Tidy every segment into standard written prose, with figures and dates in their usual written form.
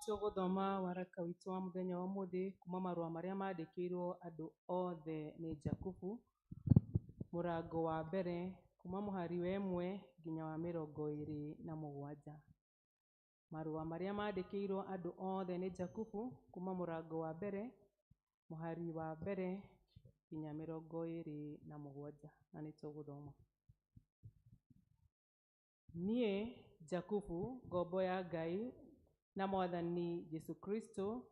Tũgũthoma waraka witũ wa mũthenya wa ũmũthĩ kuma marũa marĩa mandĩkĩirwo andũ othe nĩ Jakubu, mũrango wa mbere kuma mũhari wa 1 nginya wa 27. Marũa marĩa mandĩkĩirwo andũ othe nĩ Jakubu kuma mũrango wa mbere mũhari wa mbere nginya 27, na nĩ tũgũthoma. Niĩ Jakubu, ngombo ya Ngai na Mwathani Jesu Kristo,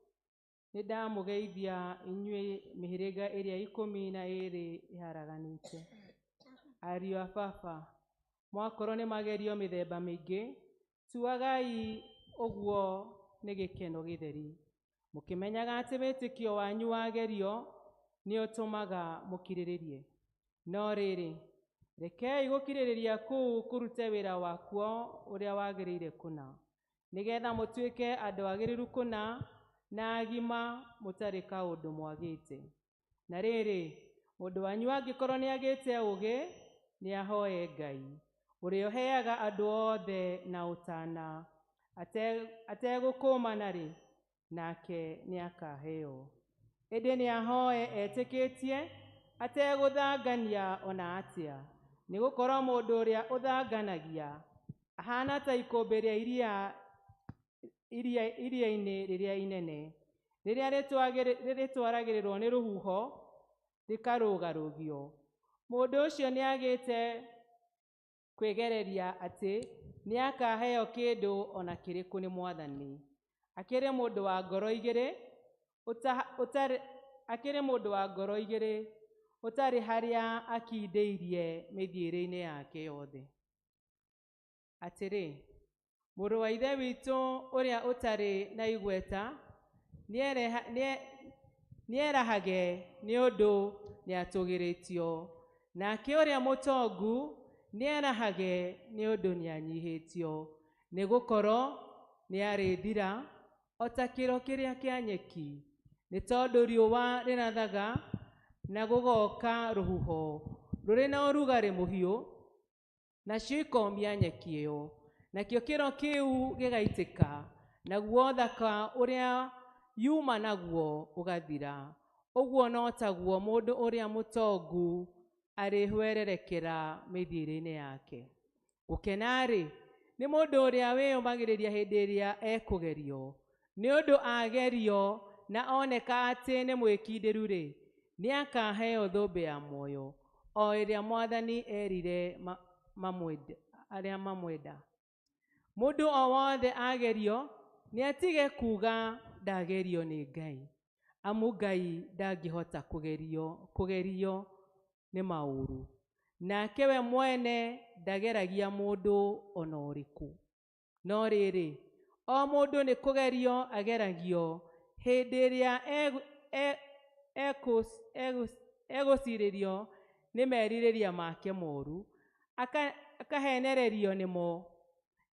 nĩ ndamũgeithia inyuĩ mĩhĩrĩga ĩrĩa 12 ĩharaganĩte. Ariũ a baba, mwakorwo nĩ magerio mĩthemba mĩingĩ, tuagai ũguo nĩ gĩkeno gĩtheri, mũkĩmenyaga atĩ wĩtĩkio wanyu wagerio nĩ ũtũmaga mũkirĩrĩrie. No rĩrĩ, rekei gũkirĩrĩria kũu kũrute wĩra wakuo ũrĩa wagĩrĩire kũna, nĩgetha mũtuĩke andũ agĩrĩru kũna na agima mũtarĩ kaũndũ mwagĩte. Na rĩrĩ, mũndũ wanyu angĩkorwo nĩ agĩte ũũgĩ, nĩ ahoe Ngai, ũrĩa ũheaga andũ othe na ũtana, ategũkũũmana rĩ, nake nĩ akaheo. Ĩndĩ nĩ ahoe etĩkĩtie, ategũthangania ona atĩa, nĩ gũkorwo mũndũ ũrĩa ũthanganagia ahana ta ikũmbĩ rĩa iria-inĩ rĩrĩa inene, rĩrĩa rĩtwaragĩrĩrwo nĩ rũhuho rĩkarũgarũgio. Mũndũ ũcio nĩ agĩte kwĩgereria atĩ nĩ akaheo kĩndũ ona kĩrĩkũ nĩ Mwathani. Akĩrĩ mũndũ wa ngoro igĩrĩ ũtarĩ harĩa akindĩirie mĩthiĩre-inĩ yake yothe. Atĩrĩ, mũrũ wa ithe witũ ũrĩa ũtarĩ na igweta nĩerahage nĩ ũndũ nĩ atũgĩrĩtio, nake ũrĩa mũtongu nĩerahage nĩ ũndũ nĩ anyihĩtio, nĩ gũkorwo nĩ arĩthira o ta kĩro kĩrĩa kĩa nyeki, nĩ tondũ riũa rĩrathaga na gũgoka rũhuho rũrĩ na ũrugarĩ mũhiũ, nacio ikomia nyeki ĩyo, nakĩo kĩro kĩu gĩgaitĩka, naguo ũthaka ũrĩa yuma naguo ũgathira. Ũguo no taguo mũndũ ũrĩa mũtongu arĩhwererekera mĩthiĩre-inĩ yake. Gũkena-rĩ, nĩ mũndũ ũrĩa wĩyũmagĩrĩria hĩndĩ ĩrĩa ekũgerio, nĩ ũndũ agerio na oneka atĩ nĩ mwĩkindĩru-rĩ, nĩ akaheo thũmbĩ ya muoyo, o ĩrĩa Mwathani erire arĩa mamwenda. Mũndũ o wothe agerio nĩ atige kuuga ndagerio nĩ Ngai, amu Ngai ndangĩhota kũgerio nĩ maũru, nake we mwene ndageragia mũndũ ona ũrĩkũ. No rĩrĩ, o mũndũ nĩ kũgerio ageragio hĩndĩ ĩrĩa egũcirĩrio nĩ merirĩria make moru, akahenererio nĩmo.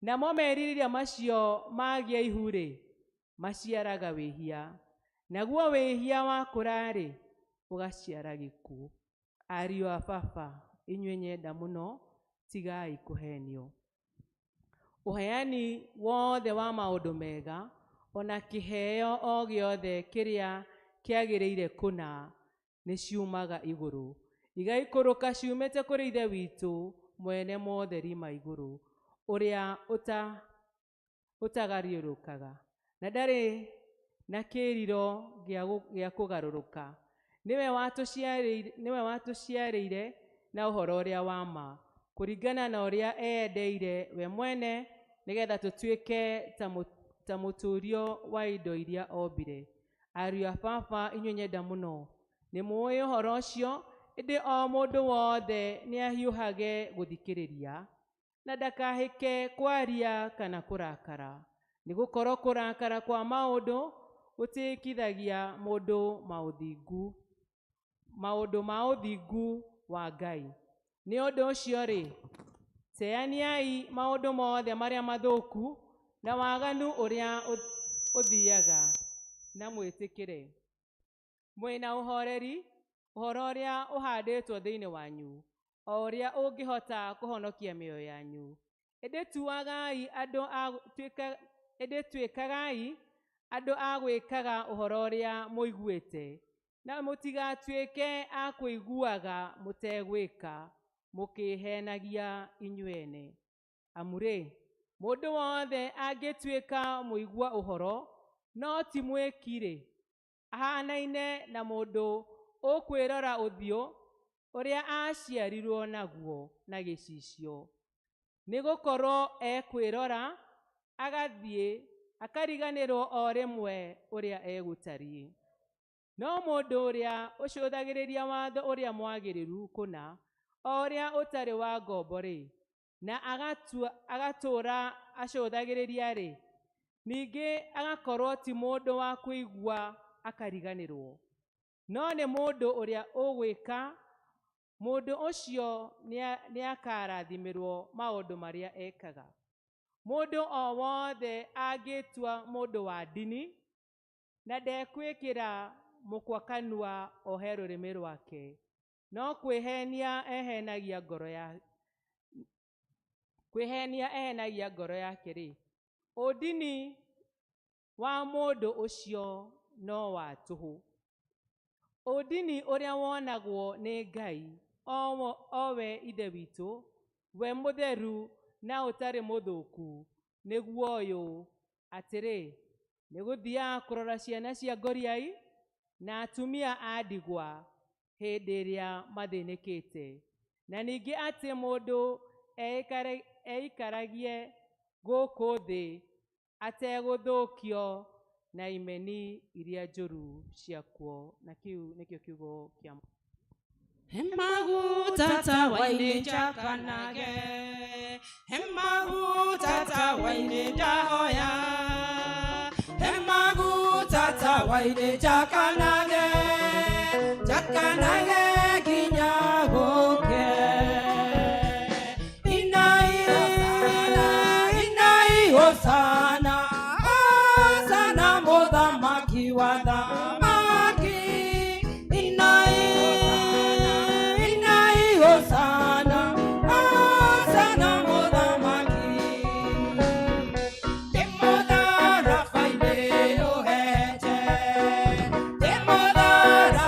Namo merirĩria macio magĩa ihu-rĩ, maciaraga wĩhia, naguo wĩhia wakũra-rĩ, ũgaciara gĩkuũ. Ariũ a baba, inyuĩ nyenda mũno, tigai kũhenio. Ũheani wothe wa maũndũ mega, ona kĩheo o gĩothe kĩrĩa kĩagĩrĩire kũna, nĩ ciumaga igũrũ, igaikũrũka ciumĩte kũrĩ Ithe witũ mwene motheri ma igũrũ, ũrĩa ũtagariũrũkaga na ndarĩ na kĩriro gĩa kũgarũrũka. Nĩwe watũciarĩire na ũhoro ũrĩa wa ma, kũringana na ũrĩa eyendeire we mwene, nĩgetha tũtuĩke ta mũtũrio wa indo iria ombire. Ariũ a baba, inyuĩ nyenda mũno, nĩ mũĩ ũhoro ũcio, ĩndĩ o mũndũ wothe nĩ ahiũhage gũthikĩrĩria, na ndakahĩke kwaria kana kũrakara, nĩ gũkorwo kũrakara kwa maũndũ gũtiĩkithagia mũndũ maũthingu maũndũ ma ũthingu wa Ngai. Nĩ ũndũ ũcio rĩ, teaniai maũndũ mothe marĩa mathũku na waganu ũrĩa ũthiaga, na mwĩtĩkĩre. Mwĩna ũhoreri, ũhoro ũrĩa ũhandĩtwo thĩinĩ wanyu, o ũrĩa ũngĩhota kũhonokia mĩoyo yanyu. Ĩndĩ tuĩkagai andũ a gwĩkaga ũhoro ũrĩa mũiguĩte, na mũtigatuĩke a kũiguaga mũtegwĩka, mũkĩhenagia inyuene. Amu rĩ, mũndũ wothe angĩtuĩka mũigua ũhoro, no ti mwĩki-rĩ, ahanaine na mũndũ ũkwĩrora ũthiũ ũrĩa aciarirwo naguo na gĩcicio. Nĩ gũkorwo ekwĩrora, agathiĩ akariganĩrwo o rĩmwe ũrĩa egũtariĩ. No mũndũ ũrĩa ũcũthagĩrĩria watho ũrĩa mwagĩrĩru kũna, o ũrĩa ũtarĩ wa ngombo-rĩ, na agatũũra acũthagĩrĩria-rĩ, ningĩ agakorwo ti mũndũ wa kũigua akariganĩrwo, no nĩ mũndũ ũrĩa ũgwĩka, mũndũ ũcio nĩakarathimĩrwo maũndũ marĩa ekaga. Mũndũ o wothe angĩtua mũndũ wa ndini, na ndekwĩkĩra mũkwa kanua ohe rũrĩmĩ rwake, no kwĩhenia ehenagia ngoro yake-rĩ, ũndini wa mũndũ ũcio no wa tũhũ. Ũndini ũrĩa wonagwo nĩ Ngai, o we Ithe witũ, we mũtheru na ũtarĩ mũthũku, nĩguo ũyũ atĩrĩ, nĩ gũthiaga kũrora ciana cia ngoriai na atumia a ndigwa hĩndĩ ĩrĩa mathĩnĩkĩte, na ningĩ atĩ mũndũ eikaragie gũkũ thĩ ategũthũkio na imeni iria njũru ciakuo. Na kĩu nĩkĩo kiugo kĩa Hemaguta tawaini jakanage, hemaguta tawaini jahoya, hemaguta tawaini jakanage, jakanage kinyagoke. Inai hosana, hosana mudhamaki wa dhamaki. Temodara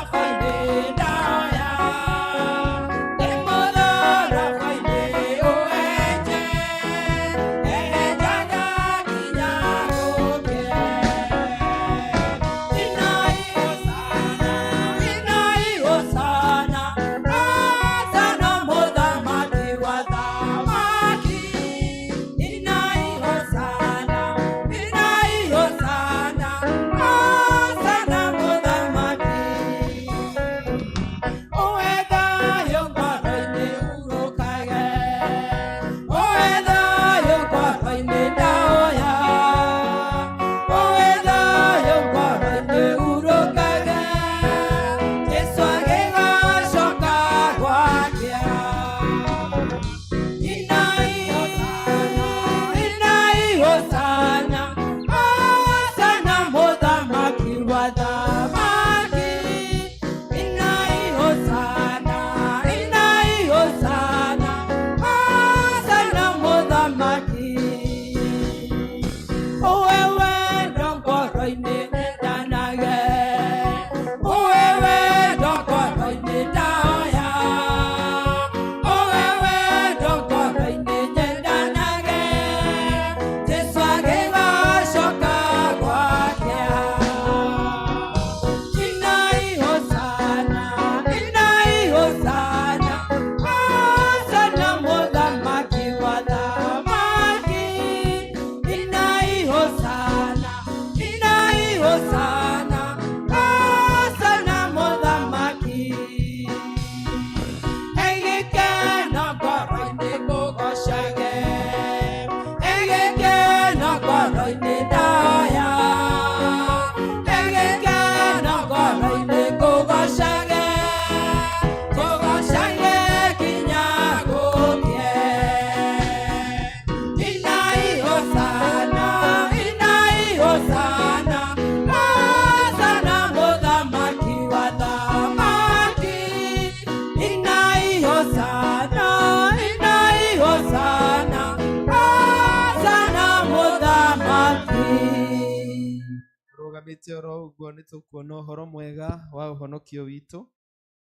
twarĩtie oro ũguo nĩ tũkuona ũhoro mwega wa ũhonokio witũ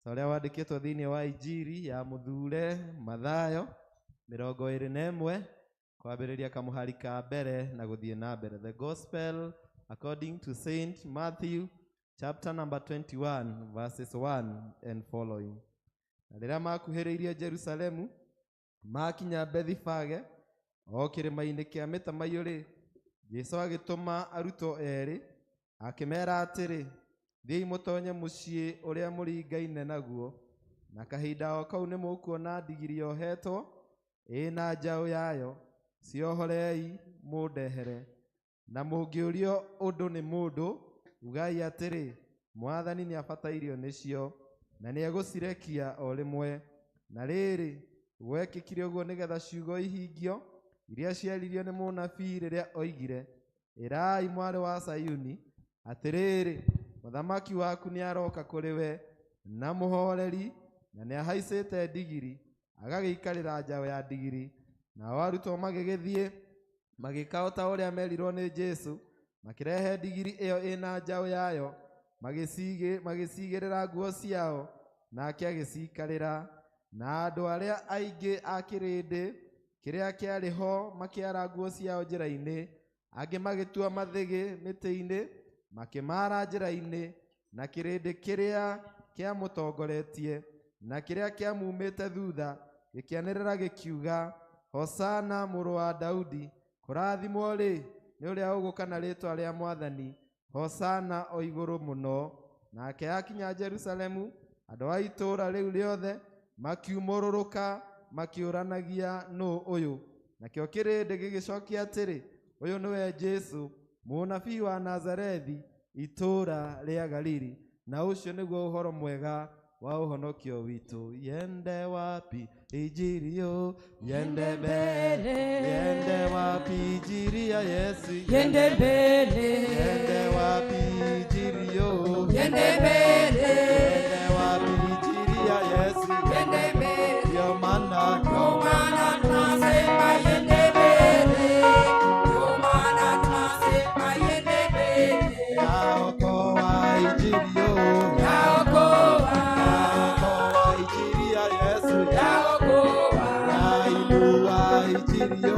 ta ũrĩa wandĩkĩtwo thĩinĩ wa Injiri ya Mũthure Mathayo 21 kwambĩrĩria kamũhari ka mbere na gũthiĩ na mbere. The Gospel according to Saint Matthew chapter number 21 verses 1 and following. Na rĩrĩa makuhĩrĩirie Jerusalemu makinya Bethifage o kĩrĩma-inĩ kĩa Mĩtamaiyũ-rĩ, Jesũ agĩtũma arutwo erĩ akĩmera atĩrĩ, thiĩi mũtonye mũciĩ ũrĩa mũringaine naguo, na kahinda o kau nĩ mũkuona ndigiri yohetwo ĩna njaũ yayo, ciohorei mũndehere. Na mũngĩũrio ũndũ nĩ mũndũ, ugai atĩrĩ, Mwathani nĩabatairio nĩcio, na nĩegũcirekia o rĩmwe. Na rĩrĩ, gwekĩkire ũguo nĩgetha ciugo ihingio iria ciaririo nĩ mũnabii rĩrĩa oigire, ĩrai mwarĩ wa Sayuni, atĩrĩrĩ, mũthamaki waku nĩaroka kũrĩ we, na mũhoreri, na nĩahaicĩte ndigiri, agagĩikarĩra njaũ ya ndigiri. Nao arutwo magĩgĩthiĩ magĩka o ta ũrĩa merirwo nĩ Jesũ, makĩrehe ndigiri ĩyo ĩna njaũ yayo, magĩcigĩrĩra nguo ciao, nake agĩciikarĩra. Na andũ arĩa aingĩ a kĩrĩndĩ kĩrĩa kĩarĩ ho makĩara nguo ciao njĩra-inĩ, angĩ magĩtua mathĩgĩ mĩtĩ-inĩ makĩmara njĩra-inĩ. Na kĩrĩndĩ kĩrĩa kĩamũtongoretie na kĩrĩa kĩamumĩte thutha gĩkĩanĩrĩra gĩkiuga, Hosana mũrũ wa Daudi, kũrathimwo-rĩ nĩ ũrĩa ũgũka na rĩĩtwa rĩa Mwathani, Hosana o igũrũ mũno. Nake akinya Jerusalemu, andũ a itũũra rĩu rĩothe makiumũrũrũka makĩũranagia nũũ ũyũ. Nakĩo kĩrĩndĩ gĩgĩcookia atĩrĩ, ũyũ nĩwe Jesũ mũnabii wa Nazarethi, itũũra rĩa Galili. Na ũcio nĩguo ũhoro mwega wa ũhonokio witũ. Yende wapi Injili yo, yende mbele, yende wapi Injili ya Yesu, Yende mbele, yende wapi Injili yo, yende mbele, yende wapi Injili ya Yesu, yende mbele. yo maana Tunasema yende mbele, ndio maana tunasema yende mbele. yaokoa Injili yo, Yaokoa, yaokoa Injili ya Yesu, yaokoa, yainua Injili yo,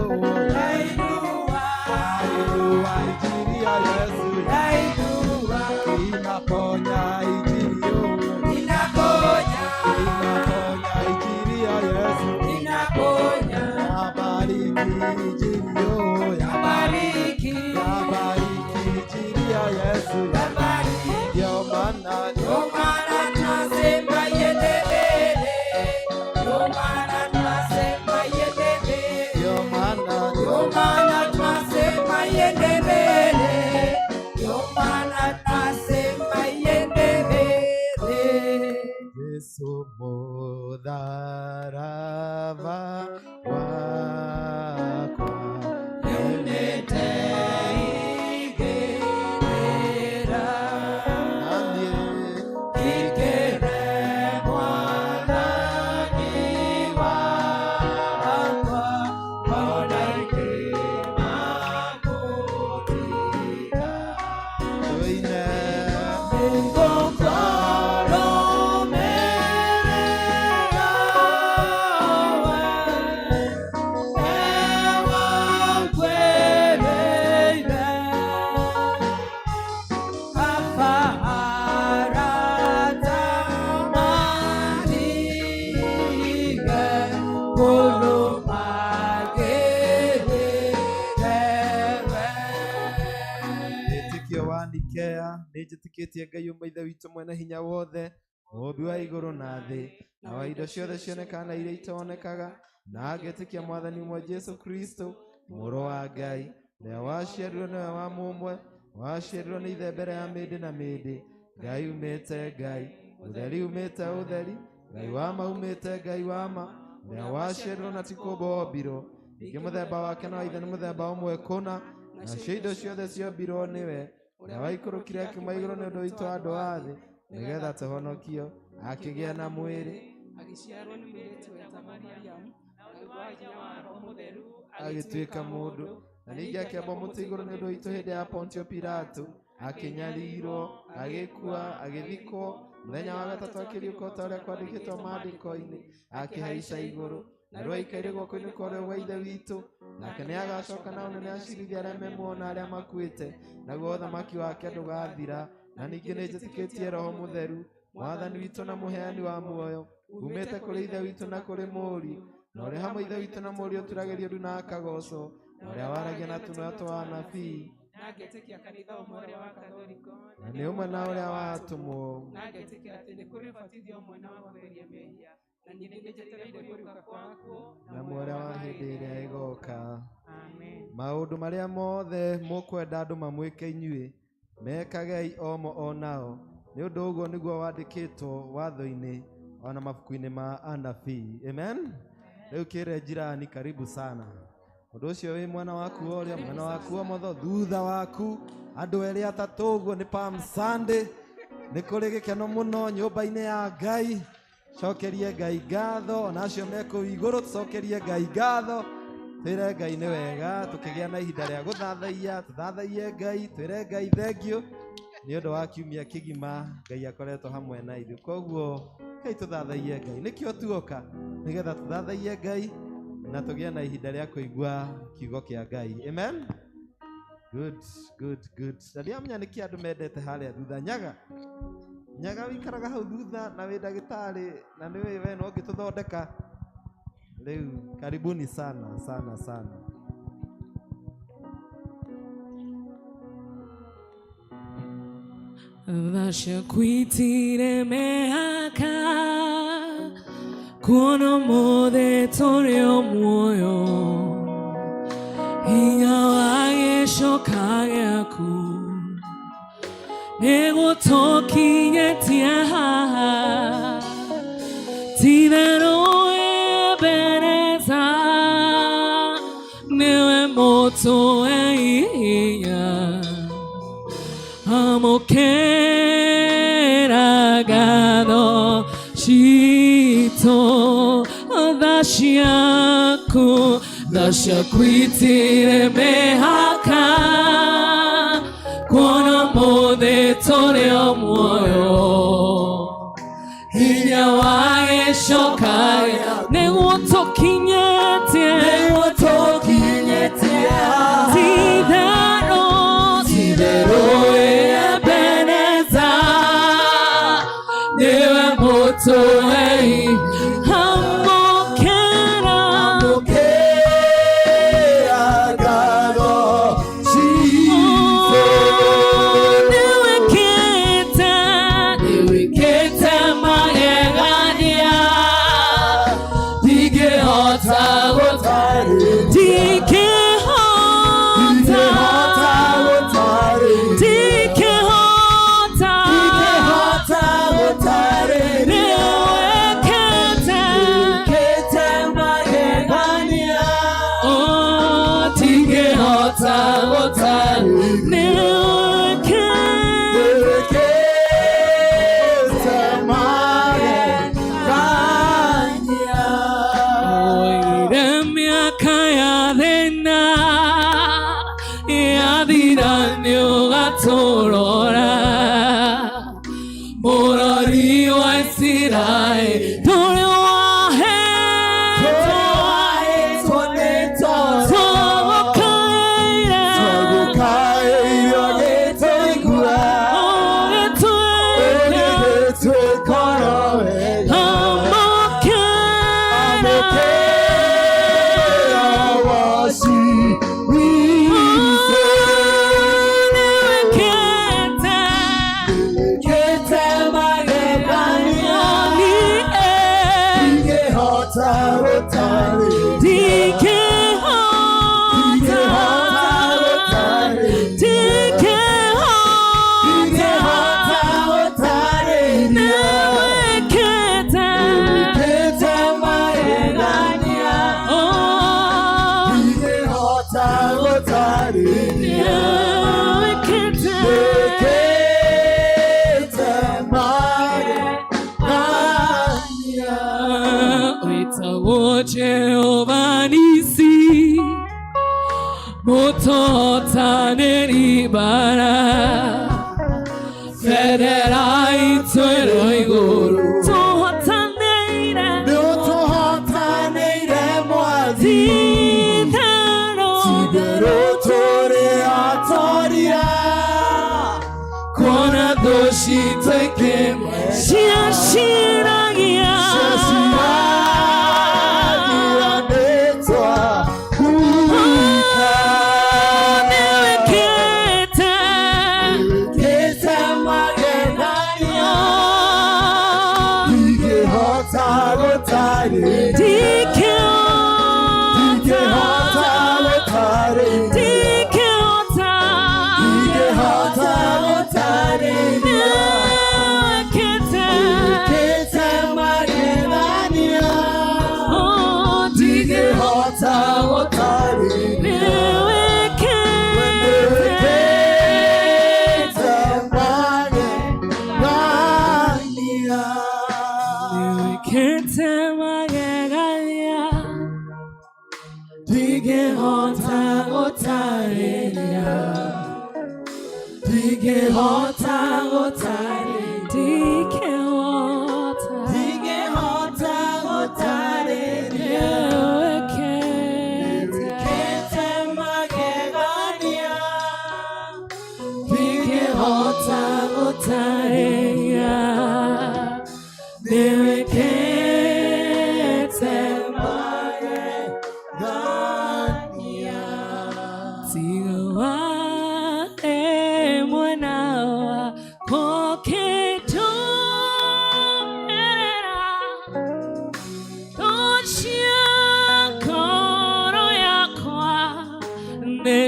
yainua, yainua Injili ya Yesu, yainua, inaponya Injili yo, inaponya, inaponya Injili ya Yesu, inaponya, yabariki Injili yo, yabariki, yabariki Injili ya Yesu, yabariki. ndio maana Ndio maana tunasema yende mbele, ndio maana tunasema yende mbele, ndio maana ndio maana tunasema yende mbele, ndio maana tunasema yende mbele. Yesu mudharaba wakwa nĩnjĩtĩkĩtie Ngai ũmwe Ithe witũ mwene hinya wothe, mũũmbi wa igũrũ na thĩ na wa indo ciothe cionekaga na iria itonekaga, na ngetĩkia Mwathani ũmwe Jesũ Kristo mũrũ wa Ngai, ũrĩa waciarirwo nĩwe wa mũmwe, waciarirwo nĩ Ithe mbere ya mĩndĩ na mĩndĩ, Ngai umĩte Ngai, ũtheri umĩte ũtheri, Ngai wa ma umĩte Ngai wa ma, ũrĩa waciarirwo na ti kũmbwo ombirwo, ningĩ mũthemba wake na wa Ithe nĩ mũthemba ũmwe kũna, nacio indo ciothe ciombirwo nĩwe, ũrĩa waikũrũkire akiuma igũrũ nĩ ũndũ witũ andũ a thĩ, nĩgetha tũhonokio, akĩgĩa na mwĩrĩ, agĩciarwo nĩ mũirĩtu wetagwo Mariamu, agĩkũra hinya wa Roho Mũtheru, agĩtuĩka mũndũ, na ningĩ akĩambwo mũtĩ igũrũ nĩ ũndũ witũ hĩndĩ ya Pontio Pilato, akĩnyariirwo, agĩkua, agĩthikwo, mũthenya wa gatatũ akĩriũka ta ũrĩa kwandĩkĩtwo maandĩko-inĩ, akĩhaica igũrũ, na rĩu aikarĩire guoko-inĩ kwa ũrĩo gwa Ithe witũ, nake nĩagacoka na ũnene acirithie arĩa memuona arĩa makuĩte, naguo ũthamaki wake ndũgathira. Na ningĩ nĩnjĩtĩkĩtie Roho Mũtheru, Mwathani witũ na mũheani wa muoyo, umĩte kũrĩ Ithe witũ na kũrĩ Mũriũ, na ũrĩ hamwe Ithe witũ na Mũriũ ũturagĩrio ndu na akagocwo, na ũrĩa waragia na tũnua twa anabii, na ngetĩkia kanitha ũmwe wa Kathoriko, na nĩ ũmwe na ũrĩa watũmwo, na ngetĩkia atĩ nĩ kũrĩ ũbatithio ũmwe na wa kweheria mehia, na nĩ nĩnjetereire kũriũka kwaku na mwera wa hĩndĩ ĩrĩa ĩgoka. Amen. Maũndũ marĩa mothe mũkwenda andũ mamwĩke inyuĩ, mekagei omo onao, nĩ ũndũ ũguo nĩguo wandĩkĩtwo watho-inĩ ona mabuku-inĩ ma anabii. Amen. Rĩu kĩre jirani, karibu sana. Ũndũ ũcio wĩ mwena waku ũrĩa, mwena waku ũmotho, thutha waku, andũ erĩ atatũ ũguo nĩ Palm Sunday, nĩ kũrĩ gĩkeno mũno nyũmba-inĩ ya Ngai. Cokerie Ngai ngatho, na acio me kũu igũrũ tũcokerie Ngai ngatho, twĩre Ngai nĩ wega, tũkĩgĩa na ihinda rĩa gũthathaia, tũthathaie Ngai, twĩre Ngai thengio nĩ ũndũ wa kiumia kĩgima Ngai akoretwo hamwe na ithuĩ. Koguo Ngai tũthathaie Ngai, nĩkĩo tuoka nĩgetha tũthathaie Ngai na tũgĩe na ihinda rĩa kũigua kiugo kĩa Ngai. Amen. Good, good, good. Ndiamenya nĩkĩ andũ mendete harĩa thutha. Nyaga wikaraga hau thutha na wĩ ndagĩtarĩ na nĩ we no ũngĩtũthondeka. Rĩu karibuni sana sana sana. Vashakwitire mehaka kuona mothe toreo muoyo hinya wa gĩcoka gĩaku nĩgũtũkinyĩtie haha ti-itherũ Ebeneza nĩwe mũtũhe hinya amũkĩra ngatho citũ tha ciaku ciakwitire mĩhaka kuona mothe tũrĩ o muoyo hinya wa gĩcoka nĩguo tũkinyĩtie ti-itherũ Ebeneza nĩwe mũtũhe amũkĩra ngatho citũ nĩwĩkĩte magegania ndingĩhota Morari wa Israel tũrĩ Jehovah Nisi moto taneri bara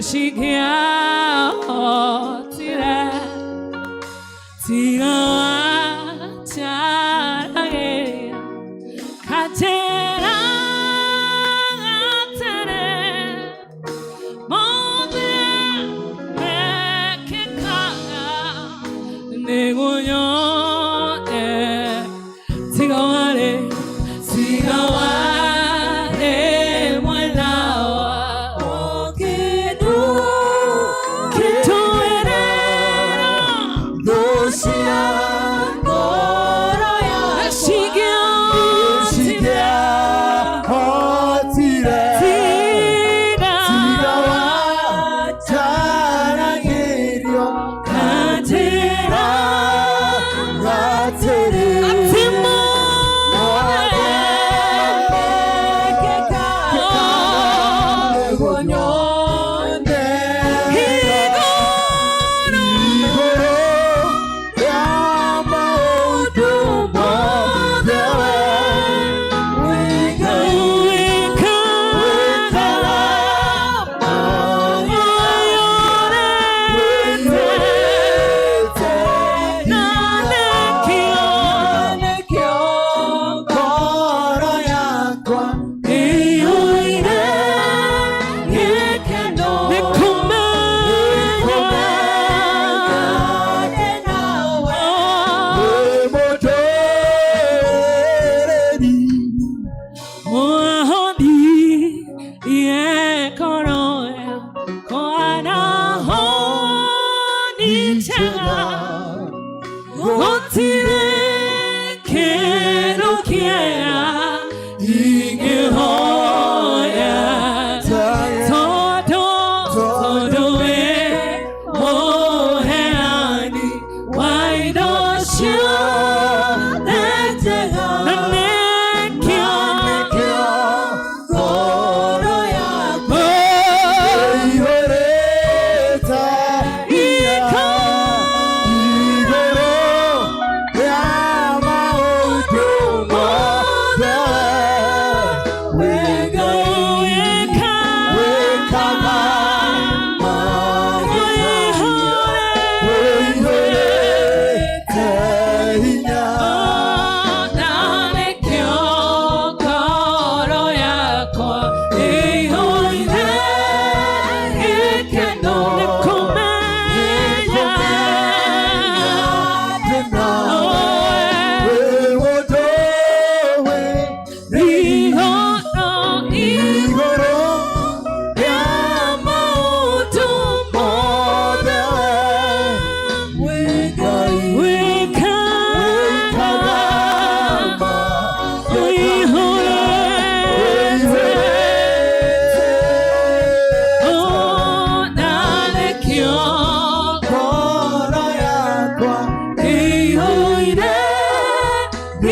Shashiragia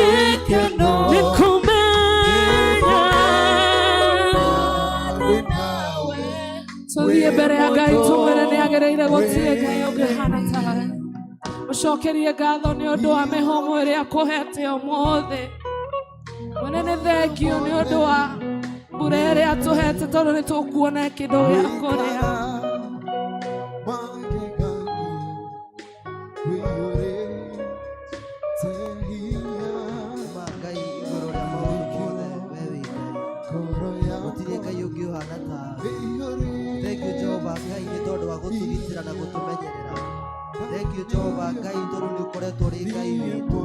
gĩkeno nĩ kũmenya tũthiĩ mbere ya Ngai tũmwĩre nĩ agĩrĩire gũtirĩ Ngai ũngĩhana tawe. Mũcokerie ngatho nĩ ũndũ wa mĩhũmũ ĩrĩa akũhete ũmũthĩ. Mũnene thengio nĩ ũndũ wa mbura ĩrĩa atũhete tondũ nĩ tũkuona kĩndũ gĩa kũrĩa. Thank you Jehova Ngai tondũ nĩ ũkoretwo ũrĩ Ngai witũ.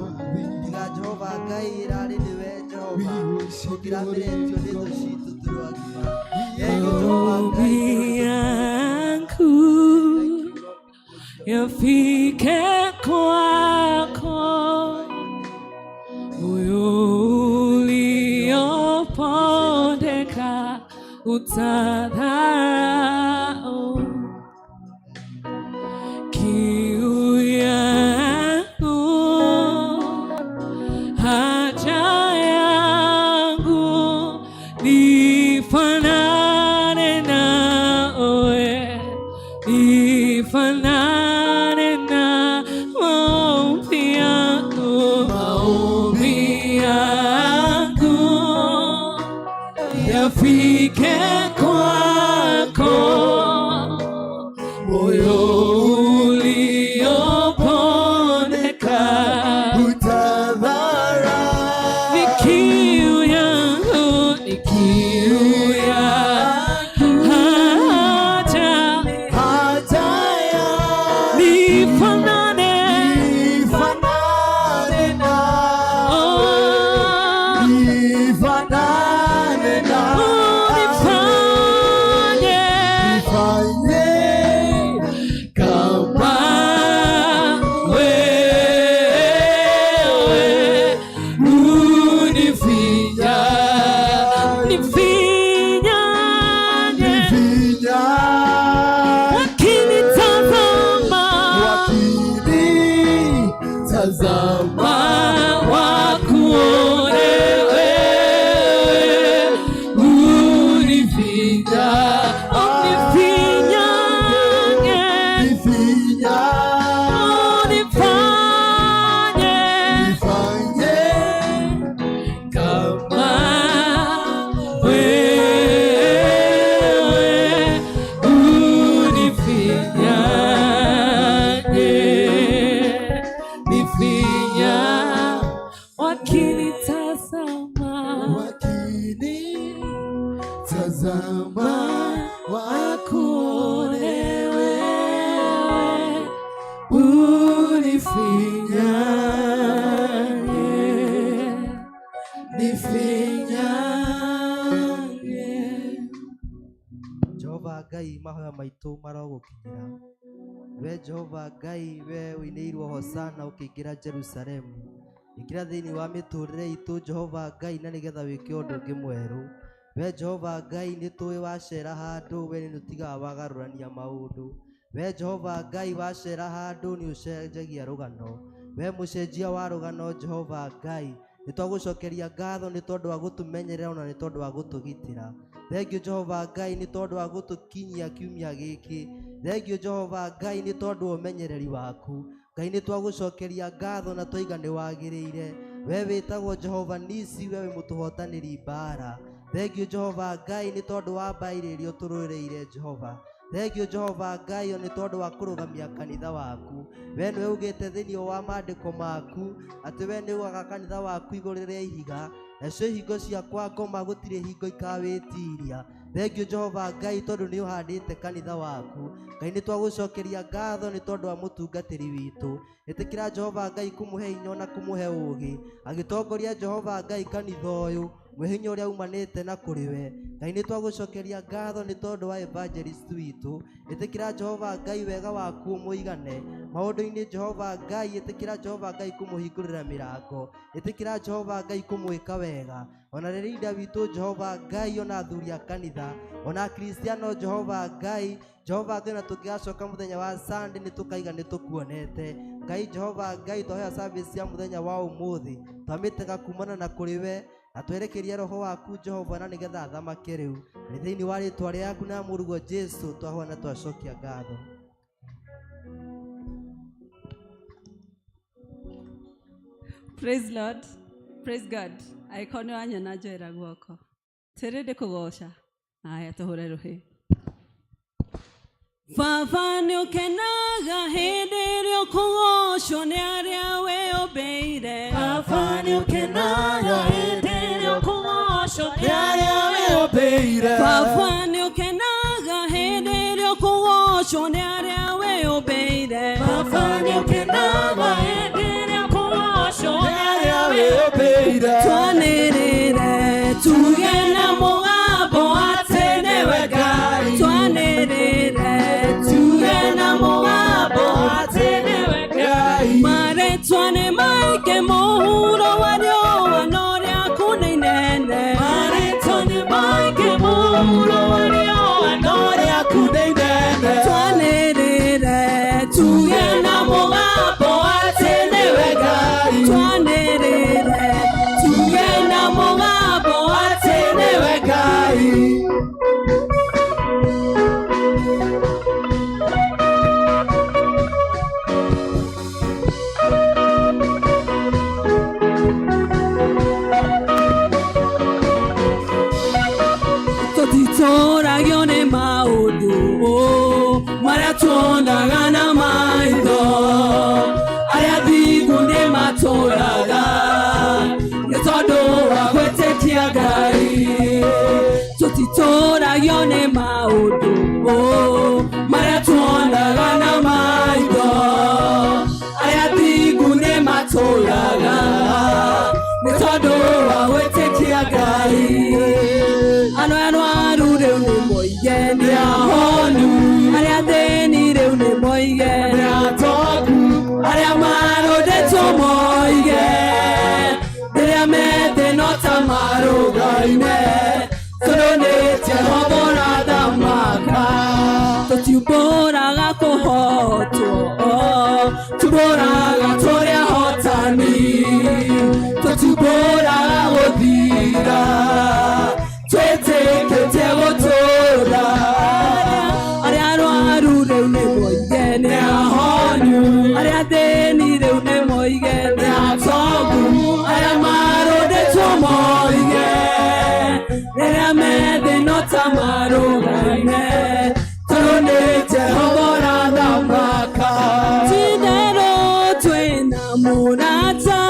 Tiga Jehova Ngai ĩrarĩ nĩwe Jehova ũkĩramĩrĩtio nĩ thũ citũ tũrũagĩra. Thank you Jehova Ngai yangu yafike kwako, moyo uliopondeka utadharau. Kiu yangu, haja yangu, nifanane nawe, nifanane na maombi yangu, yafike kwako, moyo Jehova Ngai mahoya maitũ marogũkinyĩra. We Jehova Ngai we ũinĩirwo hosana ũkĩingĩra Jerusalemu. Ingĩra thĩinĩ wa mĩtũrĩre itũ Jehova Ngai na nĩgetha wĩke ũndũ ũngĩ mwerũ. We Jehova Ngai nĩ tũĩ wacera handũ we nĩ ũtigaga wagarũrania maũndũ. We Jehova Ngai wacera handũ nĩ ũcenjagia rũgano. We mũcenjia wa rũgano Jehova Ngai nĩ twagũcokeria ngatho nĩ tondũ wa gũtũmenyerera na nĩ tondũ wa gũtũgitĩra. Thank you Jehova Ngai nĩ tondũ wa gũtũkinyia kiumia gĩkĩ. Thank you Jehova Ngai nĩ tondũ wa ũmenyereri waku. Ngai nĩ twagũcokeria ngatho na twoiga nĩ wagĩrĩire. We wĩtagwo Jehova Nisi, we wĩ mũtũhotanĩri mbara. Thank you Jehova Ngai nĩ tondũ wa mbaara iria ũtũrũĩrĩire Jehova. Thank you Jehova Ngai nĩ tondũ wa kũrũgamia kanitha waku. We nĩwe ugĩte thĩinĩ wa maandĩko maku atĩ we nĩ ũgaga kanitha waku igũrũ rĩa ihiga, nacio ihingo ciakwa ngoma gũtirĩ hingo ikawĩtiria. Thank you Jehova Ngai tondũ nĩ ũhandĩte kanitha waku. Ngai nĩ twagũcokeria ngatho nĩ tondũ wa mũtungatĩri witũ. Ĩtĩkĩra Jehova Ngai kũmũhe hinya na kũmũhe ũũgĩ agĩtongoria Jehova Ngai kanitha ũyũ mwĩhinya ũrĩa umanĩte na kũrĩ we. Ngai nĩ twagũcokeria ngatho nĩ tondũ wa evangelist witũ. Ĩtĩkĩra Jehova Ngai wega waku ũmũigane maũndũ-inĩ Jehova Ngai. Ĩtĩkĩra Jehova Ngai kũmũhingũrĩra mĩrango. Ĩtĩkĩra Jehova Ngai kũmwĩka wega ona rĩrĩa ida witũ Jehova Ngai ona athuri a kanitha ona Kristiano Jehova Ngai. Jehova Ngai na tũngĩgacoka mũthenya wa Sunday nĩ tũkaiga nĩ tũkuonete. Ngai Jehova Ngai twahoya service ya mũthenya wa ũmũthĩ twamitega kumana na kuri we na twerekeria roho waku Jehova na nigetha thamake riu ni thiini wa ritwa riaku na murugo Jesu twahwa na twacokia ngatho. Praise Lord. Praise God. Aikone wanya na njera guoko. Terede kugoca. Aya tuhore ruhi. Baba nĩ ũkenaga hĩndĩ ĩrĩa ũkũgocwo nĩ arĩa wĩũmbĩire. Baba nĩ ũkenaga hĩndĩ ĩrĩa ũkũgocwo nĩ arĩa wĩũmbĩire. Baba nĩ ũkenaga hĩndĩ ĩrĩa ũkũgocwo nĩ arĩa wĩũmbĩire. Baba nĩ ũkenaga hĩndĩ ĩrĩa ũkũgocwo nĩ arĩa wĩũmbĩire. Twanĩrĩre tuge na mũgambo atĩ nĩwe Ngai. Twanĩrĩre tuge na mũgambo atĩ nĩwe Ngai. Marĩtwa nĩ maingĩ mũhuro wa riũa na ũrĩa kũnene. Marĩtwa nĩ maingĩ mũhuro wa riũa na ũrĩa kũnene. Twanĩrĩre tuge na mũgambo atĩ nĩwe Ngai. Twanĩrĩre tuge na mũgambo atĩ nĩwe Ngai. Tũtitũragio nĩ maũndũ marĩa tuonaga na maitho, arĩa athingu nĩ matũũraga nĩ tondũ wa gwĩtĩkia Ngai. Tũtitũragio nĩ maũndũ marĩa tuonaga na maitho, arĩa athingu nĩ matũũraga nĩ tondũ wa gwĩtĩkia Ngai. Ano arwaru rĩu nĩ moige nĩ ahonu, arĩa athĩni rĩu nĩ moige nĩ atongu, arĩa marũndĩtwo moige rĩrĩa methĩ no ta marũgaine, tondũ nĩ Jehova ũrathamaka. Tũtiumbũraga kũhotwo, tumbũraga tũrĩ ahotani, tũtiumbũraga gũthira, twĩtĩkĩtie gũtũũra. Arĩa arwaru rĩu nĩ moige nĩ ahonu, arĩa athĩni rĩu nĩ moige nĩ atongu, arĩa marũndĩtwo moige rĩrĩa methĩ no ta marũgaine, tondũ nĩ Jehova ũrathamaka. Ti-itherũ twĩna mũrata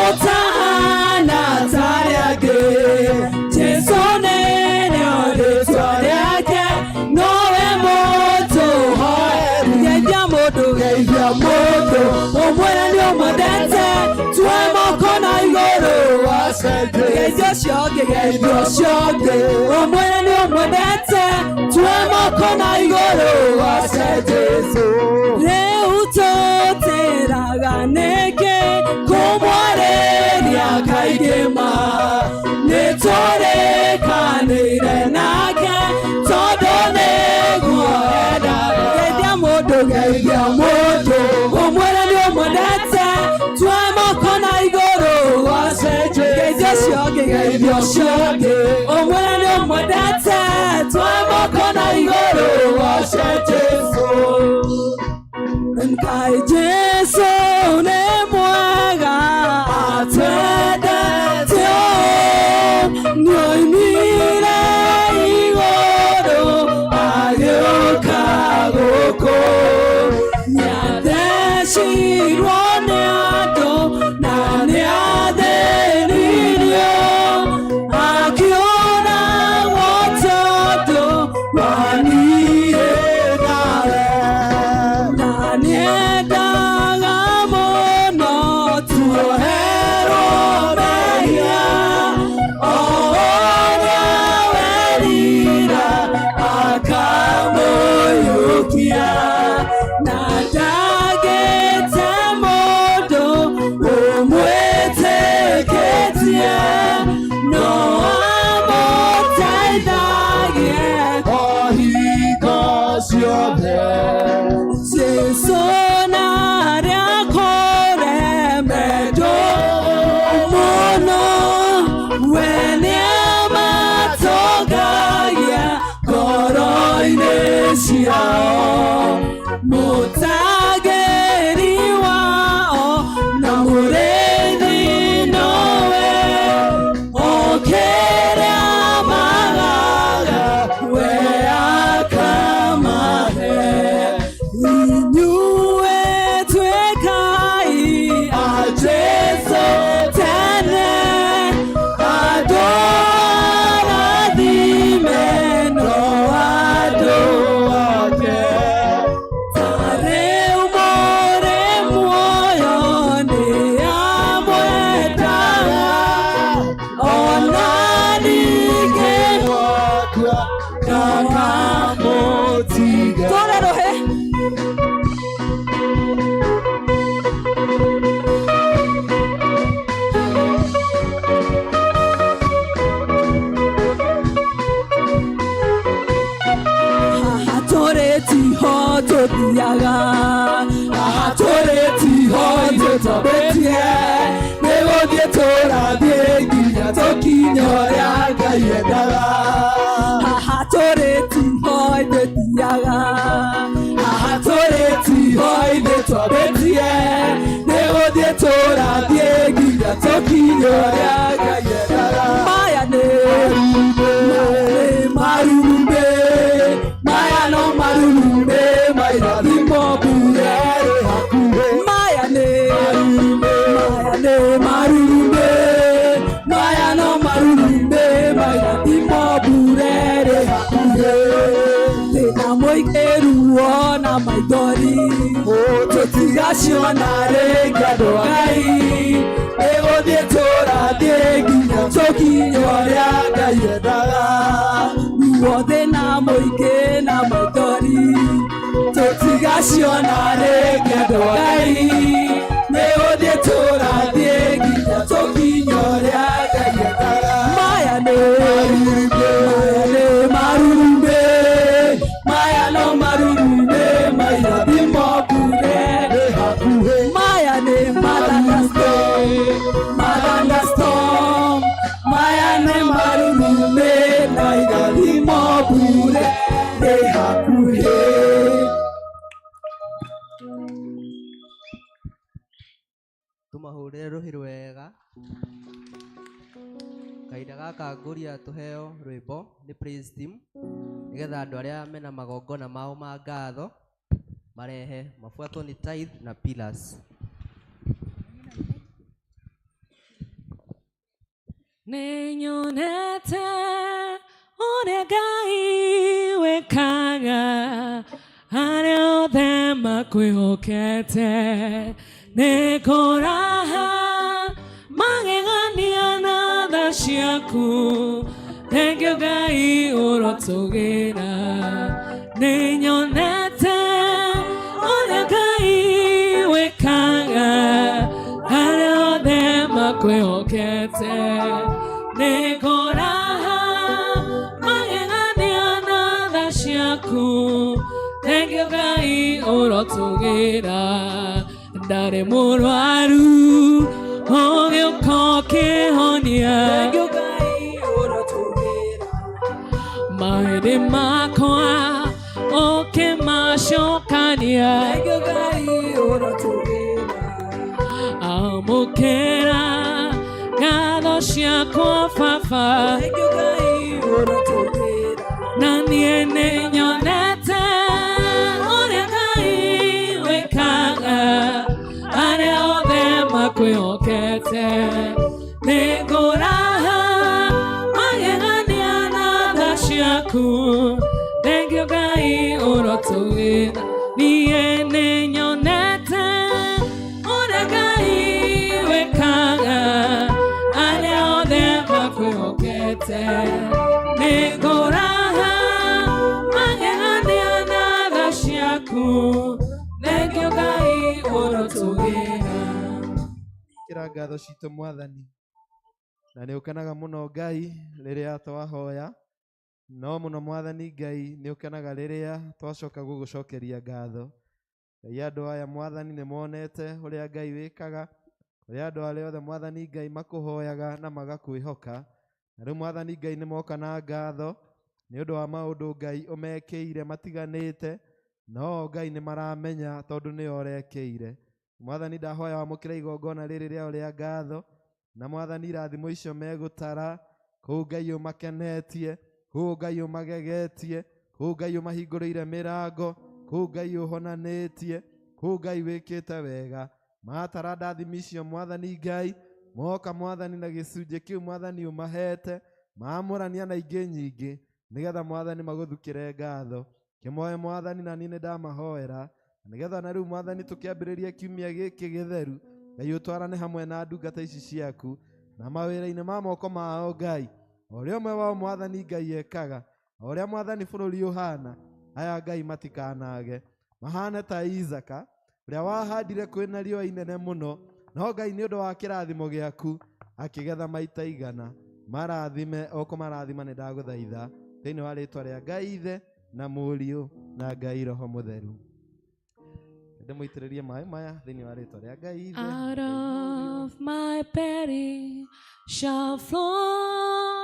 ũtahana ta arĩa angĩ, Jesũ nĩrĩo rĩĩtwa rĩake, nowe mũtũhoeru. Geithia mũndũ, geithia mũndũ, ũmwĩre nĩ ũmwendete, tuoe moko na igũrũ wacenjie. Geithia ũcio ũngĩ, geithia ũcio ũngĩ, ũmwĩre nĩ ũmwendete, tuoe moko na igũrũ wacenjie Jesũ. Rĩu tũtĩraga nĩkĩ kũmwarĩria kaingĩ ma, nĩ tũrĩkanĩire nake tondũ nĩguo endaga. Geithia mũndũ, geithia mũndũ, ũmwĩre nĩ ũmwendete, tuoe moko na igũrũ wacenjie. Geithia ũcio ũngĩ, geithia ũcio ũngĩ, ũmwĩre nĩ ũmwendete, tuoe moko na igũrũ wacenjie Jesũ. Ngai Jesũ nĩ mwega atwendete ũũ, nĩoimire igũrũ agĩũka gũkũ, nĩathecirwo nĩ andũ na nĩathĩnirio, akĩũragwo tondũ wa niĩ nawe, na nĩendaga wene matogagia ngoro-inĩ ciao mũtagĩri wao na mũrĩithi nowe okĩrĩa magaga we akamahe inyuĩ twĩkai a Jesũ tene andũ arathime no andũ ake tarĩu mũrĩ muoyo nĩ amwendaga ona ningĩ ndakamũtiga tũrerohe Atoretiho tũthiaga atoretiho tũtũbetie nĩgũthiĩ tũrathiĩ nginya tũkinye ũrĩa Ngai endaga atoretiho tũthiaga atoretiho tũtũbetie nĩgũthiĩ tũrathiĩ nginya tũkinye ũrĩa Ngai endaga maya nĩ marurumbe maya no marurumbe mairathimo burere hakuhĩ maya nĩ marurumbe maya no marurumbe mairathimo burere hakuhĩ thĩna mũingĩ ruo na maithori tũtigaciona rĩngĩ andũ a Ngai nĩgũthiĩ tũrathiĩ nginya tũkinye ũrĩa Ngai endaga ruo thĩna mũingĩ na maithori tũtigaciona rĩngĩ andũ a Ngai nĩgũthiĩ tũrathiĩ nginya tũkinye ũrĩa Ngai endaga maya nĩ marurumbe maya no marurumbe mairathimo burere hakuhĩ maya nĩ mathangastone maya nĩ marurumbe mairathimo burere hakuhĩ tumahũrĩre rũhĩ rwega kahinda gaka ngũria tũheo rwĩmbo nĩ praise team nĩgetha andũ arĩa mena magongona mao ma ngatho marehe mafuatwo nĩ tithe na pillars Nĩnyonete ũrĩa Ngai wĩkaga arĩa othe makwĩhokete nĩkũraha magegania na tha ciaku thengio Ngai ũrotũgĩra nĩnyonete ũrĩa Ngai wĩkaga arĩa othe makwĩhokete nĩkũraha magegania na tha ciaku thengio Ngai ũrotũgĩra ndarĩ mũrwaru ũgĩũka ũkĩhonia thengio Ngai ũrotũgĩra mahĩndĩ makwa ũkĩmacokania thengio Ngai ũrotũgĩra amũkĩra ngatho ciakwa baba thengio Ngai ũrotũgĩra na niĩ nĩnyonete ũrĩa Ngai wĩkaga arĩa othe makwĩhokete nĩkũraha magegania na tha ciaku thengio Ngai ũrotũgĩra niĩ nĩnyonete ũrĩa Ngai wĩkaga arĩa othe makwĩhokete nĩkũraha magegania na tha ciaku thengio Ngai ũrotũgĩra kĩra ngatho citũ Mwathani na nĩ ũkenaga mũno Ngai rĩrĩa twahoya no mũno Mwathani Ngai nĩ ũkenaga rĩrĩa twacoka gũgũcokeria ngatho Ngai andũ aya Mwathani nĩ monete ũrĩa Ngai wĩkaga ũrĩa andũ arĩa othe Mwathani Ngai makũhoyaga na magakwĩhoka na rĩu Mwathani Ngai nĩ moka na ngatho nĩ ũndũ wa maũndũ Ngai ũmekĩire matiganĩte, no Ngai nĩ maramenya tondũ nĩ orekeire. Mwathani ndahoya wamũkĩra igongona rĩrĩ rĩao rĩa ngatho, na Mwathani irathimo icio megũtara kũu Ngai ũmakenetie, kũu Ngai ũmagegetie, kũu Ngai ũmahingũrĩire mĩrango, kũu Ngai ũhonanĩtie, kũu Ngai wĩkĩte wega. Matara ndathimi icio Mwathani Ngai, moka Mwathani na gĩcunjĩ kĩu Mwathani ũmahete, maamũrania na ingĩ nyingĩ, nĩgetha Mwathani magũthukĩre ngatho. Kĩmoe Mwathani na niĩ nĩndamahoera, nĩgetha na rĩu Mwathani tũkĩambĩrĩria kiumia gĩkĩ gĩtheru, Ngai ũtwarane hamwe na ndungata ici ciaku, na mawĩra-inĩ ma moko mao Ngai, o ũrĩa ũmwe wao Mwathani Ngai ekaga, o ũrĩa Mwathani bũrũri ũhana, aya Ngai matikanage, mahane ta Izaka ũrĩa wahandire kwĩna riũa inene mũno, no Ngai nĩ ũndũ wa kĩrathimo gĩaku akĩgetha maita igana. Marathime o kũmarathima nĩ ndagũthaitha thĩinĩ wa rĩtwa rĩa Ngai Ithe na Mũriũ na Ngai Roho Mũtheru. Ndĩmũitĩrĩrie maĩ maya thĩinĩ wa rĩtwa rĩa Ngai Ithe. Out of my belly shall flow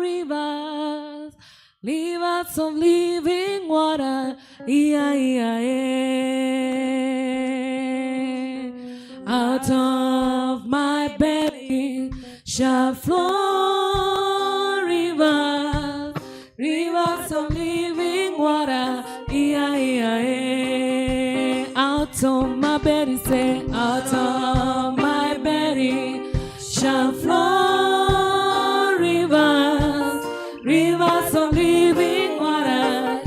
rivers, rivers of living water. Out of my belly shall flow rivers, rivers of living water. Out of my belly, say, out of my belly shall flow rivers, rivers of living water.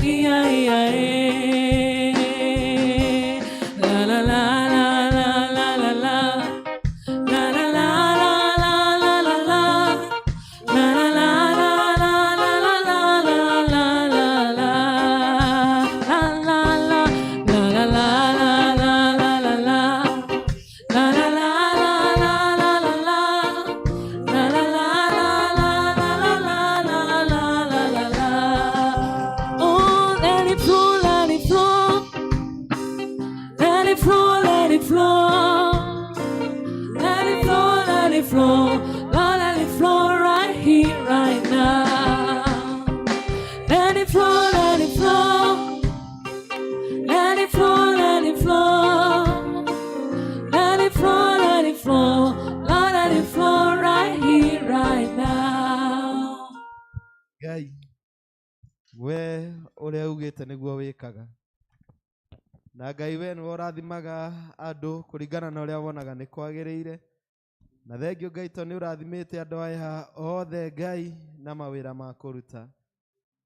La la la la la la la la. La la la la la la la la. La la la la la la la la la la la. La la la la la la la la la la. La la la la la la la la. La la la la la la la la la la la. Oh, let it flow, let it flow. Let it flow, let it flow. Let it flow, let it flow. Lord, let it flow right here, right now. Let it flow, let it flow. Let it flow, let it flow. Let it flow, let it flow. Lord, let it flow right here, right now. Ngai, we ũrĩa ugĩte nĩguo wĩkaga, na Ngai we nĩwe ũrathimaga andũ kũringana na ũrĩa wonaga nĩ kwagĩrĩire, na thengio Ngai tondũ nĩ ũrathimĩte andũ aya othe Ngai na mawĩra ma kũruta.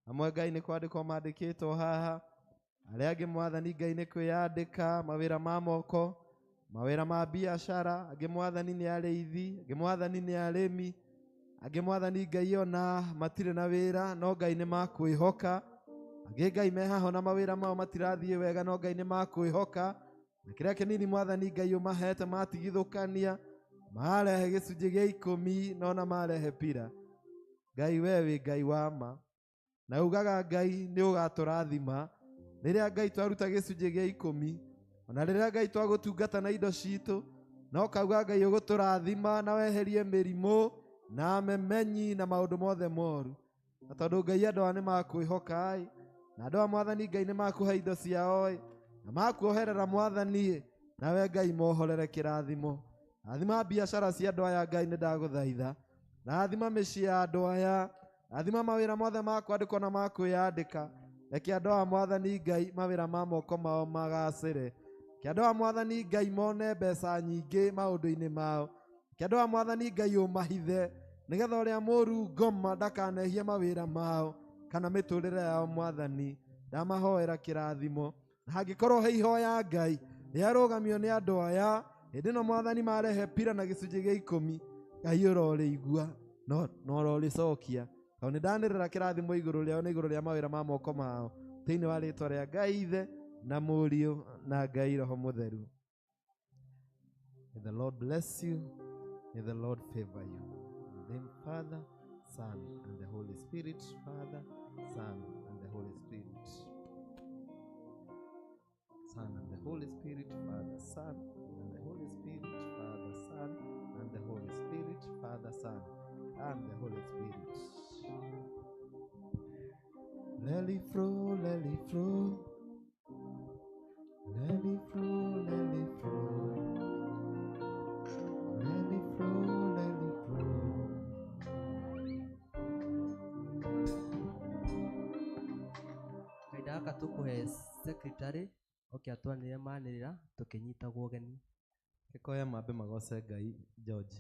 Amwe Ngai nĩ kwandĩkwo mandĩkĩtwo haha, arĩa angĩ Mwathani Ngai nĩ kwĩyandĩka mawĩra ma moko, mawĩra ma biacara, angĩ Mwathani nĩ arĩithi, angĩ Mwathani nĩ arĩmi, angĩ Mwathani Ngai ona matirĩ na wĩra no Ngai nĩ makwĩhoka, angĩ Ngai mehaho na mawĩra mao matirathiĩ wega no Ngai nĩ makwĩhoka, na kĩrĩa kĩnini Mwathani Ngai ũmahete matigithũkania, marehe gĩcunjĩ gĩa 10 no na marehe pira. Ngai we wĩ Ngai wa ma, na ugaga Ngai nĩ ũgatũrathima rĩrĩa Ngai twaruta gĩcunjĩ gĩa 10, ona rĩrĩa Ngai twagũtungata na indo citũ, no kauga Ngai ũgũtũrathima na weherie mĩrimũ na memenyi na maũndũ mothe moru, na tondũ Ngai andũ aya nĩ makwĩhoka, na andũ a Mwathani Ngai nĩ makũhe indo ciao, na makuoherera Mwathani, nawe Ngai mohorere kĩrathimo. Rathima biacara cia andũ aya Ngai nĩ ndagũthaitha, rathima mĩciĩ ya andũ aya, rathima mawĩra mothe ma kwandĩkwo na ma kwĩyandĩka, reke andũ a Mwathani Ngai mawĩra ma moko mao magacĩre, reke andũ a Mwathani Ngai mone mbeca nyingĩ maũndũ-inĩ mao, reke andũ a Mwathani Ngai ũmahithe, nĩgetha ũrĩa mũũru ngoma ndakanehie mawĩra mao kana mĩtũrĩre yao. Mwathani ndamahoera kĩrathimo, na hangĩkorwo he ihoya Ngai rĩarũgamio nĩ andũ aya hĩndĩ ĩno Mwathani marehe pira na gĩcunjĩ gĩa 10, Ngai ũrorĩigua no ũrorĩcokia, tondũ nĩ ndanĩrĩra kĩrathimo igũrũ rĩao na igũrũ rĩa mawĩra ma moko mao thĩinĩ wa rĩtwa rĩa Ngai Ithe na Mũriũ na Ngai Roho Mũtheru. May the Lord bless you. May the Lord favor you. In the name Father, Son, and the Holy Spirit. Father, Son, and the Holy Spirit. Son and the Holy Spirit. Father, Son, and the Holy Spirit. Father, Son, and the Holy Spirit. Father, Son, and the Holy Spirit. Let it flow, let it flow. Let it flow, let it flow. Let it flow, let it flow. Kaidaka tukuhe secretary atwanire manirira tukinyitagwo geni. Kekoya mabe magose Ngai George.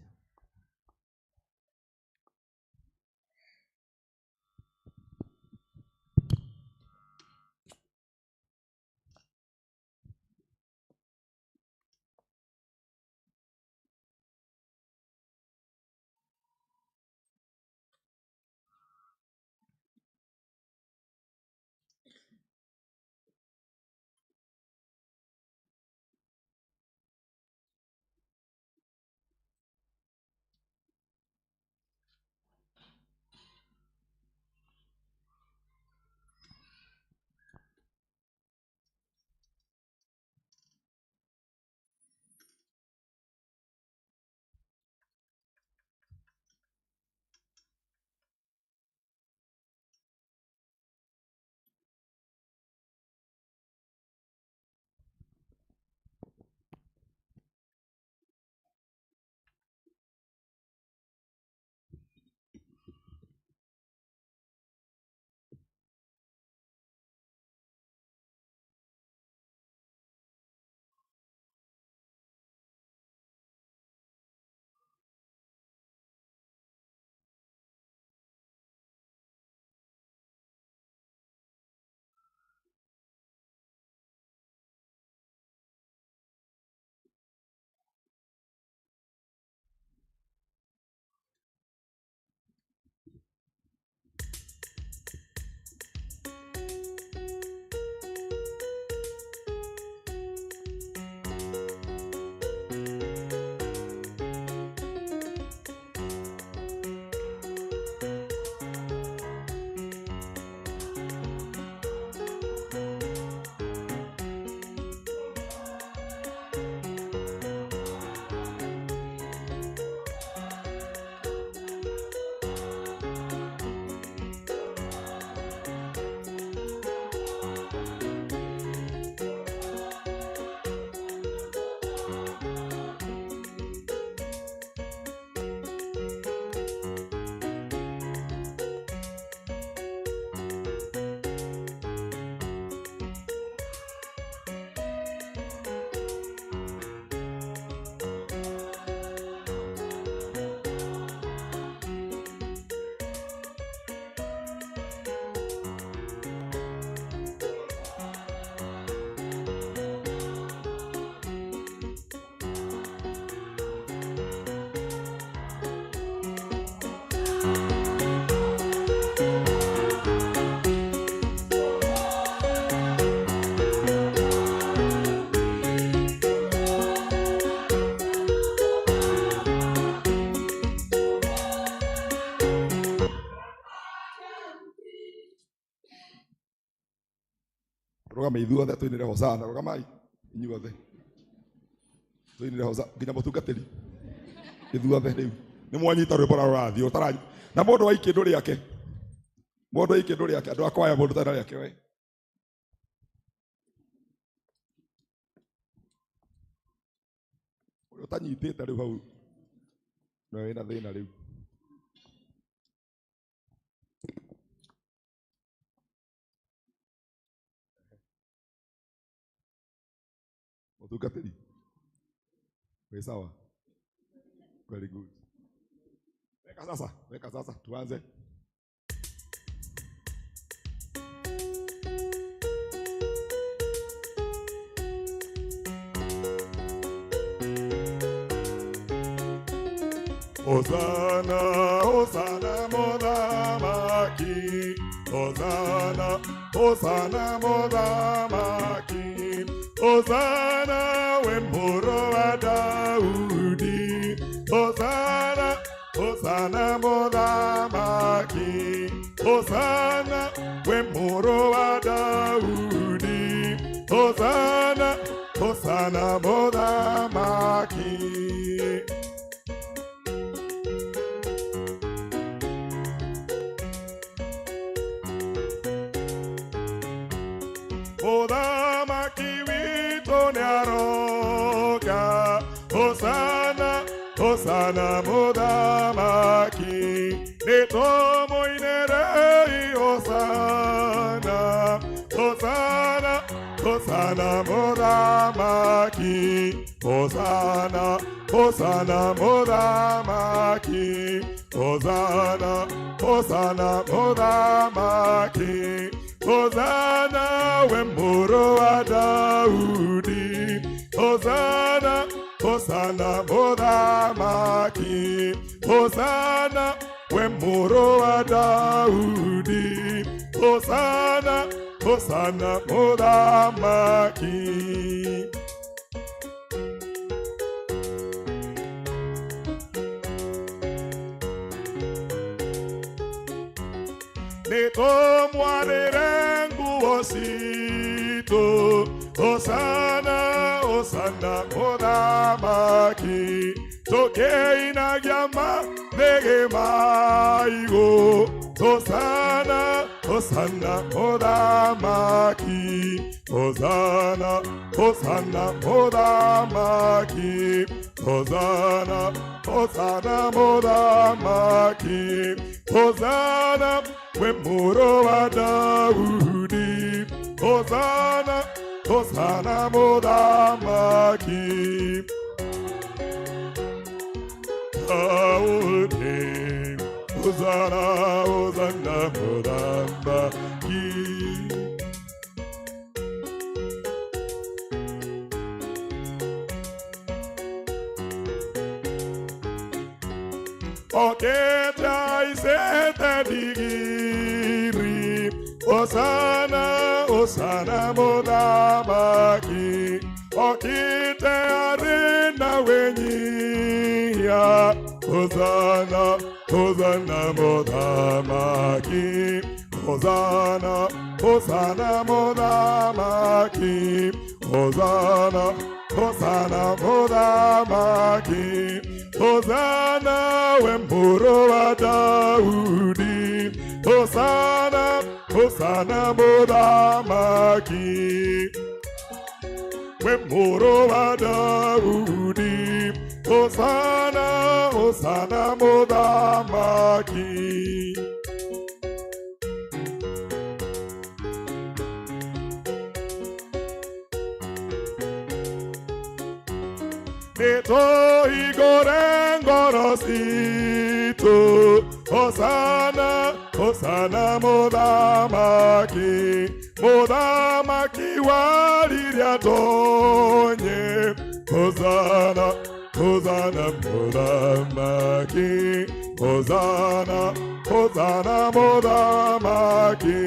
Rogama ithuothe tuinire hosana, rogamai inyuothe tuinire hosana nginya mutungatiri ithuothe riu ni mwanyita rwimbo ra rurathio utara na mundu wa ikindu riake andu akwaya mundu tana riake we utanyitite riu hau no wina thina riu mutungatiri we sawa. Very good. Weka sasa tuanze. Hosanna, Hosanna modamaki. Hosanna, Hosanna modamaki. Hosanna wemboro wa Daudi. Hosanna, Hosanna modamaki. Hosanna wemboro wa Daudi. Hosanna, Hosanna modamaki. Mũthamaki witũ nĩaroka. Hosana, Hosana mũthamaki. Nĩtũmũinĩrei Hosana. Hosana, Hosana mũthamaki. Hosana, Hosana mũthamaki. Hosana, Hosana mũthamaki. Hosana we mũrũ wa Daudi. Hosana, Hosana mũthamaki. Hosana we mũrũ wa Daudi. Hosana, Hosana mũthamaki. Nĩtũmwarĩre nguo citũ. Hosana, Hosana mũthamaki. Tũkĩinagia mathĩgĩ maigũ. Hosana, Hosana mũthamaki. Hosana, Hosana mũthamaki. Hosana, Hosana mũthamaki. Hosana we mũrũ wa Daudi. Hosana, Hosana mũthamaki. Daudi. Hosana, Hosana mũthamaki. Okete aisete digiri. Hosana, Hosana mũthamaki. Okite arena wenyia. Hosana, Hosana mũthamaki. Hosana, Hosana mũthamaki. Hosana, Hosana mũthamaki. Hosana we mũrũ wa Daudi. Hosana, Hosana mũthamaki. We mũrũ wa Daudi. Hosana, Hosana mũthamaki. Nĩtũhingũre ngoro citũ. Hosana, Hosana mũthamaki. Mũthamaki wa rĩrĩa tonye. Hosana, Hosana mũthamaki. Hosana, Hosana mũthamaki.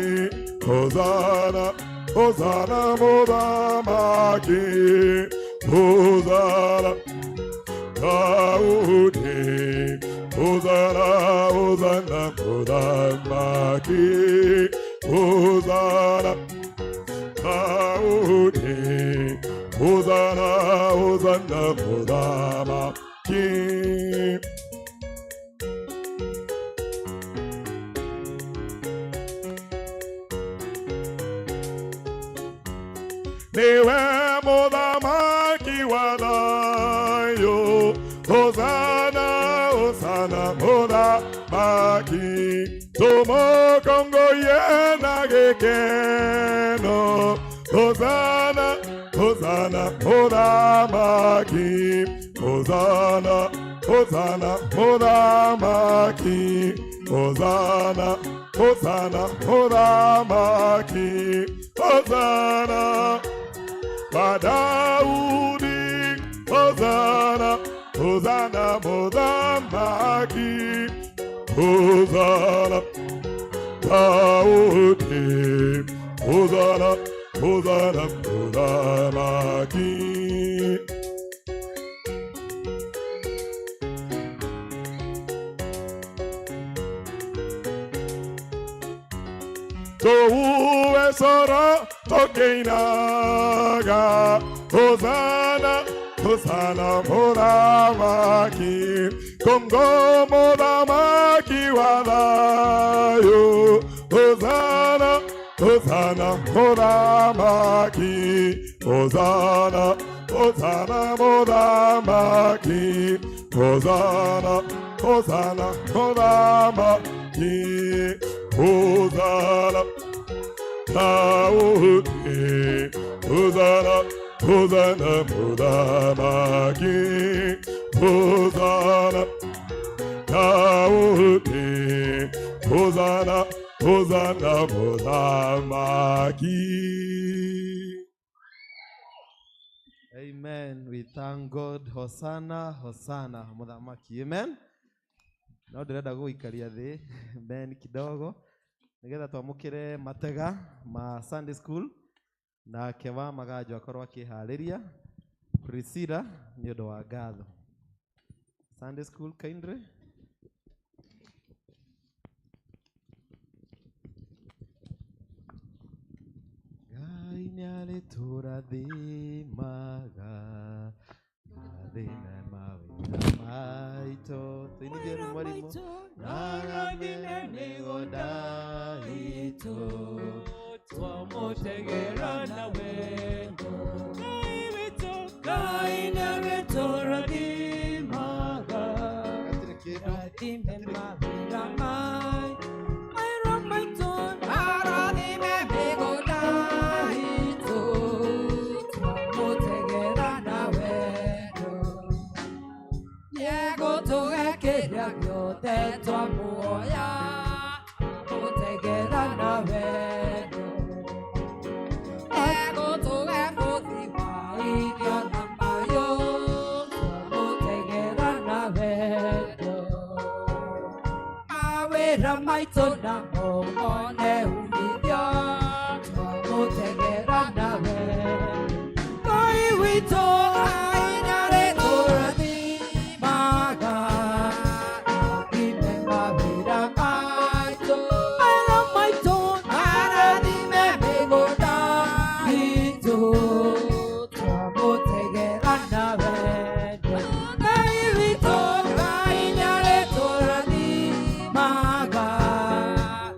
Hosana, Hosana mũthamaki. Hosana, Daudi. Hosana, Hosana mũthamaki. Hosana, Daudi. Hosana, Hosana mũthamaki. Niwe mũthamaki wa thayũ. Hosana, Hosana mũthamaki. Tũmũkũngũiye na gĩkeno. Hosana, Hosana mũthamaki. Hosana, Hosana mũthamaki. Hosana, Hosana mũthamaki. Hosana wa Daudi. Hosana, Hosana mũthamaki. Hosana Daudi. Hosana, Hosana mũthamaki. Tũhuwe coro tũkĩinaga. Hosana, Hosana mũthamaki. Kũngũ mũthamaki wa thayũ. Hosana, Hosana Hosanna, Modamaki, Hosanna, Hosanna, Modamaki, Hosanna, Hosanna, Modamaki, Hosanna, Taote, Hosanna, Hosanna, Modamaki, Hosanna, Taote, Hosanna, Hosanna, Modamaki. Amen. We thank God. Hosanna, Hosanna, Modamaki. Amen. No ndirenda guikaria thi ben kidogo nigetha twamukire matega ma Sunday school na kewa magajo akorwo akihariria Priscilla ni undu wa ngatho. Sunday school kindly. Ngai nĩarĩtũrathimaga mathĩna mawĩra maitũ tũinithie mwarimu arathime mĩgũnda itũ twamũtegera na wendo Ngai witũ Ngai nĩarĩtũrathimaga rathime mawĩra maitũ mawĩra maitũ arathime mĩgũnda itũ twamũtegera na wendo Nyegũtũgekĩra gĩothe twamuoya twamũtegera na wendo Nyegũtũhe mũthi wa irio na mayo twamũtegera na wendo Mawĩra maitũ namo mone umithio twamũtegera na wendo Ngai witũ Ngai nĩarĩtũrathimaga arathime mawĩra maitũ mawĩra maitũ arathime mĩgũnda itũ twamũtegera na wendo Ngai witũ Ngai nĩarĩtũrathimaga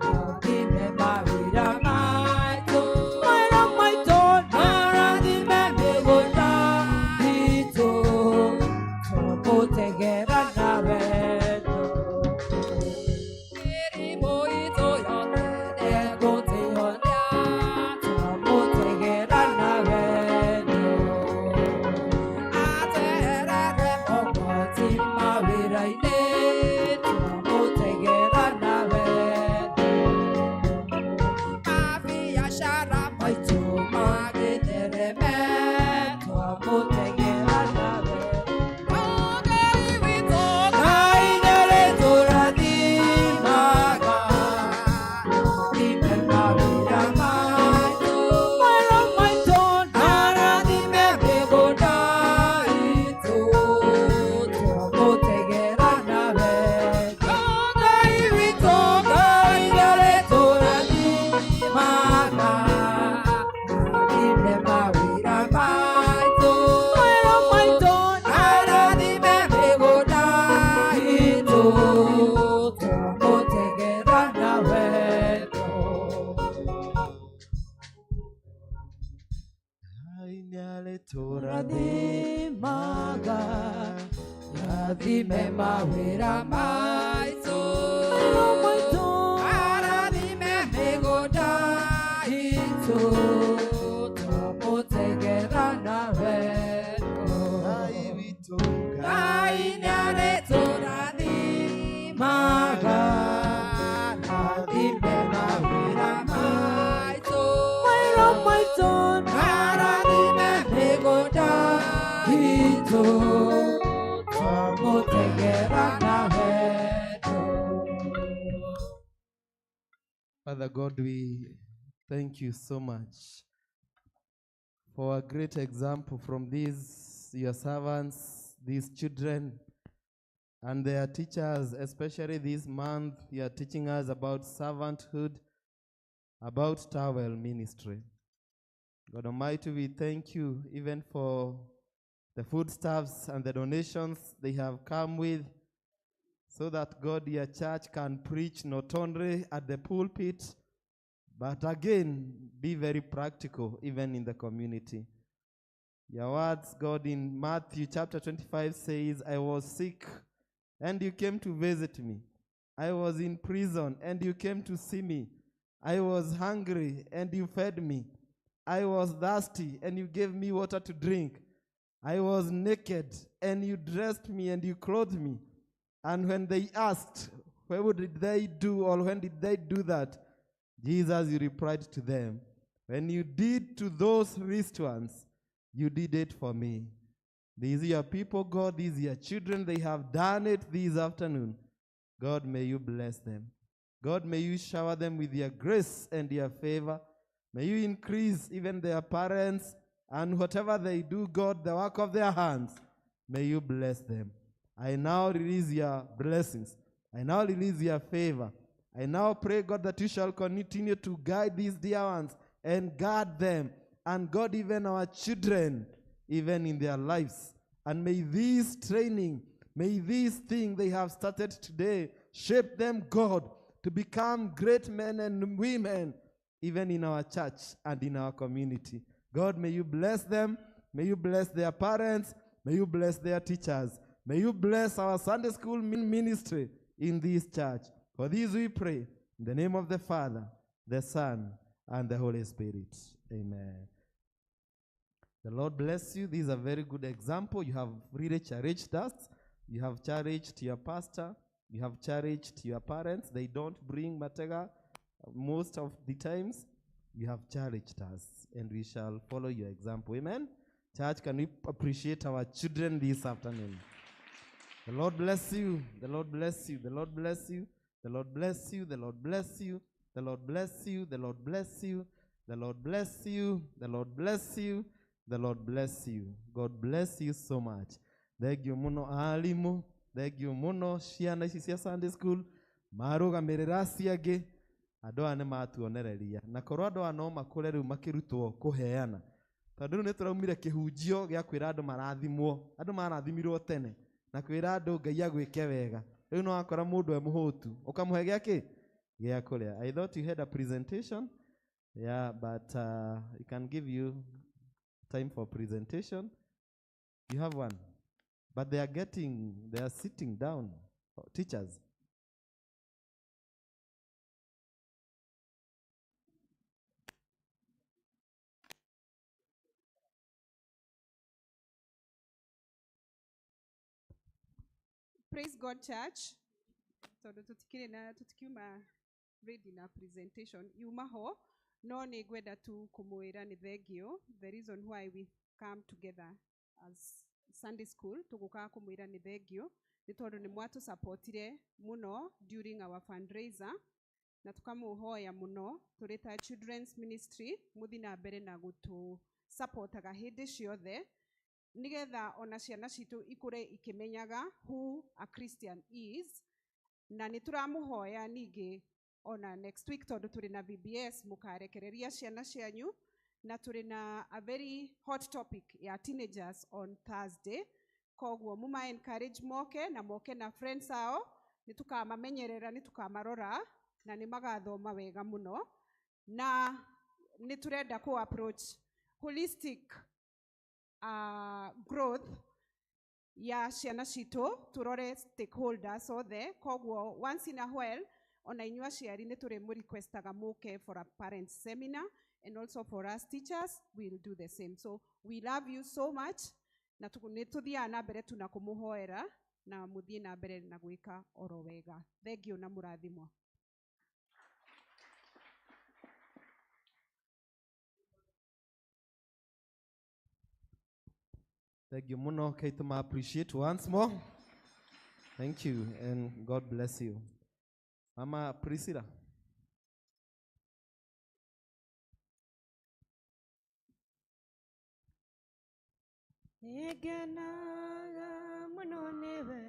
arathime mawĩra maitũ mawĩra maitũ arathime mĩgũnda itũ twamũtegera na wendo Mĩrimũ itũ yothe nĩegũtĩhonia twamũtegera na wendo Aterere mogwati mawĩra-inĩ twamũtegera na wendo Mabiacara maitũ magĩthereme twamũtegera na wendo Ngai witũ Ngai nĩarĩtũrathimaga arathime mawĩra maitũ mawĩra maitũ arathime mĩgũnda itũ twamũtegera na wendo Ngai witũ Ngai nĩarĩtũrathimaga arathime mawĩra maitũ mawĩra maitũ arathime mĩgũnda itũ twamũtegera na wendo Ngai nĩarĩtũrathimaga arathime mawĩra maitũ arathime mĩgũnda itũ twamũtegera na wendo Ngai witũ Ngai nĩarĩtũrathimaga arathime mawĩra maitũ mawĩra maitũ arathime mĩgũnda itũ twamũtegera na wendo Father God, we thank you so much for a great example from these, your servants, these children, and their teachers, especially this month, you are teaching us about servanthood, about towel ministry. God Almighty, we thank you even for the foodstuffs and the donations they have come with, so that God, your church can preach not only at the pulpit, But again, be very practical, even in the community. Your words, God, in Matthew chapter 25 says, I was sick, and you came to visit me. I was in prison, and you came to see me. I was hungry, and you fed me. I was thirsty, and you gave me water to drink. I was naked, and you dressed me, and you clothed me. And when they asked, what did they do, or when did they do that? Jesus, you replied to them, when you did to those least ones, you did it for me. These are your people, God. These are your children. They have done it this afternoon. God, may you bless them. God, may you shower them with your grace and your favor. May you increase even their parents, and whatever they do, God, the work of their hands, may you bless them. I now release your blessings. I now release your favor. I now pray, God, that you shall continue to guide these dear ones and guard them. And God, even our children, even in their lives. And may this training, may this thing they have started today shape them, God, to become great men and women, even in our church and in our community. God, may you bless them. May you bless their parents. May you bless their teachers. May you bless our Sunday school ministry in this church. For this we pray, in the name of the Father, the Son, and the Holy Spirit. Amen. The Lord bless you. This is a very good example. You have really cherished us. You have cherished your pastor. You have cherished your parents. They don't bring matega most of the times. You have cherished us, and we shall follow your example. Amen. Church, can we appreciate our children this afternoon? The Lord bless you. The Lord bless you. The Lord bless you. The Lord bless you. The Lord bless you. The Lord bless you. The Lord bless you. The Lord bless you. The Lord bless you. The Lord bless you. God bless you so much. Thank you muno alimu. Thank you muno ciana ici cia Sunday school. Marugamirira ciage. Andũ aya nĩ matuonereria. Na korwo andũ aya no makũre rĩu makĩrutwo kũheana. Tondũ nĩ tũraumire kĩhunjio gĩa kwĩra andũ marathimwo. Andũ marathimirwo tene. Na kwĩra andũ Ngai agwĩke wega. Rĩu no wakora mũndũ e mũhũtu. Ũkamũhe gĩakĩ? Gĩa kũrĩa. I thought you had a presentation. Yeah, but I can give you time for presentation. You have one. But they are sitting down. Teachers. Praise God, church. So tukiuma ready na presentation yuma ho no ni gwenda tu kumwira ni thengio. The reason why we come together as Sunday school tuguka kumwira ni thengio ni tondu ni mwatu supportire muno during our fundraiser na tukamuhoya muno turita children's ministry muthi na mbere na gutu supportaga hindi ciothe nigetha ona ciana citu ikure ikimenyaga who a Christian is na nituramuhoya ningi ona next week tondu turi na VBS mukarekereria ciana cianyu na turi na a very hot topic ya teenagers on Thursday koguo muma encourage moke na friends ao nitukamenyerera nitukamarora na nimagathoma wega muno na niturenda ku approach holistic growth ya ciana citu turore stakeholders othe koguo once in a while ona inyua ciari ni turi mu requestaga muke for a parent seminar and also for us teachers we'll do the same. So we love you so much na tuthia na mbere tuna kumuhoera na muthie na mbere na gwika oro wega. Thank you na murathimwo. Thank you muno. Kaituma appreciate once more. Thank you and God bless you. Mama Priscilla. Egenaga munoneve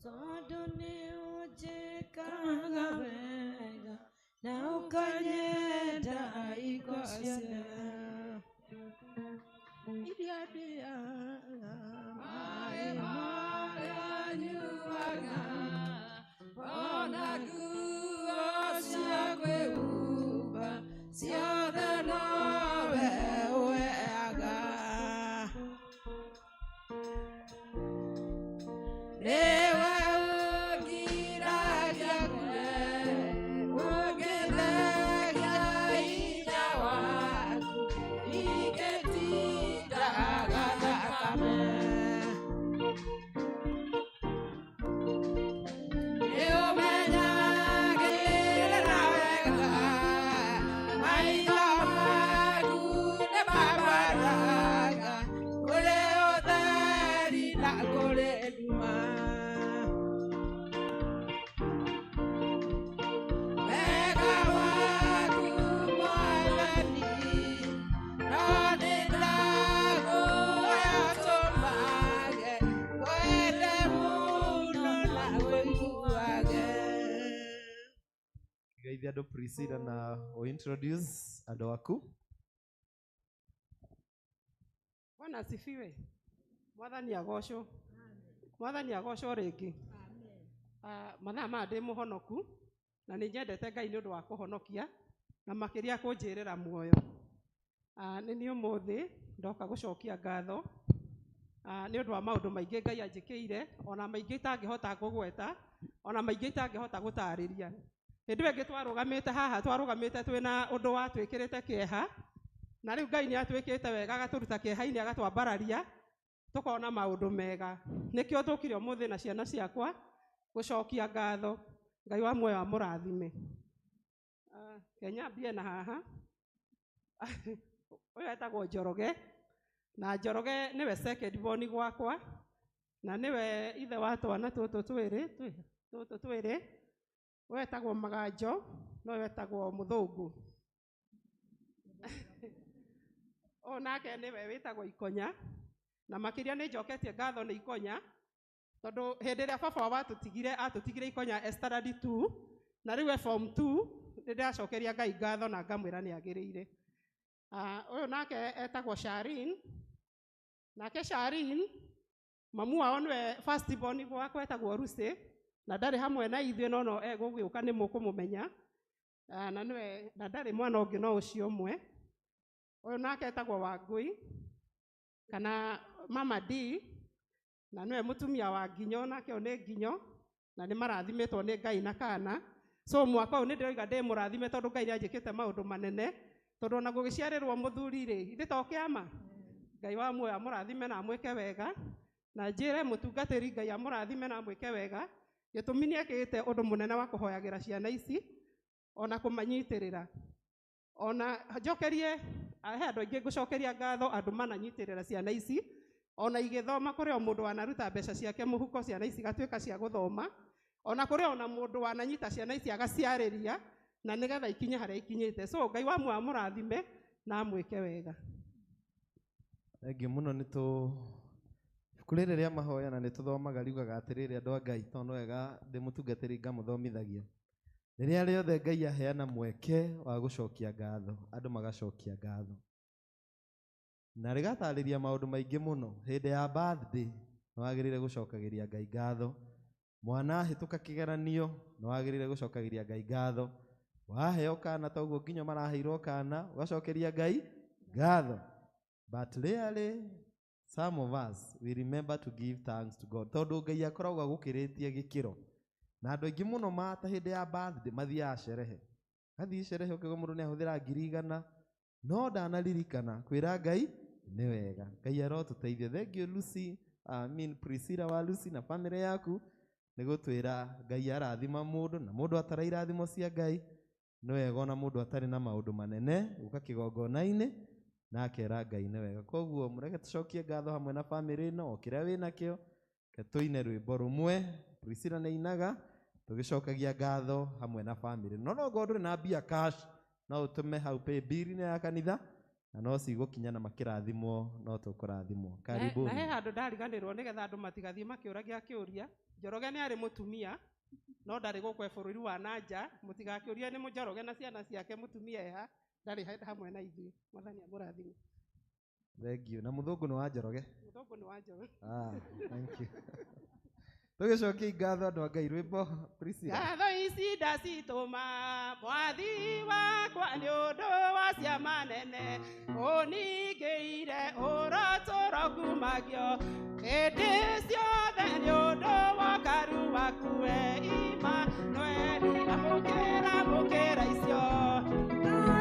todone ojekaga vega na ukanyenda ikosya idiadia maga nyuaga ona kuosya kweu ciothe nowe weaga rĩwe ũngiragia kwe ũngĩtheria hinya waku ingĩtindaga thakame nĩũmenyagĩrĩra wega maitho maku nĩmambaraga kũrĩ ũtheri na kũrĩ nduma wega waku Mwathani no nĩndakũhoya tũmage kwende mũno na wĩiguage. Geithia andũ Priscilla na introduce andũ aku. Bwana asifiwe. Mwathani agocwo. Mwathani agocwo rĩngĩ. Mathaa maya ndĩ mũhonoku na nĩ nyendete Ngai nĩ ũndũ wa kũhonokia na makĩria kũnjĩrĩra muoyo. Nĩ niĩ ũmũthĩ ndoka gũcokia ngatho nĩ ũndũ wa maũndũ maingĩ Ngai anjĩkĩire, ona maingĩ itangĩhota kũgweta, ona maingĩ itangĩhota gũtarĩria. Hĩndĩ ĩyo ĩngĩ twarũgamĩte haha, twarũgamĩte twĩna ũndũ watwĩkĩrĩte kĩeha, na rĩu Ngai nĩ atwĩkĩte wega agatũruta kĩeha-inĩ agatwambararia, tũkona maũndũ mega. Nĩkĩo tũkire ũmũthĩ na ciana ciakwa gũcokia ngatho. Ngai wa muoyo amũrathime. Kenya mbie na haha. Ũyũ etagwo Njoroge, na Njoroge nĩwe second born gwakwa, na nĩwe ithe wa twana tũtũ twĩrĩ. Ũyũ etagwo Maganjo, no wetagwo Mũthũngũ. O nake nĩwe wĩtagwo Ikonya, na makĩria nĩ njoketie ngatho nĩ Ikonya, tondũ hĩndĩ ĩrĩa baba watũtigire atũtigire Ikonya Estaradi 2, na rĩu form 2 nĩndĩracokeria Ngai ngatho na ngamwĩra nĩ agĩrĩire. Ũyũ nake etagwo Sharin, nake Sharin mamu wao nĩwe first born gwakwa etagwo Lucy, na ndarĩ hamwe na ithuĩ no egũgĩũka nĩ mũkũmũmenya, na ndarĩ mwana ũngĩ no ũcio ũmwe. Ũyũ nake etagwo Wangui kana Mama D, na nĩwe mũtumia wa Nginyo, nake nĩ Nginyo, na nĩ marathimĩtwo nĩ Ngai na kana. So mwaka ũyũ nĩndĩroiga ndĩ mũrathime tondũ Ngai nĩanjĩkĩte maũndũ manene, tondũ ona gũgĩciarĩrwo mũthuri-rĩ ithĩ to kĩama. Ngai wa muoyo amũrathime na amwĩke wega, na njĩre mũtungatĩri Ngai amũrathime na amwĩke wega, gĩtũmi nĩekĩte ũndũ mũnene wa kũhoyagĩra ciana ici ona kũmanyitĩrĩra. Ona njokerie he andũ aingĩ ngũcokeria ngatho andũ mananyitĩrĩra ciana ici, ona igĩthoma kũrĩ o mũndũ wanaruta mbeca ciake mũhuko ciana ici gatuĩka cia gũthoma, ona kũrĩ ona mũndũ wananyita ciana ici agaciarĩria na nĩgetha ikinye harĩa ikinyĩte. So Ngai wa muoyo amũrathime na amwĩke wega. Thengiũ mũno ibuku rĩrĩ rĩa mahoya na nĩtũthomaga riugaga atĩrĩrĩ andũ a Ngai, tondũ wega ndĩmũtungatĩri ngamũthomithagia. Rĩrĩa rĩothe Ngai aheana mweke wa gũcokia ngatho, andũ magacokia ngatho. Na rĩgatarĩria maũndũ maingĩ mũno. Hĩndĩ ya birthday nĩwagĩrĩire gũcokagĩria Ngai ngatho. Mwana ahĩtũka kĩgeranio nĩwagĩrĩire gũcokagĩria Ngai ngatho. Waheo kana toguo nginya maraheirwo kana ũgacokeria Ngai ngatho. But rarely some of us we remember to give thanks to God, tondũ Ngai akoragwo agũkĩrĩtie gĩkĩro. Na andũ aingĩ mũno mata hĩndĩ ya birthday mathiaga sherehe. Athiĩ sherehe ũkĩgwa mũndũ nĩahũthĩra 100 no ndanaririkana kwĩra Ngai nĩ wega. Ngai arotũteithia. Thengiũ Lucy, Priscilla wa Lucy na family yaku nĩgũtwĩra Ngai arathima mũndũ, na mũndũ atara irathimo cia Ngai nĩ wega, ona mũndũ atarĩ na maũndũ manene gũka kĩgongona-inĩ na akera Ngai nĩ wega. Koguo mũreke tũcokie ngatho hamwe na family ĩno o kĩrĩa wĩna kĩo, tũine rwĩmbo rũmwe. Priscilla nĩ inaga tũgĩcokagia ngatho hamwe na family. No ndũrĩ na mbia cash, no ũtũme hau pay bill-inĩ ya kanitha na no cigũkinya na makĩrathimwo, no tũkũrathimwo. Karibuni. Na he handũ ndariganĩrwo nĩgetha andũ matigathiĩ makĩũragia kĩũria. Njoroge nĩ arĩ mũtumia no ndarĩ gũkũ bũrũri wa nanja. Mũtigakĩũrie nĩ Njoroge na ciana ciake mũtumia eha, ndarĩ hamwe na ithuĩ. Mwathani amũrathime. Thengiũ. Na Mũthũngũ nĩ wa Njoroge? Mũthũngũ nĩ wa Njoroge. Thank you. Tugicokia ngatho andũ a Ngai rwĩmbo Priscilla. Ngatho ici ndacitũma mwathi wakwa nĩ ũndũ wa ciama nene ũningĩire ũrotũro kumagio hĩndĩ ciothe nĩ ũndũ wa ũkaru waku we Imanueli amũkĩra icio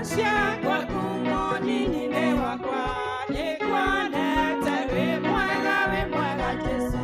ciakwa kumo nini-inĩ wakwa nĩ kuonete wĩ mwega Jesu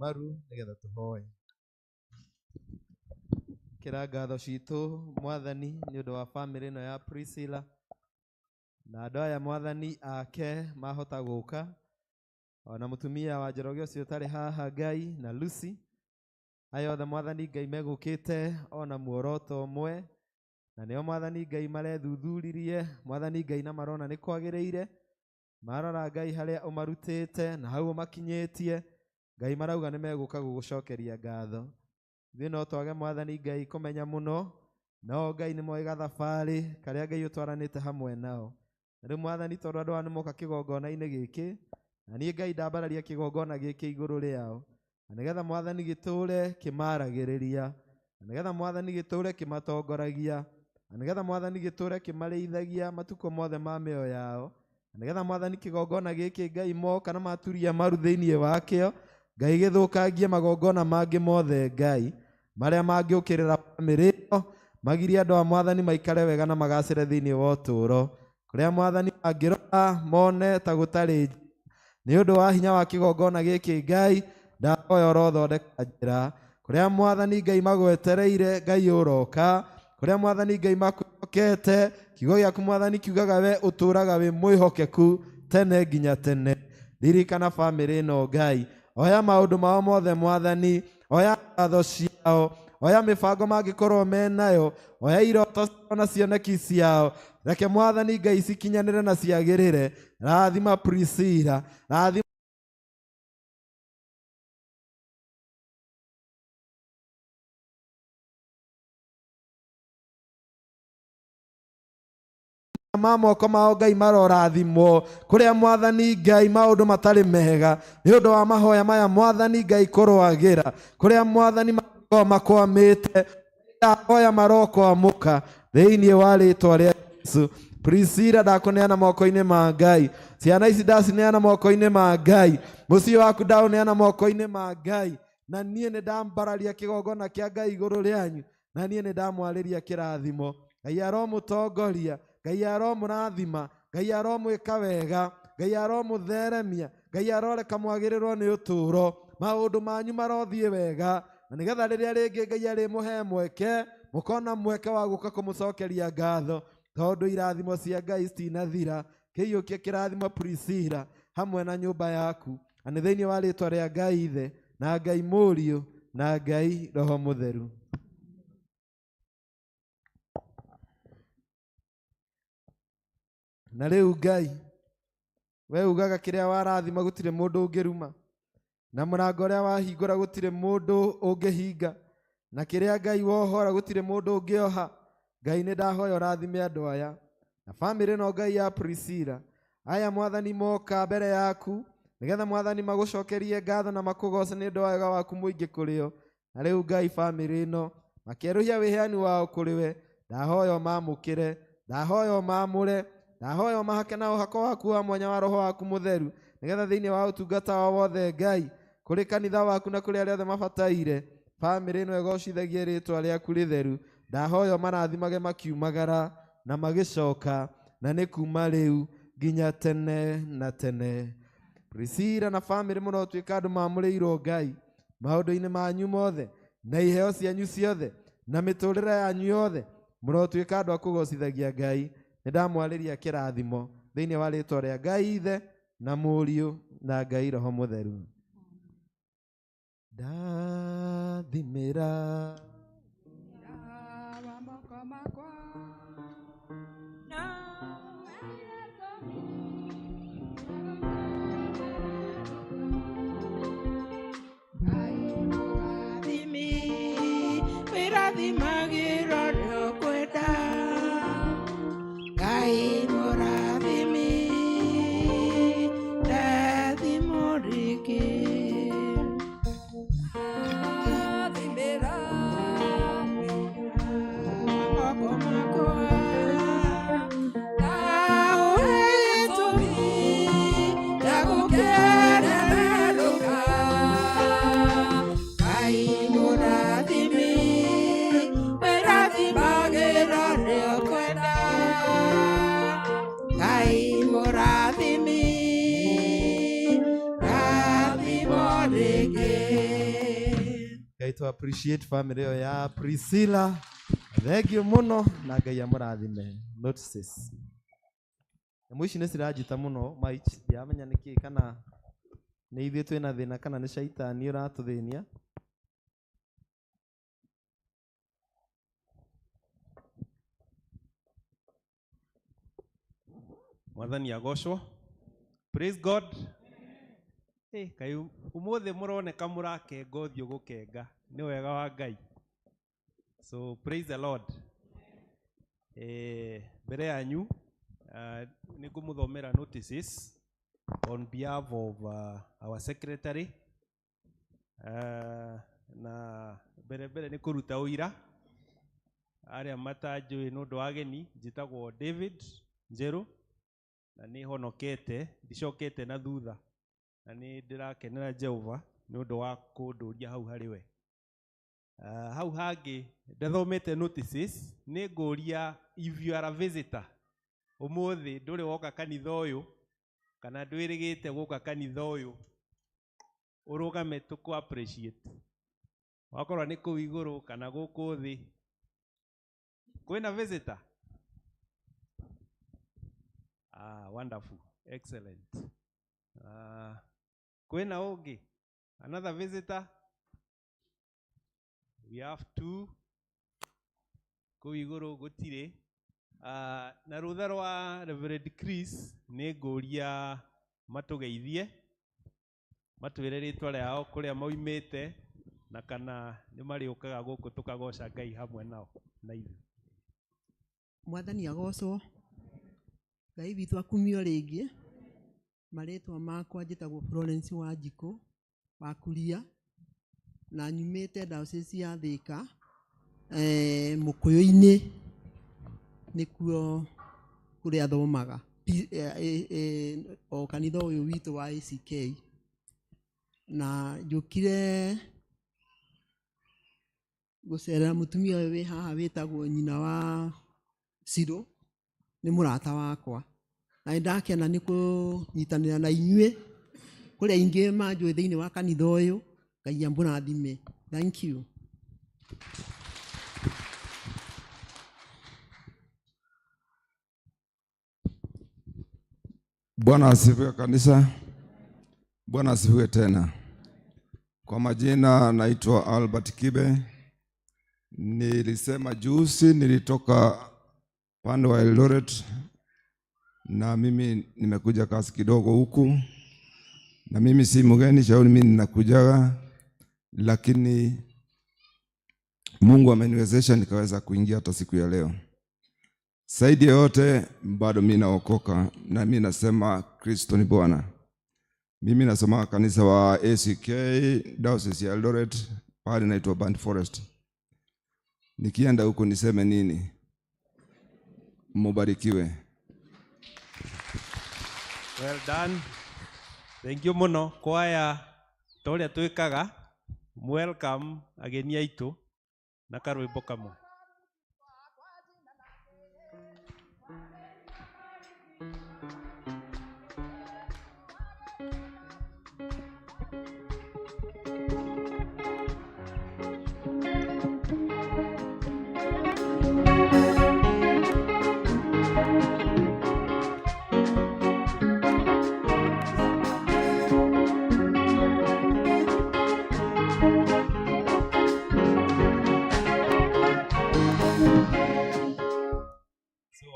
maru nigetha tuhoe. Kĩra ngatho citũ Mwathani nĩ ũndũ wa family ĩno ya Priscilla na andũ aya Mwathani ake mahota gũka, ona mũtumia wa Njoroge ũcio ũtarĩ haha Ngai na Lucy, aya othe Mwathani Ngai megũkĩte ona muoroto ũmwe, na nĩo Mwathani Ngai marethuthuuririe Mwathani Ngai na marona nĩ kwagĩrĩire, marora Ngai harĩa ũmarutĩte na hau ũmakinyĩtie Ngai marauga nĩ megũka gũgũcokeria ngatho. Ithuĩ no twage Mwathani Ngai kũmenya mũno, no Ngai nĩ moĩ gathabarĩ karĩa Ngai ũtwaranĩte hamwe nao. Na rĩu Mwathani tondũ andũ aya nĩ moka kĩgongona-inĩ gĩkĩ, na niĩ Ngai ndambararia kĩgongona gĩkĩ igũrũ rĩao, na nĩgetha Mwathani gĩtũũre kĩmaragĩrĩria, na nĩgetha Mwathani gĩtũũre kĩmatongoragia, na nĩgetha Mwathani gĩtũũre kĩmarĩithagia matukũ mothe ma mĩoyo yao, na nĩgetha Mwathani kĩgongona gĩkĩ Ngai moka na maturia maru thĩinĩ wakĩo, Ngai gĩthũkangie magongona mangĩ mothe Ngai marĩa mangĩũkĩrĩra bamĩrĩ ĩno, magirie andũ a Mwathani maikare wega na magacĩre thĩinĩ wa ũtũũro, kũrĩa Mwathani mangĩrora mone ta gũtarĩ nĩ ũndũ wa hinya wa kĩgongona gĩkĩ Ngai ndahoya ũrothondeka njĩra, kũrĩa Mwathani Ngai magwetereire Ngai ũroka, kũrĩa Mwathani Ngai makwĩhokete, kiugo gĩaku Mwathani kiugaga we ũtũũraga wĩ mwĩhokeku tene nginya tene. Ririkana bamĩrĩ ĩno Ngai, oya maũndũ mao mothe Mwathani, oya ngatho ciao, oya mĩbango mangĩkorwo menayo, oya iroto ciao na cioneki ciao, reke Mwathani Ngai cikinyanĩre na ciagĩrĩre. Rathima Priscilla, rathima moko mao Ngai marorathimwo, kũrĩa Mwathani Ngai maũndũ matarĩ mega nĩ ũndũ wa mahoya maya Mwathani Ngai kũrũagĩra, kũrĩa Mwathani makwamĩte ndahoya marokwamũka thĩinĩ wa rĩĩtwa rĩa Yesu. Priscilla ndakũneana moko-inĩ ma Ngai, ciana ici ndacineana moko-inĩ ma Ngai, mũciĩ waku ndaũneana moko-inĩ ma Ngai, na niĩ nĩ ndambararia kĩgongona kĩa Ngai igũrũ rĩanyu, na niĩ nĩ ndamwarĩria kĩrathimo. Ngai aromũtongoria, Ngai aromũrathima, Ngai aromwĩka wega, Ngai aromũtheremia, Ngai aroreka mwagĩrĩrwo nĩ ũtũũro, maũndũ manyu marothiĩ wega, na nĩgetha rĩrĩa rĩngĩ Ngai arĩmũhe mweke, mũkona mweke wa gũka kũmũcokeria ngatho, tondũ irathimo cia Ngai citinathira. Kĩiyũkie kĩrathimo Priscilla hamwe na nyũmba yaku, na nĩ thĩinĩ wa rĩĩtwa rĩa Ngai Ithe na Ngai Mũriũ na Ngai Roho Mũtheru. Na rĩu Ngai, we ugaga kĩrĩa warathima gũtirĩ mũndũ ũngĩruma, na mũrango ũrĩa wahingũra gũtirĩ mũndũ ũngĩhinga, na kĩrĩa Ngai wohora gũtirĩ mũndũ ũngĩoha. Ngai nĩ ndahoya ũrathime andũ aya na bamĩrĩ ĩno Ngai ya Priscilla, aya Mwathani moka mbere yaku nĩgetha Mwathani magũcokerie ngatho na makũgoce nĩ ũndũ wa wega waku mũingĩ kũrĩ o. na rĩu Ngai bamĩrĩ ĩno makĩerũhia wĩheani wao kũrĩ we, ndahoya mamũkĩre, ndahoya mamũre, ndahoya mahake na ũhako waku wa mwanya wa Roho waku Mũtheru, nĩgetha thĩinĩ wa ũtungata wa wothe Ngai kũrĩ kanitha waku na kũrĩ arĩa othe mabataire, bamĩrĩ ĩno ĩgocithagie rĩĩtwa rĩaku rĩtheru. Ndahoya marathimage makiumagara na magĩcoka, na nĩ kuma rĩu nginya tene na tene. Priscilla na bamĩrĩ mũrotuĩka andũ mamũrĩirwo Ngai maũndũ-inĩ manyu mothe na iheo cianyu ciothe na mĩtũrĩre yanyu yothe, mũrotuĩka andũ a kũgocithagia Ngai. Nĩndamwarĩria kĩrathimo thĩinĩ wa rĩĩtwa rĩa Ngai Ithe na Mũriũ na Ngai Roho Mũtheru. Ndathimĩra to appreciate family ya Priscilla. Thengio muno na Ngai amũrathime. Notices. Mwici nĩ cirajita muno Mike, ndiamenya nĩkĩ kana nĩ ithuĩ twĩna thĩna kana nĩ shaitani ũratũthĩnia. Mwathani agocwo. Praise God. Kai umuthi muroneka mũrakenga ũthiũ gũkenga nĩ wega wa Ngai. So praise the Lord. Mbere yanyu nĩ ngũmũthomera notices on behalf of our secretary. Na mbere nĩ kũruta ũira arĩa matanjũĩ nĩ ũndũ wa ageni. Njĩtagwo David Njeru na nĩ honokete, ndicokete na thutha, na nĩ ndĩrakenera Jehova nĩ ũndũ wa kũndũria hau harĩ we. Hau hangĩ ndathomete notices, nĩ ngũria if you are a visitor ũmũthĩ ndũrĩ woka kanitha ũyũ kana ndwĩrĩgĩte gũka kanitha ũyũ, ũrũgame tũkũ appreciate. Wakorwo nĩ kũu igũrũ kana gũkũ thĩ, kwĩna visitor? Wonderful, excellent. Kwĩna ũngĩ? Another visitor? We have two. Kũu igũrũ gũtirĩ. Na rũtha rwa Reverend Chris nĩ ngũria matũgeithie, matwĩre rĩtwa rĩao kũrĩa maumĩte na kana nĩ marĩũkaga gũkũ tũkagoca Ngai hamwe nao na ithuĩ. Mwathani agocwo. Ngai witũ akumio rĩngĩ. Marĩtwa makwa njĩtagwo Florence Wanjikũ wa Kuria na nyumĩte diocese ya Thika Mũkũyũ-inĩ nĩkuo kũrĩa thomaga o kanitha ũyũ witũ wa ACK, na njũkire gũcerera mũtumia ũyũ wĩ haha wĩtagwo nyina wa Ciro, nĩ mũrata wakwa na ndakena nĩ kũnyitanĩra na inyuĩ kũrĩa ingĩ manjũĩ thĩinĩ wa kanitha ũyũ. Ngai amũrathime. Thank you. Bwana asifiwe kanisa. Bwana asifiwe tena. Kwa majina naitwa Albert Kibe. Nilisema juzi nilitoka pande wa Eldoret na mimi nimekuja kasi kidogo huku, na mimi si mgeni, shauri mimi ninakujaga, lakini Mungu ameniwezesha nikaweza kuingia hata siku ya leo. Zaidi ya yote bado mimi naokoka na mimi nasema Kristo ni Bwana. Mimi nasoma kanisa wa ACK Diocese ya Eldoret pale naitwa Band Forest. Nikienda huko niseme nini? Mubarikiwe. Well done. Thank you muno. Kwaya toria twikaga. Welcome ageni aitu na karwimbo kamwe.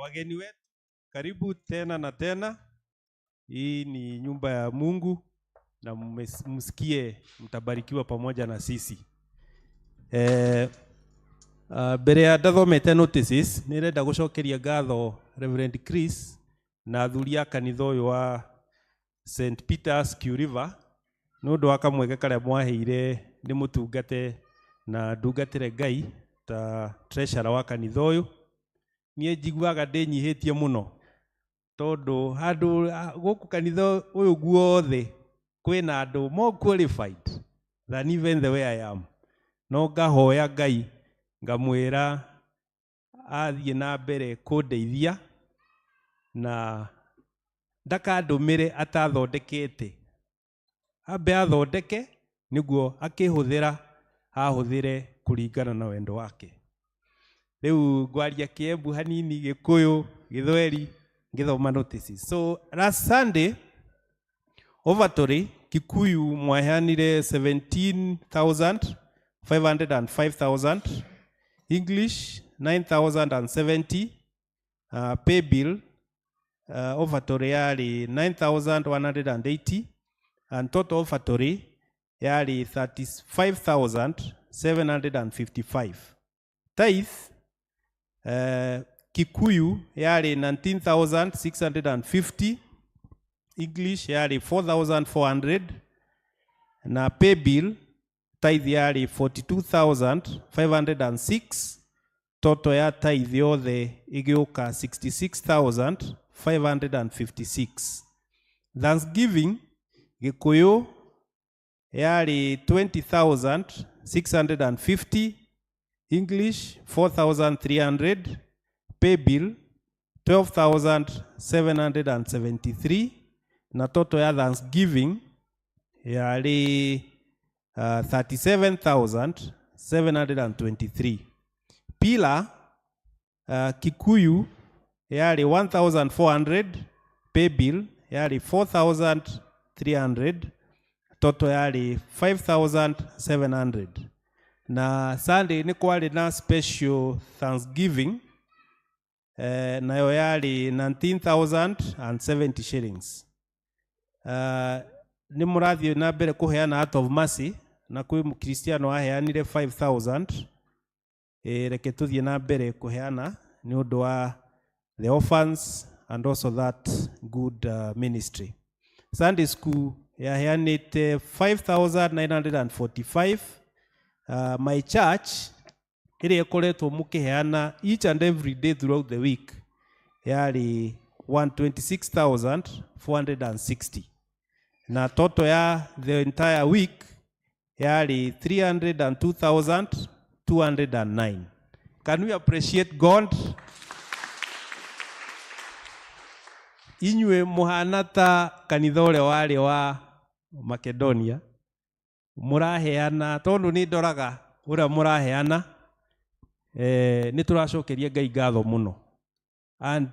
Wageni wetu, karibu tena na tena. Hii ni nyumba ya Mungu na msikie mtabarikiwa pamoja na sisi. Mbere ya ndathomete notices nirenda gucokeria ngatho Reverend Chris na athuri a kanitha uyu wa St Peter's Q River nundu wa kamweke karia mwaheire ni mutungate na ndungatire Ngai ta treasurer wa kanitha uyu. Nie njiguaga ndinyihitie muno tondu handu guku kanitha uyu guothe kwina andu more qualified than even the way I am. No ngahoya Ngai ngamwira athie na mbere kundeithia na ndakandumire atathondekete, ambe athondeke niguo akihuthira ahuthire kuringana na wendo wake. Riu ngwaria Kiembu hanini, Gikuyu, Githweri, ngithoma notices. So last Sunday Ovatory Kikuyu mwaheanire 17,000, 505,000, English 9,070, pay bill Ovatory yari 9,180 and total Ovatory yari 35,755. Tithe Kikuyu yari 19,650, English yari 4,400 na pay bill tithe yari 42,506. Total ya tithe yothe igiuka 66,556. Thanksgiving Gikuyu yari 20,650, English 4,300, pay bill 12,773 na total ya Thanksgiving yari 37,723. Pila Kikuyu yari 1,400, pay bill yari 4,300, total yari 5,700. Na Sunday ni kwali na special Thanksgiving nayo yari 19,070 shillings. Ni murathi na mbere kuheana Heart of Mercy na kwi mukristiano aheanire 5,000. Reke tuthie na mbere kuheana ni undu wa the orphans and also that good ministry. Sunday school yaheanite 5,945. My church iri ekoretwo mukiheana each and every day throughout the week yari 126,460 na total ya the entire week yari 302,209. Can we appreciate God? Inywe muhana ta kanitha ule wari wa Macedonia muraheana tondu ni ndoraga uria muraheana ni turacokeria Ngai ngatho muno. And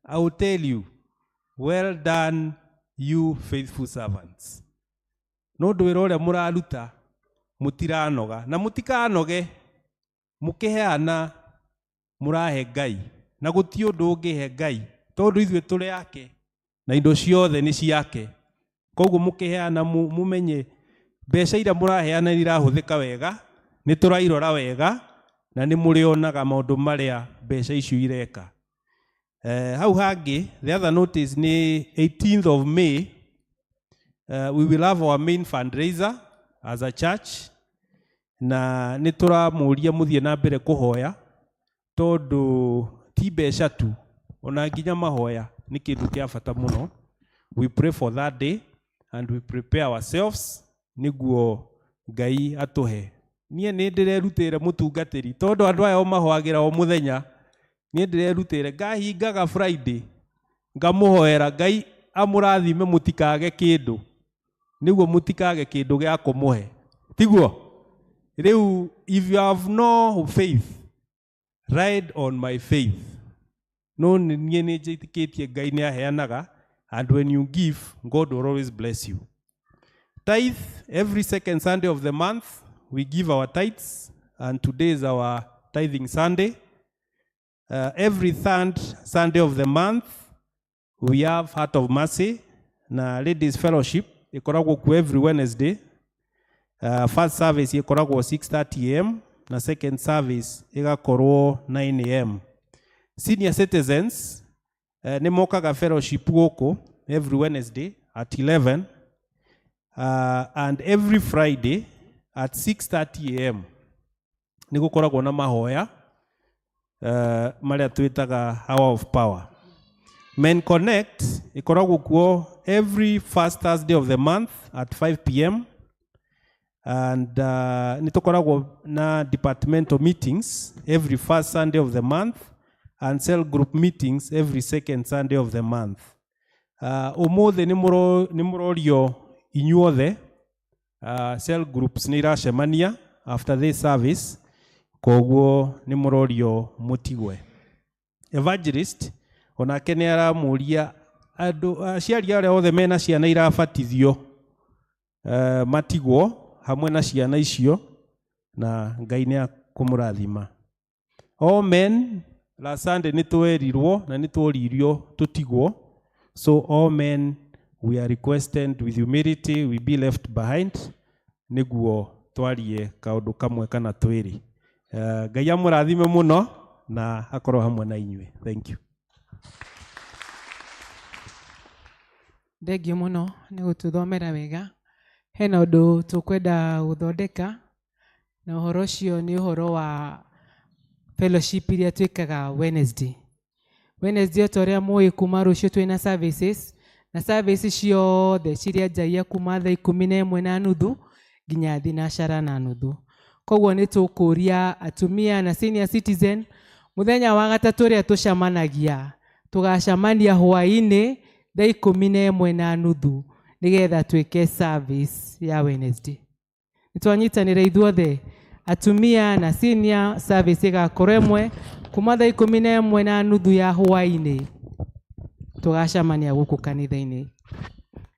I will tell you, well done you faithful servants. No ndwira uria muraruta mutiranoga na mutikanoge mukiheana murahe Ngai na guti undu ungihe Ngai tondu ithwe turi yake na indo ciothe ni ciake. Koguo mukiheana mumenye mbeca iria muraheana irahuthika wega, ni turairora wega na ni murionaga maundu maria mbeca icio ireka. Hau hangi the other notice ni 18th of May we will have our main fundraiser as a church na nĩ tũramũria mũthiĩ na mbere kũhoya tondũ ti mbeca tu, ona nginya mahoya nĩ kĩndũ kĩa bata mũno. We pray for that day and we prepare ourselves nĩguo Ngai atũhe. Niĩ nĩ ndĩrerutĩire mũtungatĩri tondũ andũ aya mahoagĩra o mũthenya. Niĩ ndĩrerutĩire ngahingaga Friday ngamũhoera Ngai amũrathime mũtikage kĩndũ, nĩguo mũtikage kĩndũ gĩa kũmũhe, tiguo? Rĩu if you have no faith, ride on my faith. No niĩ nĩ njĩtĩkĩtie Ngai nĩ aheanaga, and when you give, God will always bless you. Tithe, every second Sunday of the month, we give our tithes, and today is our tithing Sunday. Every third Sunday of the month, we have Heart of Mercy na Ladies Fellowship ikoragwo ku every Wednesday. First service ikoragwo 6:30 am na second service igakorwo 9 am. Senior citizens ni mokaga fellowship gũkũ every Wednesday at 11 and every Friday at 6:30 am ni gukoragwo na mahoya maria twitaga Hour of Power. Men Connect ikoragwo kuo every first Thursday of the month at 5 p.m. and nitukoragwo na departmental meetings every first Sunday of the month and cell group meetings every second Sunday of the month. Umuthi ni murorio inyuothe cell groups ni iracemania after this service, koguo ni murorio mutigwe. Evangelist onake ni aramuria andu aciari aria othe mena ciana irabatithio matigwo hamwe na ciana icio na Ngai ni akumurathima. All men last Sunday ni twerirwo na ni tworirio tutigwo, so all men we are requested with humility we be left behind niguo twarie kaundu kamwe kana twiri. Ngai amurathime muno na akorwo hamwe na inyuĩ. Thank you. Thengio muno nĩ gũtũthomera wega. Hena ũndũ tũkwenda gũthondeka na ũhoro ũcio nĩ ũhoro wa fellowship iria twĩkaga Wednesday. Wednesday o ta ũrĩa mũĩ kuma rũciũ twĩna services, na services ciothe ciranjagia kuma thaa 11:30 nginya thinacara na nuthu. Koguo nĩ tũkũria atumia na senior citizen mũthenya wa gatatũ ũrĩa tũcamanagia, tũgacamania hwaĩ-inĩ thaa 11:30 nigetha twĩke service ya Wednesday. Nĩtwanyitanĩra ithuothe atumia na senior service igakorwo ĩmwe kuma thaa 11:30 ya hwaĩ-inĩ tũgacamania gũkũ kanitha-inĩ.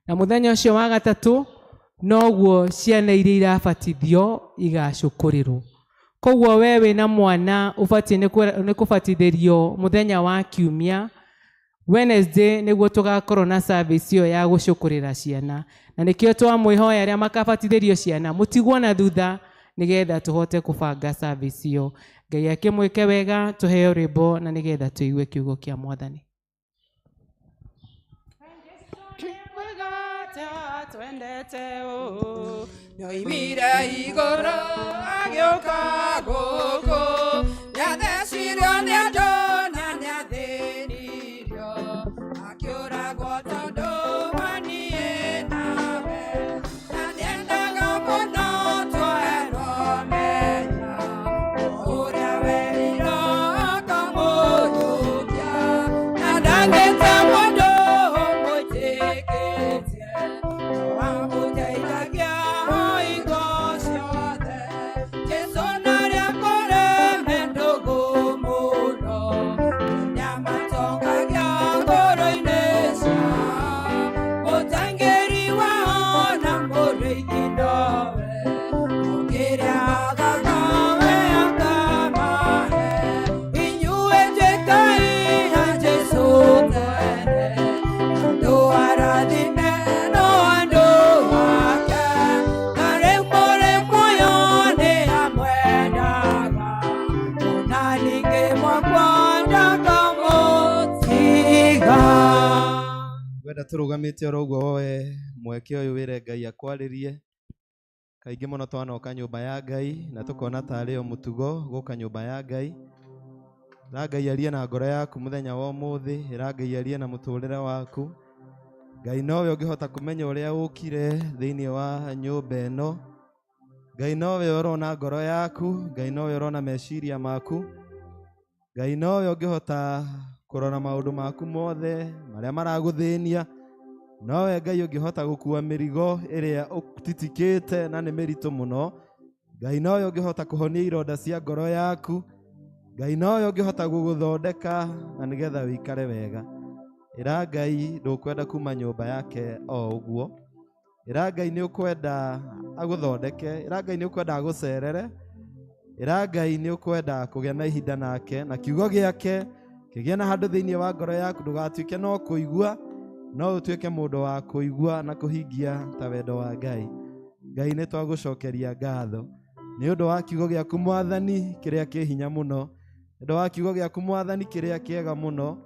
Na mũthenya ũcio wa gatatũ noguo ciana iria irabatithio igacũkũrĩrwo. Koguo we wĩna mwana ũbatiĩ nĩ kũbatithĩrio mũthenya wa Kiumia. Wednesday nĩguo tũgakorwo na service ĩyo ya gũcũkũrĩra ciana, na nĩkĩo twamwĩhoya arĩa makabatithĩrio ciana mũtigwo na thutha nigetha tũhote kũbanga service ĩyo. Ngai akĩmwĩke wega, tũheo rwĩmbo na nigetha tũigue kiugo kĩa Mwathani. Twendete o nyoimire igũrũ agĩũka gũkũ, nĩathecirio nĩ andũ na nĩathĩnirio, akĩũragwo tondũ waniĩ nawe, na nĩendaga mũno twoerwo menya, ũrĩa werirwo akamũiyũkia, na ndangĩte mũndũ ũmwĩtĩkĩtie, wamũteithagia o hingo ciothe, Jesũ narĩa kũrĩ ndũgũ mũno, nĩamatongagia ngoro-inĩ ciao, mũtangĩri wao na mũrĩithi nowe, kĩrĩa agaga we akamahe, inyuĩ twĩkai ha Jesũ tene, andũ arathime no andũ ake, na rĩu mũrĩ muoyo nĩ amwendaga, ona ningĩ mwakwendaga mũtiga. Ngwenda tũrũgamĩte oro ũguo woe mweke ũyũ wĩre Ngai akwarĩrie kaingĩ mũno twanoka nyũmba ya Ngai na tukona tarĩ o mũtugo gũka nyũmba ya Ngai. Ngai arie na ngoro yaku mũthenya wa ũmũthĩ, Ngai arie na mũtũrĩre waku. Ngai nowe ũngĩhota kũmenya ũrĩa ũkire thĩinĩ wa nyũmba ĩno. Ngai nowe ũrona ngoro yaku, Ngai nowe ũrona meciria maku. Ngai nowe ũngĩhota kũrora maũndũ maku mothe marĩa maragũthĩnia. Nowe Ngai ũngĩhota gũkua mĩrigo ĩrĩa ũtitikĩte na nĩ mĩritũ mũno. Ngai nowe ũngĩhota kũhonia ironda cia ngoro yaku. Ngai nowe ũngĩhota gũgũthondeka na nĩgetha wĩikare wega. Ĩra Ngai ndũkwenda kuma nyũmba yake o ũguo. Ĩra Ngai nĩ ũkwenda agũthondeke. Ĩra Ngai nĩ ũkwenda agũcerere. Ĩra Ngai nĩ ũkwenda kũgĩa na ihinda nake na kiugo gĩake kĩgĩe na handũ thĩinĩ wa ngoro yaku. Ndũgatuĩke no kũigua, no ũtuĩke mũndũ wa kũigua na kũhingia ta wendo wa Ngai. Ngai nĩ twagũcokeria ngatho nĩ ũndũ wa kiugo gĩaku Mwathani kĩrĩa kĩ hinya mũno. Nĩ ũndũ wa kiugo gĩaku Mwathani kĩrĩa kĩega mũno.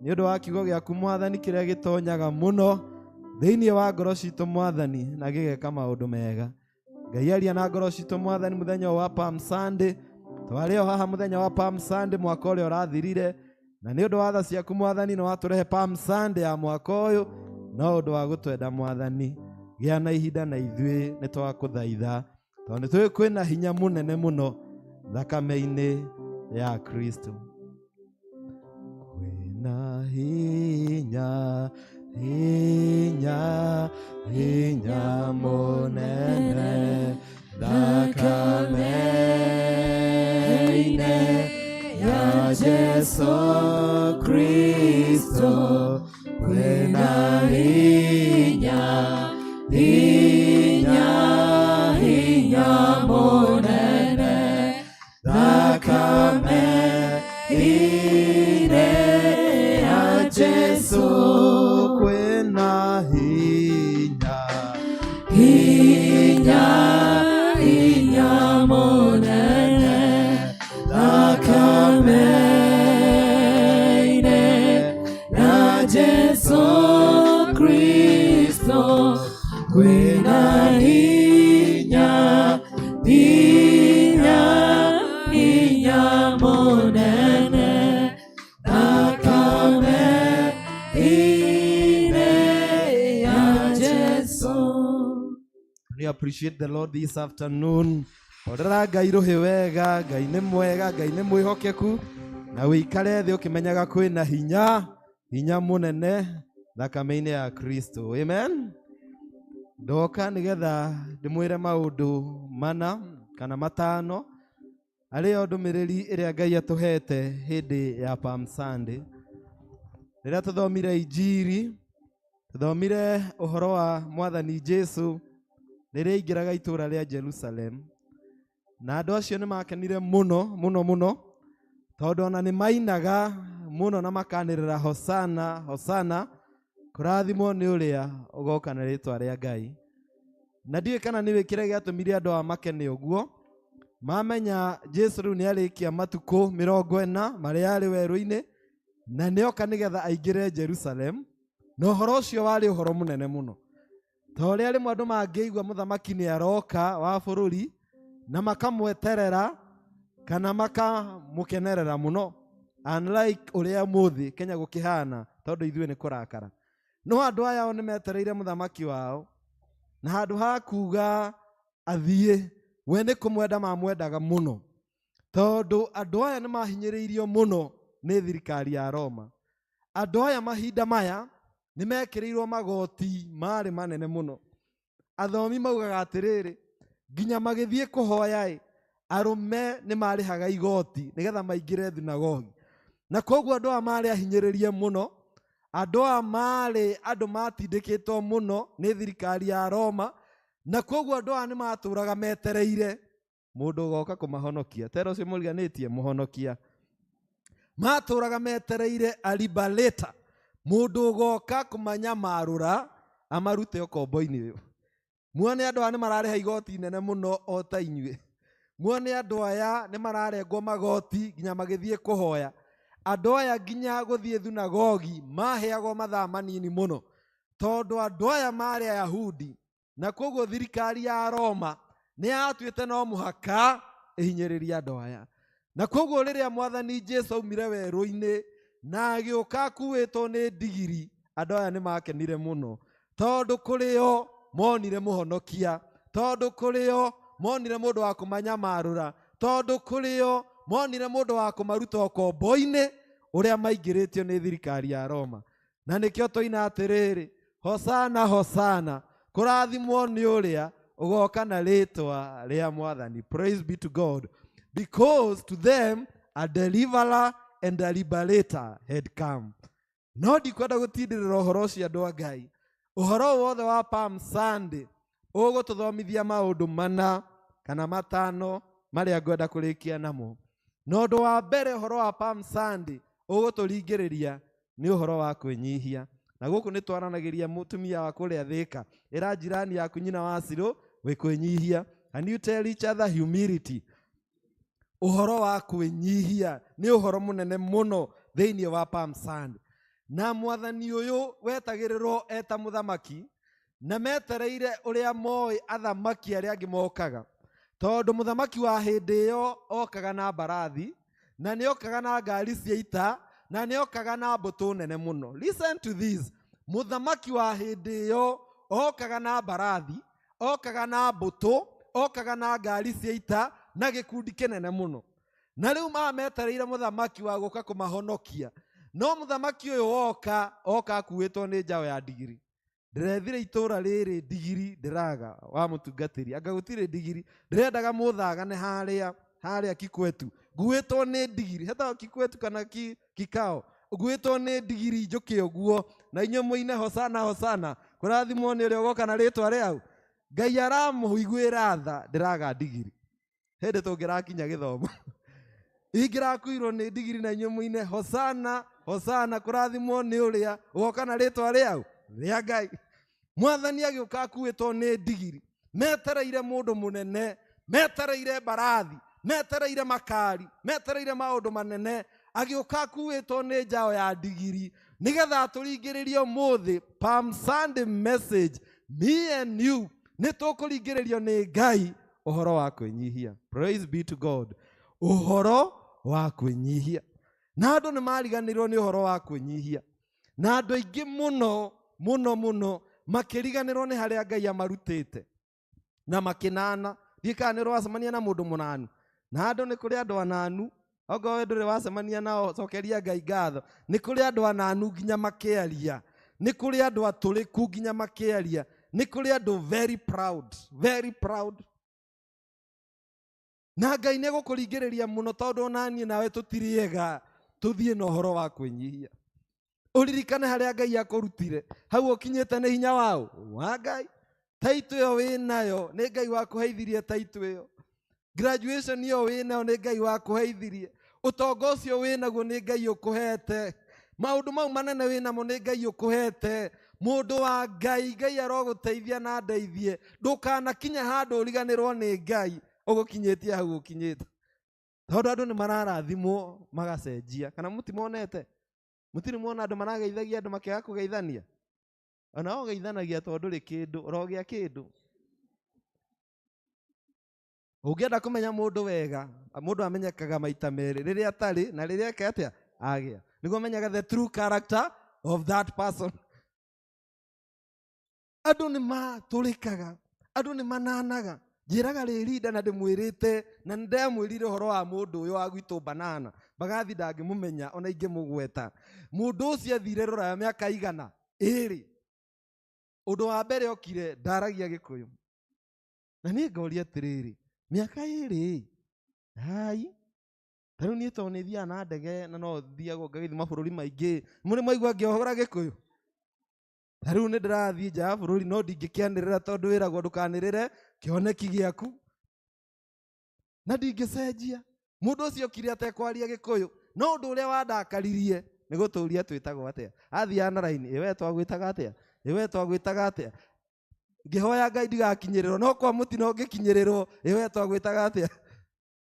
Nĩ ũndũ wa kiugo gĩaku Mwathani kĩrĩa gĩtonyaga mũno thĩinĩ wa ngoro citũ Mwathani na gĩgeka maũndũ mega. Ngai aria na ngoro citũ Mwathani mũthenya wa Palm Sunday. Twarĩ o haha mũthenya wa Palm Sunday mwaka ũrĩa ũrathirire, na nĩ ũndũ wa tha ciaku Mwathani nĩ watũrehe Palm Sunday ya mwaka ũyũ. No ũndũ wa gũtwenda Mwathani, gĩa na ihinda na ithuĩ nĩ twakũthaitha, tondũ nĩ tũĩ kwĩna hinya mũnene mũno thakame-inĩ ya Kristo. Kwĩna hinya, hinya, hinya mũnene thakame-inĩ ya Jesu Kristo. Kwĩna hinya, hinya, hinya mũnene thakame-inĩ ya Jesu. Kwĩna hinya, hinya, hinya mũnene thakame-inĩ ya Jesu Kristo. Kwĩna hinya, hinya, hinya mũnene thakame-inĩ ya Jesu. We appreciate the Lord this afternoon. Orera Ngai rũhĩ wega, Ngai nĩ mwega, Ngai nĩ mwĩhokeku, na wĩikare thĩ ũkĩmenyaga kwĩna hinya, hinya mũnene thakame-inĩ ya Kristo. Amen. Ndoka nĩgetha ndĩmwĩre maũndũ mana kana matano arĩa ndũmĩrĩri ĩrĩa Ngai atũhete hĩndĩ ya Palm Sunday. Rĩrĩa tũthomire injiri, tũthomire ũhoro wa Mwathani Jesu rĩrĩa aingĩraga itũũra rĩa Jerusalem, na andũ acio nĩ makenire mũno mũno mũno, tondũ ona nĩ mainaga mũno na makanĩrĩra Hosana, Hosana, kũrathimwo nĩ ũrĩa ũgoka na rĩĩtwa rĩa Ngai. Na ndiũĩ kana nĩ wĩkĩre gĩatũmire andũ a makene ũguo, mamenya Jesu rĩu nĩ arĩkia matukũ 40 marĩa arĩ werũ-inĩ, na nĩoka nĩgetha aingĩre Jerusalem. Na ũhoro ũcio warĩ ũhoro mũnene mũno, ta ũrĩa rĩmwe andũ mangĩigua mũthamaki nĩ aroka wa bũrũri na makamweterera kana makamũkenerera mũno, unlike ũrĩa mũthĩ Kenya gũkĩhana, tondũ ithuĩ nĩ kũrakara. No andũ aya nĩ metereire mũthamaki wao, na handũ ha kuga athiĩ, we nĩ kũmwenda mamwendaga mũno, tondũ andũ aya nĩ mahinyĩrĩirio mũno nĩ thirikari ya Roma. Andũ aya mahinda maya nĩ mekĩrĩirwo magoti marĩ manene mũno. Athomi maugaga atĩrĩrĩ, nginya magĩthiĩ kũhoya arũme nĩ marĩhaga igoti nĩgetha maingĩre thinagogi. Na koguo andũ aya marĩ ahinyĩrĩrie mũno, andũ aya marĩ andũ matindĩkĩtwo mũno nĩ thirikari ya Roma, na koguo andũ aya nĩ matũraga metereire mũndũ ũgoka kũmahonokia. Tero ũcio mũriganĩtie mũhonokia. Matũraga metereire a liberator, mũndũ ũgoka kũmanyamarũra amarute ũkombo-inĩ ũyũ. Muone andũ aya nĩ mararĩha igoti nene mũno o ta inyuĩ. Muone andũ aya nĩ mararengwo magoti nginya magĩthiĩ kũhoya. Andũ aya nginya gũthiĩ thunagogi maheagwo mathaa manini mũno, tondũ andũ aya marĩ Ayahudi, na koguo thirikari ya Roma nĩ atuĩte no mũhaka ĩhinyĩrĩrie andũ aya. Na koguo rĩrĩa Mwathani Jesũ aumire werũ-inĩ na agĩũka akuĩtwo nĩ ndigiri, andũ aya nĩ makenire mũno, tondũ kũrĩ o monire mũhonokia, tondũ kũrĩ o monire mũndũ wa kũmanyamarũra, tondũ kũrĩ o monire mũndũ wa kũmaruta ũkombo-inĩ ũrĩa maingĩrĩtio nĩ thirikari ya Roma. Na nĩkĩo tũina atĩrĩrĩ, Hosana, Hosana, kũrathimwo nĩ ũrĩa ũgoka na rĩtwa rĩa Mwathani. Praise be to God. Because to them a deliverer and a liberator had come. No ndikwenda gũtindĩrĩra ũhoro ũcio andũ a Ngai. Ũhoro wothe wa Palm Sunday ũgũtũthomithia maũndũ mana kana matano marĩa ngwenda kũrĩkia namo. Na ũndũ wa mbere ũhoro wa Palm Sunday ũgũtũringĩrĩria nĩ ũhoro wa kwĩnyihia. Na gũkũ nĩ twaranagĩria mũtumia wa kũrĩa Thĩka, ĩra jirani yaku nyina wa Ciro wĩ kwĩnyihia. And you tell each other humility. Ũhoro wa kwĩnyihia nĩ ũhoro mũnene mũno thĩinĩ wa Palm Sunday. Na Mwathani ũyũ wetagĩrĩrwo eta mũthamaki, na metereire ũrĩa moĩ athamaki arĩa angĩ mokaga, tondũ mũthamaki wa hĩndĩ ĩyo okaga na mbarathi, na nĩ okaga na ngari cia ita, na nĩ okaga na mbũtũ nene mũno. Listen to this. Mũthamaki wa hĩndĩ ĩyo okaga na mbarathi, okaga na mbũtũ, okaga na ngari cia ita na gĩkundi kĩnene mũno. Na rĩu metereire mũthamaki wa gũka kũmahonokia. No mũthamaki ũyũ oka akuĩtwo nĩ njaũ ya ndigiri. Ndĩrethire itũra rĩrĩ ndigiri ndĩraga wa mũtungatĩri, anga gũtirĩ ndigiri, ndĩrendaga mũthagane harĩa Kikwetu, nguĩtwo nĩ ndigiri, hetagwo Kikwetu kana Kikao, nguĩtwo nĩ ndigiri njũke ũguo, na inyuĩ mũine Hosana, Hosana, kũrathimwo nĩ ũrĩa ũgoka na rĩtwa rĩau. Ngai aramũiguĩra tha, ndĩraga ndigiri. Hĩndĩ tũngĩrakinya gĩthomo ingĩrakuirwo nĩ ndigiri na inyuĩ mũine Hosana, Hosana, kũrathimwo nĩ ũrĩa ũgoka na rĩtwa rĩau rĩa Ngai. Mwathani agĩũka akuĩtwo nĩ ndigiri, metereire mũndũ mũnene, metereire mbarathi, metereire makari, metereire maũndũ manene, agĩũka akuĩtwo nĩ njaũ ya ndigiri, nĩgetha tũringĩrĩrie ũmũthĩ Palm Sunday message, me and you nĩ tũkũringĩrĩrio nĩ Ngai ũhoro wa kwĩnyihia. Praise be to God. Ũhoro wa kwĩnyihia. Na andũ nĩ mariganĩrwo nĩ ũhoro wa kwĩnyihia, na andũ aingĩ mũno mũno mũno makĩriganĩrwo nĩ harĩa Ngai amarutĩte na makĩnana. Ndiĩ nĩ wacemania na mũndũ mũnanu, na andũ nĩ kũrĩ andũ ananu, okorwo we ndũrĩ wacemania nao cokeria Ngai ngatho. Nĩ kũrĩ andũ ananu nginya makĩaria, nĩ kũrĩ andũ atũrĩku nginya makĩaria, nĩ kũrĩ andũ very proud, very proud. Na Ngai nĩ egũkũringĩrĩria mũno, tondũ ona niĩ nawe tũtiriega tũthiĩ na ũhoro wa kwĩnyihia. Ũririkane harĩa Ngai akũrutire, hau ũkinyĩte nĩ hinya wa Ngai. Taitũ ĩyo wĩnayo nĩ Ngai wakũheithirie taitũ ĩyo. Graduation ĩyo wĩnayo nĩ Ngai wakũheithirie. Ũtonga ũcio wĩnaguo nĩ Ngai ũkũhete. Maũndũ mau manene wĩnamo nĩ Ngai ũkũhete. Mũndũ wa Ngai, Ngai arogũteithia na ndeithie. Ndũkanakinya handũ ũriganĩrwo nĩ Ngai ũgũkinyĩtie hau ũkinyĩte. Tondũ andũ nĩ mararathimwo magacenjia. Kana mũtimonete? Mũtirĩ muona andũ marageithagia andũ makĩaga kũgeithania? Ona ũgeithanagia tondũ ndũrĩ kĩndũ, ũrogĩa kĩndũ. Ũngĩenda kũmenya mũndũ wega, mũndũ amenyekaga maita merĩ, rĩrĩa atarĩ na rĩrĩa eka atĩa agĩa. Nĩguo menyaga the true character of that person. Andũ nĩ matũrĩkaga, andũ nĩ mananaga. Njĩraga rĩrinda na ndĩmwĩrĩte, na ndĩramwĩrire ũhoro wa mũndũ ũyũ wa gwitũ Banana, Mbagathi ndangĩmũmenya ona ingĩmũgweta. Mũndũ ũcio athire Rũraya mĩaka igana ĩrĩ. Ũndũ wa mbere okire ndaragia Gĩkũyũ. Na niĩ ngoria atĩrĩrĩ, mĩaka ĩrĩ hai, ta rĩu niĩ tondũ nĩ thiaga na ndege na no thiaga ngagĩthiĩ mabũrũri maingĩ, mũrĩ mwaigua ngĩohora Gĩkũyũ? Ta rĩu nĩ ndĩrathiĩ nja ya bũrũri no ndingĩkĩanĩrĩra, tondũ wĩragwo ndũkanĩrĩre kĩoneki gĩaku, na ndingĩcenjia. Mũndũ ũcio okire atekwaria Gĩkũyũ, no ũndũ ũrĩa wandakaririe nĩ gũtũũria twĩtagwo atĩa. Athiaga na raini, ĩwe twagwĩtaga atĩa, ĩwe twagwĩtaga atĩa. Ngĩhoya Ngai ndigakinyĩrĩrwo, no kwa mũtino ngĩkinyĩrĩrwo, ĩwe twagwĩtaga atĩa.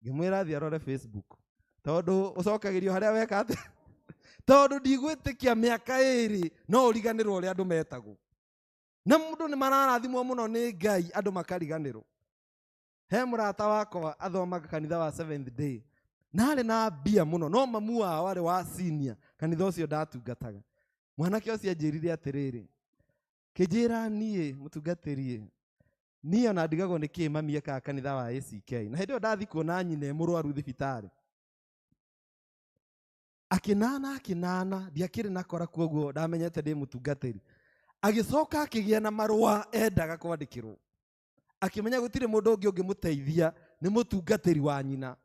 Ngĩmwĩra athiĩ arore Facebook, tondũ ũcokagĩrio harĩa weka atĩa. Tondũ ndigwĩtĩkia mĩaka ĩrĩ no ũriganĩrwo ũrĩa andũ metagwo. Na mũndũ nĩ mararathimwo mũno nĩ Ngai, andũ makariganĩrwo. he murata wakwa athomaga kanitha wa Seventh Day na arĩ na mbia mũno, no mamu wao arĩ wa senior kanitha ũcio ndatungataga. Mwanake ũcio anjĩrire atĩrĩrĩ, kĩnjĩra niĩ mũtungatĩri, niĩ ona ndigagwo nĩ kĩĩ mami ekaga kanitha wa ACK. Na hĩndĩ ĩyo ndathi kuona nyina mũrwaru thibitarĩ, akinana ndiakĩrĩ nakora, kuoguo ndamenyete ndĩ mũtungatĩri. Agĩcoka akĩgĩa na marũa endaga kwandĩkĩrwo, akĩmenya gũtirĩ mũndũ ũngĩ ũngĩmũteithia, nĩ mũtungatĩri wa nyina.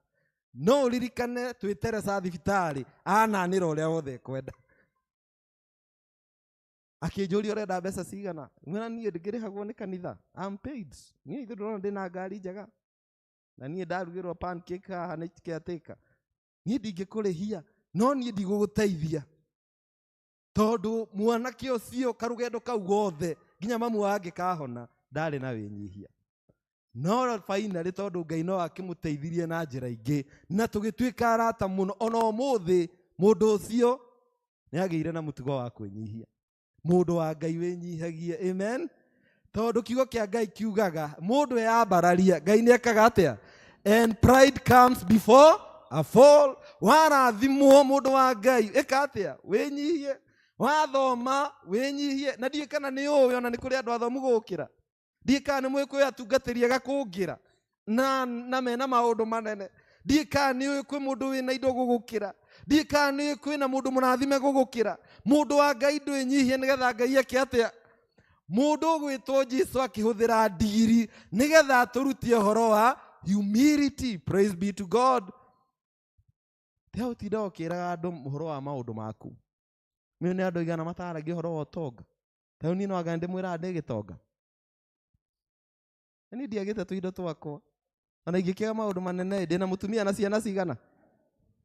No ũririkane twĩ Teresa thibitarĩ ananĩra ũrĩa wothe ekwenda. Akĩnjũria ũrenda mbeca cigana, mwĩra niĩ ndingĩrĩhagwo nĩ kanitha, I'm paid. Niĩ ithuĩ ndĩrona ndĩna ngari njega, na niĩ ndarugĩrwo pancake haha nĩ caretaker. Niĩ ndingĩkũrĩhia, no niĩ ndigũgũteithia, tondũ mwanake ũcio karũgendo kau gothe nginya mamu wake kahona ndarĩ na wĩnyihia. No finally tondũ Ngai no akĩmũteithirie na njĩra ingĩ, na tũgĩtuĩka arata mũno, ona ũmũthĩ mũndũ ũcio nĩagĩire na mũtugo wa kwĩnyihia. Mũndũ wa Ngai wĩnyihagie, amen. Tondũ kiugo kĩa Ngai kiugaga mũndũ eyambararia, Ngai nĩekaga atĩa? And pride comes before a fall. Warathimwo mũndũ wa Ngai eka atĩa? Wĩnyihie. Wathoma wĩnyihie. Na ndiĩ kana nĩ ũĩ ona nĩ kũrĩ andũ athomu gũkĩra, ndiĩ kana nĩ mũĩ kwĩ atungatĩri agakũngĩra na mena maũndũ manene, ndiĩ kana nĩ ũĩ kwĩ mũndũ wĩna indo gũgũkĩra, ndiĩ kana nĩ ũĩ kwĩ na mũndũ mũrathime gũgũkĩra. Mũndũ wa Ngai ndwĩnyihie nĩgetha Ngai eke atĩa? Mũndũ ũgwĩtwo Jesũ akĩhũthĩra ndigiri nĩgetha atũrutie ũhoro wa humility. Praise be to God. Tĩa ũtinda ũkĩraga andũ ũhoro wa maũndũ maku. Mimi nĩ andũ igana mataragia ũhoro wa ũtonga. Tau niĩ no anga ndĩmwĩra ndĩ gĩtonga. Nĩ ndiagĩte tũindo twakwa. Ona ingĩkĩaga maũndũ manene, ndĩ na mũtumia na ciana cigana.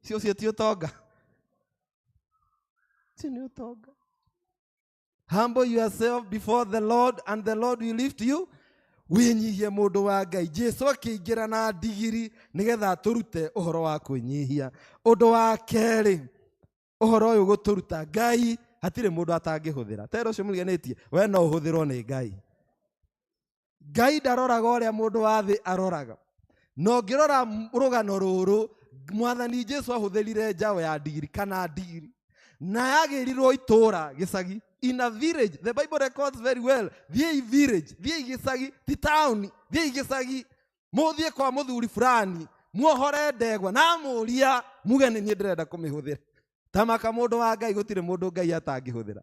Cio ti ũtonga. Cio nĩ ũtonga. Humble yourself before the Lord and the Lord will lift you. Wĩnyihie mũndũ wa Ngai. Jesũ akĩingĩra na ndigiri nĩgetha tũrute ũhoro wa kwĩnyihia. Ũndũ wa kerĩ, ũhoro ũyũ gũtũruta, Ngai hatirĩ mũndũ atangĩhũthĩra. Tero ũcio mũriganĩtie, we no ũhũthĩrwo nĩ Ngai. Ngai ndaroraga ũrĩa mũndũ wa thĩ aroraga. No ngĩrora rũgano rũrũ, Mwathani Jesũ ahũthĩrire njaũ ya ndigiri kana ndigiri, na yagĩrirwo itũũra gĩcagi. In a village, the Bible records very well. Thiĩ village, thiĩ gĩcagi, ti town, thiĩ gĩcagi. Mũthiĩ kwa mũthuri fulani, muohore ndegwa na mũria, muge nĩ niĩ ndĩrenda kũmĩhũthĩra. Tamaka mũndũ wa Ngai gũtirĩ mũndũ Ngai atangĩhũthĩra.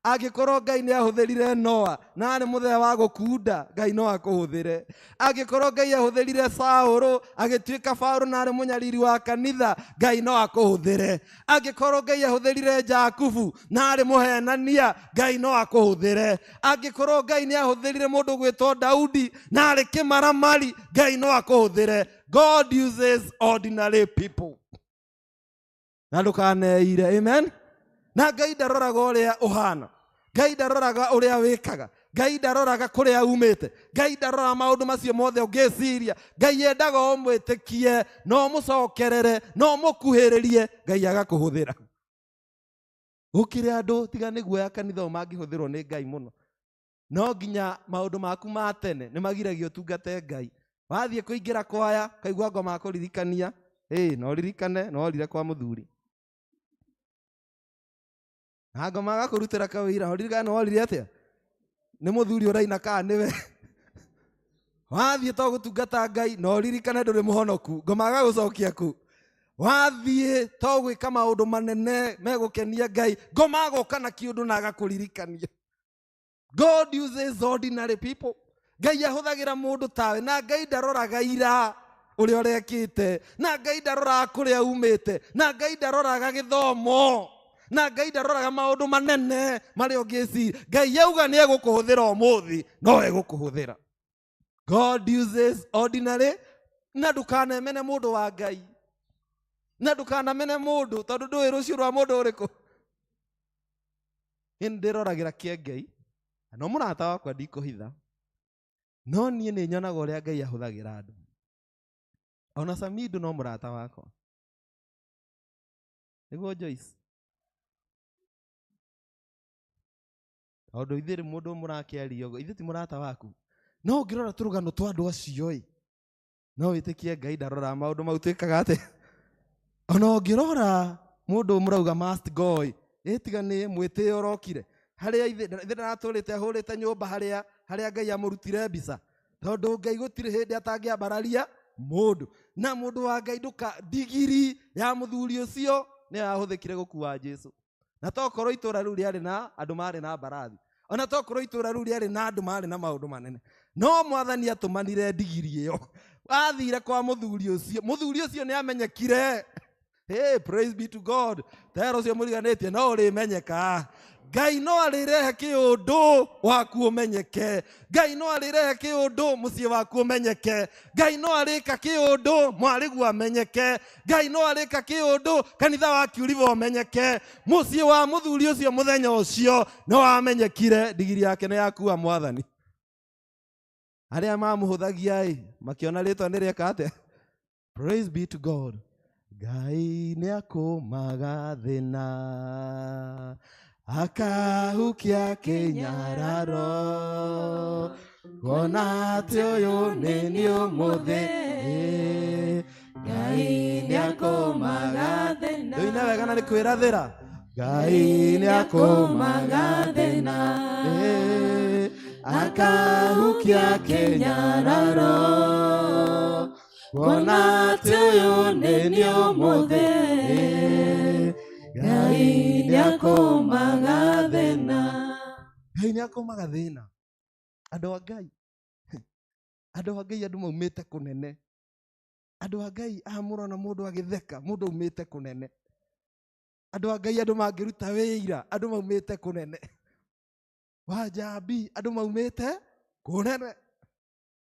Angĩkorwo Ngai nĩ ahũthĩrire Noa na arĩ mũthenya wa gũkunda, Ngai no akũhũthĩre. Angĩkorwo Ngai ahũthĩrire Saũlũ agĩtuĩka Paũlũ na arĩ mũnyariri wa kanitha, Ngai no akũhũthĩre. Angĩkorwo Ngai ahũthĩrire Jakubu na arĩ mũhenania, Ngai no akũhũthĩre. Angĩkorwo Ngai nĩ ahũthĩrire mũndũ gwĩtwo Daudi na arĩ kĩmaramari, Ngai no akũhũthĩre. God uses ordinary people. Na ndũkaneire, amen. Na Ngai ndaroraga ũrĩa ũhana, Ngai ndaroraga ũrĩa wĩkaga, Ngai ndaroraga kũrĩa umĩte, Ngai ndaroraga maũndũ macio mothe ũngĩciria. Ngai endaga ũmwĩtĩkie, no mũcokerere, no mũkuhĩrĩrie, Ngai agakũhũthĩra. Gũkĩrĩ andũ tiga nĩ guoya kanitha mangĩhũthĩrwo nĩ Ngai mũno. No nginya maũndũ maku ma tene nĩ magiragio ũtungate Ngai. Wathiĩ kũingĩra kwaya, kaigua ngoma kũririkania, no ririkane no orire kwa mũthuri. Na ngoma agakũrutĩra kawĩira, ũririkane no orire atĩa? Nĩ mũthuri ũraina kana nĩwe. Wathiĩ to gũtungata Ngai, no ririkane ndũrĩ mũhonoku, ngoma agagũcokia ku. Wathiĩ to gwĩka maũndũ manene megũkenia Ngai, ngoma agoka na kĩũndũ na agakũririkania. God uses ordinary people. Ngai ahũthagĩra mũndũ tawe, na Ngai ndaroraga ira ũrĩa ũrekĩte, na Ngai ndaroraga kũrĩa umĩte, na Ngai ndaroraga gĩthomo, na Ngai ndaroraga maũndũ manene marĩa ũngĩciria. Ngai yauga nĩ egũkũhũthĩra ũmũthĩ, no egũkũhũthĩra. God uses ordinary. Na ndũkanemene mũndũ wa Ngai, na ndũkanamene mũndũ tondũ ndũĩ rũciũ rwa mũndũ ũrĩkũ. Niĩ ndĩroragĩra kĩa Ngai, no mũrata wakwa ndikũhitha, no niĩ nĩ nyonaga ũrĩa Ngai ahũthagĩra andũ. Ona Samido no mũrata wakwa, nĩguo Joyce. Tondũ ithuĩ mũndũ mũrakĩaria ũguo, ithuĩ ti mũrata waku. No ũngĩrora tũrũgano twa andũ acio, no wĩtĩkie Ngai ndarora maũndũ mau twĩkaga atĩ. Ona ũngĩrora mũndũ mũrauga must go ĩtiga nĩ mwĩtĩo ũrokire harĩa ithe ndaratũrĩte ahũrĩte nyũmba harĩa Ngai amũrutire mbica, tondũ Ngai gũtirĩ hĩndĩ atangĩambararia mũndũ, na mũndũ wa Ngai ndigiri ya mũthuri ũcio nĩ yahũthĩkire gũkua Jesũ. Na tokorwo itũra rĩu rĩarĩ na andũ marĩ na mbarathi, ona tokorwo itũra rĩu rĩarĩ na andũ marĩ na maũndũ manene, no Mwathani atũmanire ndigiri ĩyo. Wathire kwa mũthuri ũcio nĩ amenyekire. Hey, praise be to God. Tero ũcio mũriganĩtie no ũrĩmenyeka. Ngai no arĩrehe kĩũndũ waku ũmenyeke. Ngai no arĩrehe kĩũndũ mũciĩ waku ũmenyeke. Ngai no arĩka kĩũndũ mwarĩguo amenyeke. Ngai no arĩka kĩũndũ kanitha wa Kiuriva ũmenyeke. Mũciĩ wa mũthuri ũcio mũthenya ũcio no wamenyekire. Ndigiri yake nĩ yakua Mwathani. Arĩa mamũhũthagia makĩona rĩtwa nĩrĩeka atĩa. Praise be to God. Ngai nĩ akũmaga thĩna akahukia kĩnyararo, kuona atĩ ũyũ nĩ niĩ ũmũthĩ. Ngai nĩ akũmaga thĩna. Ndũine wega na nĩ kwĩrathĩra. Ngai nĩ akũmaga thĩna akahukia kĩnyararo, kuona atĩ ũyũ nĩ niĩ ũmũthĩ. Ngai nĩ akũmaga thĩna. Ngai nĩ akũmaga thĩna. Andũ a Ngai, andũ maumĩte kũnene. Andũ a Ngai amũrona mũndũ agĩtheka, mũndũ aumĩte kũnene. Andũ a Ngai andũ mangĩruta wĩira, andũ maumĩte kũnene. Wanjambi andũ maumĩte kũnene.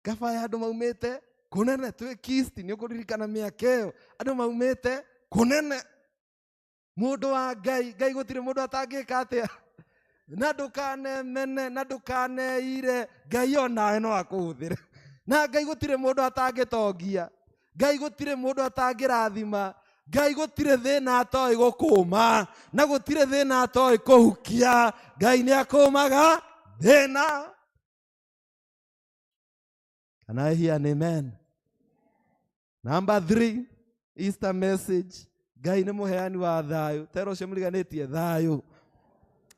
Gabaya andũ maumĩte kũnene. Twĩ Kisti nĩ ũkũririkana mĩaka ĩyo, andũ maumĩte kũnene. Mũndũ wa Ngai, Ngai gũtirĩ mũndũ atangĩka atĩa. Na ndũkanemene na ndũkaneire, Ngai onawe no akũhũthĩre. Na Ngai gũtirĩ mũndũ atangĩtongia, Ngai gũtirĩ mũndũ atangĩrathima, Ngai gũtirĩ thĩna atoĩ gũkũma, na gũtirĩ thĩna atoĩ kũhukia. Ngai nĩ akũmaga thĩna. Can I hear an amen? Number 3, Easter message. Ngai nĩ mũheani wa thayũ. Tero ũcio mũriganĩtie thayũ.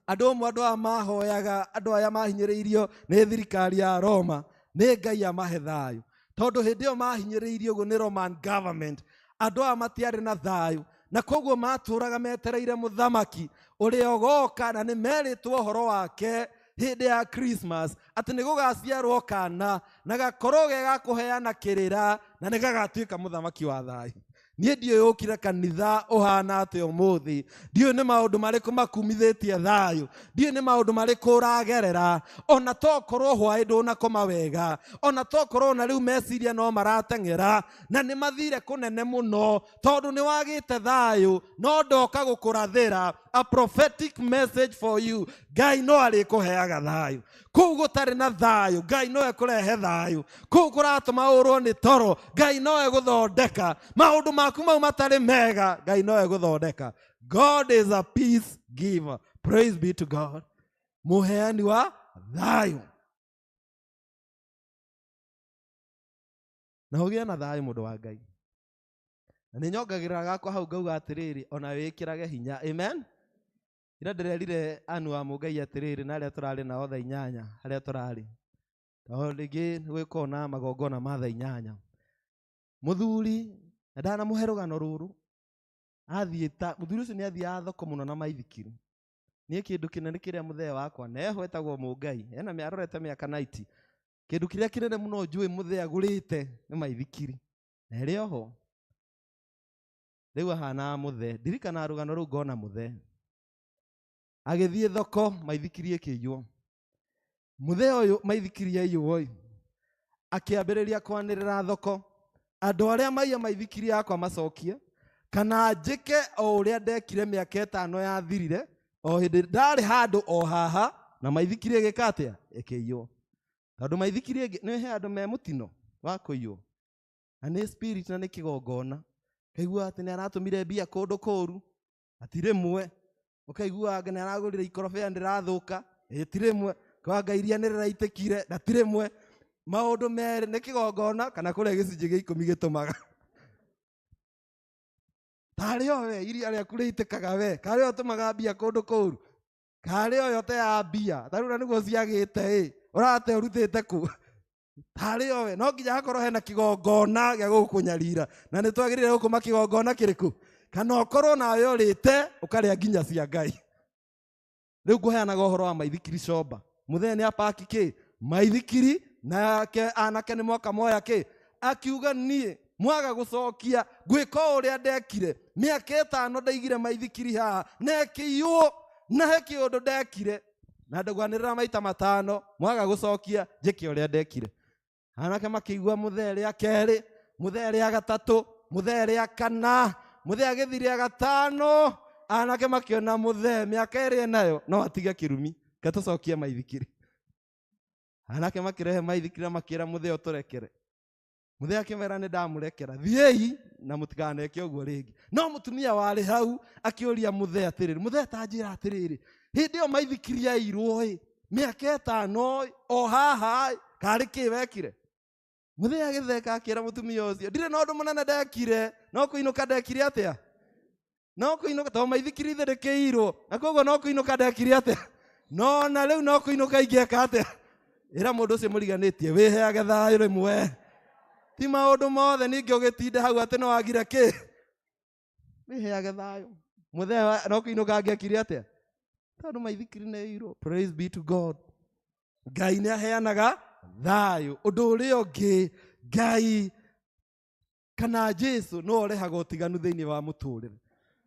Andũ amwe andũ aya mahoyaga, andũ aya mahinyĩrĩirio nĩ thirikari ya Roma, nĩ Ngai amahe thayũ. Tondũ hĩndĩ ĩyo mahinyĩrĩirio ũguo nĩ Roman government, andũ aya matiarĩ na thayũ, na koguo matũraga metereire mũthamaki ũrĩa ũgoka, na nĩ merĩtwo ũhoro wake hĩndĩ ya Christmas atĩ nĩ gũgaciarwo kana na gakorwo ge ga kũheana kĩrĩra na nĩ gagatuĩka mũthamaki wa thayũ. Niĩ ndiũĩ ũkire kanitha ũhana atĩ ũmũthĩ. Ndiũĩ nĩ maũndũ marĩkũ makumithĩtie thayũ. Ndiũĩ nĩ maũndũ marĩkũ ũragerera. Ona tokorwo hwaĩ ndũnakoma wega. Ona tokorwo na rĩu meciria no marateng'era na nĩ mathire kũnene mũno tondũ nĩ wagĩte thayũ, no ndoka gũkũrathĩra. A prophetic message for you. Ngai no arĩkũheaga thayũ. Kũu gũtarĩ na thayũ, Ngai no ekũrehe thayũ. Kũu kũratũma ũrwo nĩ toro, Ngai no egũthondeka. Maũndũ maku mau matarĩ mega, Ngai no egũthondeka. God is a peace giver. Praise be to God. Mũheani wa thayũ. Na ũgĩe na thayũ mũndũ wa Ngai. Na nĩ nyongagĩrĩra gakwa hau ngauga atĩrĩrĩ, ona wĩkĩrage hinya. Amen. Ira ndĩrerire anu wa Mũngai atĩrĩrĩ na arĩa tũrarĩ nao thaa 8 harĩa tũrarĩ. Tondũ rĩngĩ gwĩkorwo na magongona ma thaa 8. Mũthuri ndanamũhe rũgano rũrũ. Mũthuri ũcio nĩ athiaga thoko mũno na maithikiri. Niĩ kĩndũ kĩnene kĩrĩa mũthee wakwa neho etagwo Mũngai. Ena arorete mĩaka 90. Kĩndũ kĩrĩa kĩnene mũno njũĩ mũthee agũrĩte nĩ maithikiri. Na ĩrĩ oho. Rĩu ahana mũthee. Ndirikana rũgano rũu ngona mũthee. Agĩthiĩ thoko maithikiri ĩkĩiywo. Mũthee ũyũ maithikiri yaiywo akĩambĩrĩria kwanĩrĩra thoko. Andũ arĩa maiya maithikiri yakwa macokie, kana njĩke o ũrĩa ndekire mĩaka 5 yathirire, o hĩndĩ ndarĩ handũ o haha na maithikiri ĩgĩka atĩa ĩkĩiywo. Tondũ maithikiri nĩ he andũ me mũtino wa kũiywo. Na nĩ spirit na nĩ kĩgongona. Kaigua atĩ nĩ aratũmire mbia kũndũ kũũru, atirĩmwe. Ũkaigua nĩ aragũrire ikorobia ndĩrathũka, ĩtirĩmwe. Kwa Ngai iria nĩ rĩraitĩkire, ndatirĩmwe. maundu mere nä kä gongona kana kå rä a gä cinjä gä 10 gä tå maga tarä o we iria rä aku rä itä kaga we karä o tå maga mbia kå ndå kå ru karä o yote ya mbia tarä u na nä guo ciagä te å rate å rutä te kå tarä o we no nginya hakorwo hena kä gongona gä a gå kå nyarira na nä twagä rä re gå kå ma kä gongona kä rä kå kana å korwo nawe å rä te å karä a nginya cia Ngai rä u ngå heanaga å horo wa maithikiri comba må thenya nä apaki kä maithikiri nake anake nä moka moya kä akiuga niä mwaga gå cokia ngwä ka å rä a ndekire mä aka 5 ndaigire maithikiri haha nekä iå na he kä å ndå ndekire na ndagwanä rä ra maita 5 mwaga gå cokia njä ke å rä a ndekire anake makä igua må thee rä a kerä må thee rä a gatatå må thee rä a kana må thee agä thirä a 5 anake makä ona må thee mä aka 2 nayo no atige kä rumi gatå cokie maithikiri anake makä rehe maithikiri makä ra må thee å tå rekere må thee akä mera nä ndamå rekera thiäi na må tiganeke å guo rä ngä no må tumia warä hau akä å ria må thee atä rä rä må thee tanjä ra atä rä rä hä ndä ä yo maithikiri yairwo mä aka 5 o haha karä kä wekire må thee agä theka akä ra må tumia å cio ndirä na å ndå må nene ndekire no kå inå ka ndekire atä a no kå inå ka to maithikiri ithe ndä kä irwo na koguo no kå inå ka ndekire atä a no na rä u no kå inå ka ingäeka atä a ä ra må ndå å cio må riganä tie wä heage thayå rä mwe ti maå ndå mothe ningä å gä tinde hau atä no wagire kä wä heage thayå må thee no kå inå ka ngäekire atä a tondå maithikiri nä irwo praise be to God Ngai nä aheanaga thayå å ndå å rä a å ngä Ngai kana Jesu no orehaga å tiganu thä inä wa må tå rä re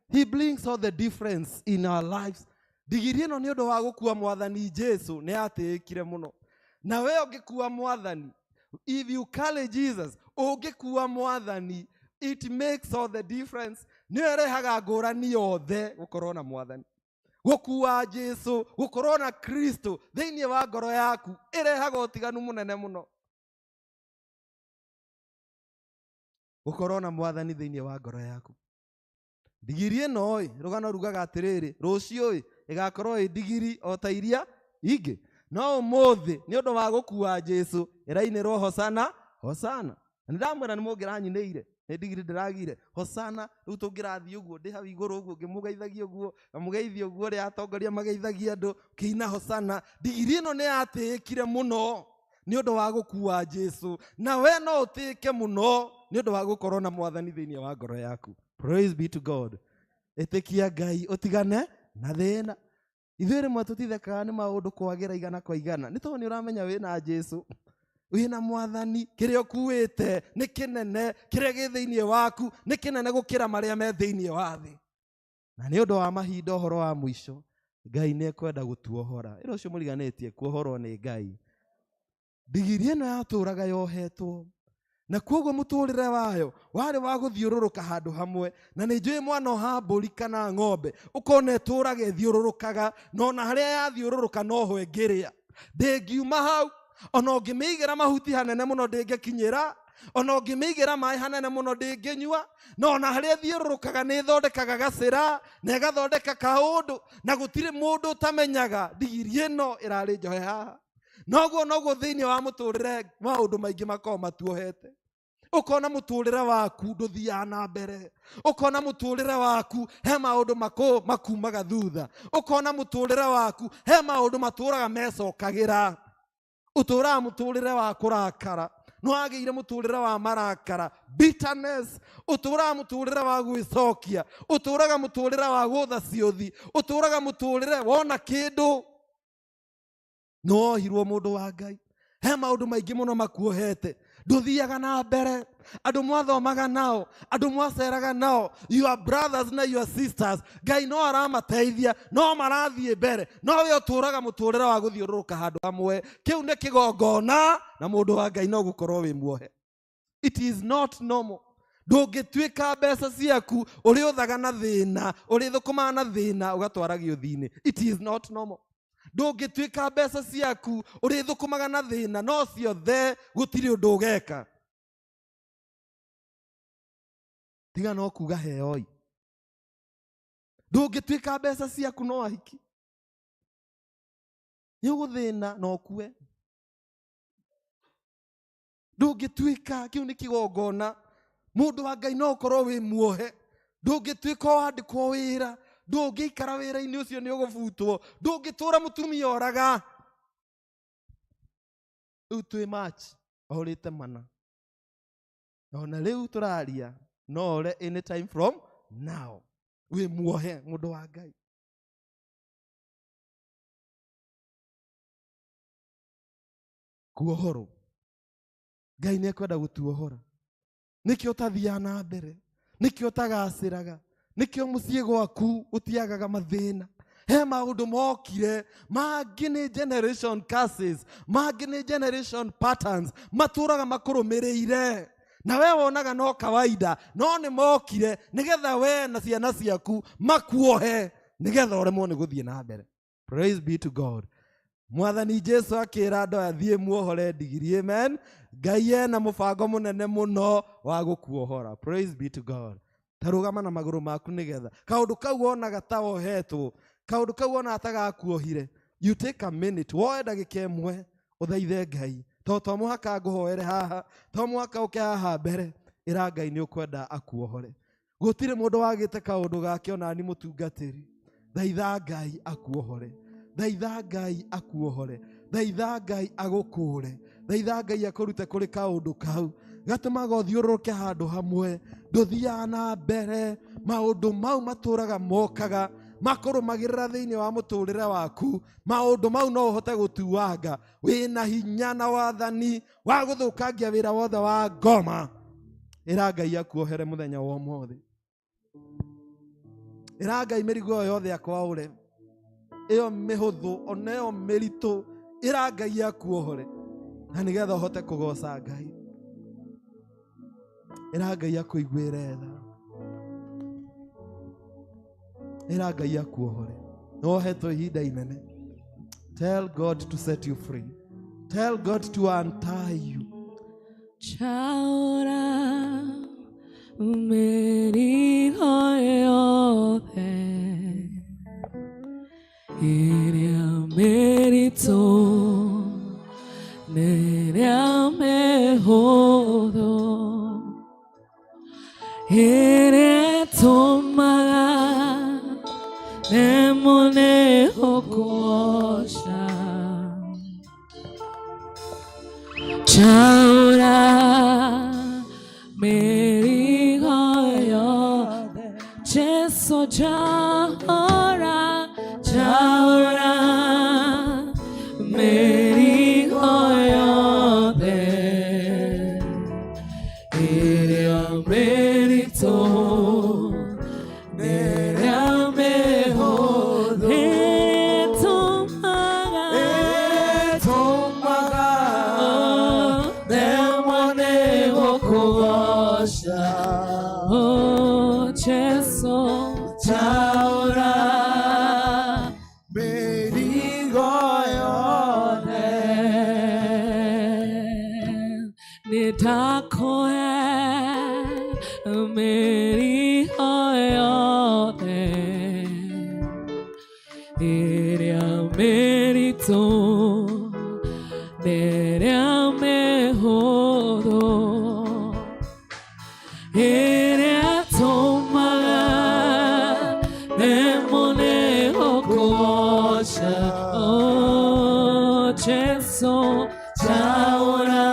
he brings all the difference in our lives ndigiri ä no nä å ndå wa gå kua mwathani Jesu nä atä ä kire må no na we å ngä kua mwathani if you carry Jesus å ngä kua mwathani it makes all the difference nä erehaga ngå rani yothe gå korwo na mwathani gå kua Jesu gå korwo na Kristo thä inä wa ngoro yaku ä rehaga å tiganu må nene må no gå korwo na mwathani thä inä wa ngoro yaku ndigiri ä no rå gano rugaga atä rä rä rå cio ä gakorwo ä ndigiri o ta iria ingä no må thä nä å ndå wa gå kua Jesu ä rainä rwo hosana hosana nä ndamwä ra nä må ngä ranyinä ire nä ndigiri ndä ragire hosana rä u tå ngä rathiä å guo ndä hau igå rå å guo ngä må geithagia å guo ngamå geithia å guo rä atongoria mageithagia andå kä ina hosana ndigiri ä no nä yatä ä kire må no nä å ndå wa gå kua Jesu na we no å tä ke må no nä å ndå wa gå korwo na mwathani thä inä wa ngoro yaku praise be to God ä tä kia Ngai å tigane na thä na ithuä rä mwe tå tithekaga nä maå ndå kwagä ra igana kwa igana nä tondå nä å ramenya wä na Jesu wä na mwathani kä rä a å kuä te nä kä nene kä rä a gä thä inä waku nä kä nene gå kä ra marä a me thä inä wa thä na nä å ndå wa mahinda å horo wa må ico Ngai nä ekwenda gå tuohora ä ra å cio må riganä tie kuohorwo nä Ngai ndigiri ä no yatå raga yohetwo na koguo må tå rä re wayo warä wa gå thiå rå rå ka handå hamwe na nä njå ä mwana ha mbå ri kana ng'ombe å kona ä tå raga ä thiå rå rå kaga nona harä a yathiå rå rå ka noho ä ngä rä a ndä ngiuma hau ona å ngä mä igä ra mahuti hanene må no ndä ngä kinyä ra ona å ngä mä igä ra maä hanene må no ndä ngä nyua nona harä a thiå rå rå kaga nä thondekaga gacä ra na ä gathondeka kaå ndå na gå tirä må ndå tamenyaga ndigiri ä no ä rarä njohe haha noguo thä inä wa må tå rä re maå ndå maingä makorwo matuohete ukona må tå rä re waku ndå thiaga na mbere ukona må tå rä re waku he maå ndå makumaga thutha ukona må tå rä re waku he maå ndå matå raga mecokagä ra å tå raga må tå rä re wa kå rakara nä wagä ire må tå rä re wa marakara bitterness å tå raga må tå rä re wa gwä cokia å tå raga må tå rä re wa gå tha ciåthi å tå raga må tå rä re wona kä ndå nä wohirwo må ndå wa Ngai he maå ndå maingä må no makuohete ndå thiaga na mbere andå mwathomaga nao andå mwaceraga nao your brothers na your sisters Ngai no aramateithia no marathiĩ mbere no we å tå raga må tå rä re wa gå thiå rå rå ka handå hamwe kä u nä kä gongona na må ndå wa Ngai no gå korwo wä muohe it is not normal ndå ngä tuä ka mbeca ciaku å rä å thaga na thä na å rä thå kå maga na thä na å gatwara gä å thi-inä it is not normal ndå ngä tuä ka mbeca ciaku å rä thå kå maga na thä na no ciothe gå tirä å ndå å geka tiga no kuga heoi ndå ngä tuä ka mbeca ciaku no ahiki nä å gå thä na no kue ndũngĩtuĩka kĩu nĩ kĩgongona mũndũ wa Ngai no ũkorwo wĩ muohe ndũngĩtuĩka wandĩkwo wĩra ndũngĩikara wĩra-inĩ ũcio nĩ ũgũbutwo ndũngĩtũra mũtumia oraga rĩu twĩ match ahũrĩte mana ona rĩu tũraria no ore anytime from now wĩ muohe mũndũ wa Ngai. Kuohoro Ngai nĩ ekwenda gũtuohora nĩkĩo ũtathiaga na mbere nĩkĩo ũtagacĩraga nĩkĩo mũciĩ gwaku ũtiagaga mathĩna he maũndũ mokire mangĩ nĩ generation curses mangĩ nĩ generation patterns matũraga makũrũmĩrĩire na we wonaga no kawaida no nĩ mokire nĩgetha we na ciana ciaku makuohe nĩgetha ũremwo nĩ gũthiĩ na mbere. Praise be to God. Mwathani Jesu akĩra andũ athiĩ muohore ndigiri. Amen. Ngai ena mũbango mũnene mũno wa gũkuohora. Praise be to God. Tarũgama na magũrũ maku nĩgetha kaũndũ kau wonaga ta wohetwo kaũndũ kau wonaga ta gakuohire you take a minute woe ndagĩka ĩmwe ũthaithe Ngai to mũhaka ngũhoere haha to mũhaka ũke haha mbere ĩra Ngai nĩ ũkwenda akuohore. Gũtirĩ mũndũ wagĩte kaũndũ gake ona ni mũtungatĩri. Thaitha Ngai akuohore. Thaitha Ngai akuohore. Thaitha Ngai agũkũre. Thaitha Ngai akũrute kũrĩ kaũndũ kau gatũmaga ũthiũrũrũke handũ hamwe ndũthiaga na mbere maũndũ mau matũraga mokaga makũrũmagĩrĩra thĩinĩ wa mũtũrĩre waku maũndũ mau no ũhote gũtuanga wĩna hinya na wathani wa gũthũkangia wĩra wothe wa ngoma. Ĩra Ngai akuohere mũthenya wa ũmũthĩ. Ĩra Ngai mĩrigo yothe akwaũre ĩyo mĩhũthũ ona ĩyo mĩritũ ĩra Ngai akuohore na nĩgetha ũhote kũgoca Ngai. Ĩra Ngai akũiguĩre tha. Ĩra Ngai akuohore. Nohetwo ihinda inene. Tell God to set you free. Tell God to untie you. Chaura meriho yothe iria merito neria mehodo iria tomaga nemone hokosha chaura meriho yothe Jesu chaura chaura meriho yothe iria merito neria mehodo etomaga demone okosha oh Jesu chaura merigo yothe nitakoe merigo yothe iria merito neria mehodo iria tomaga nemone okosha oh Jesu chaura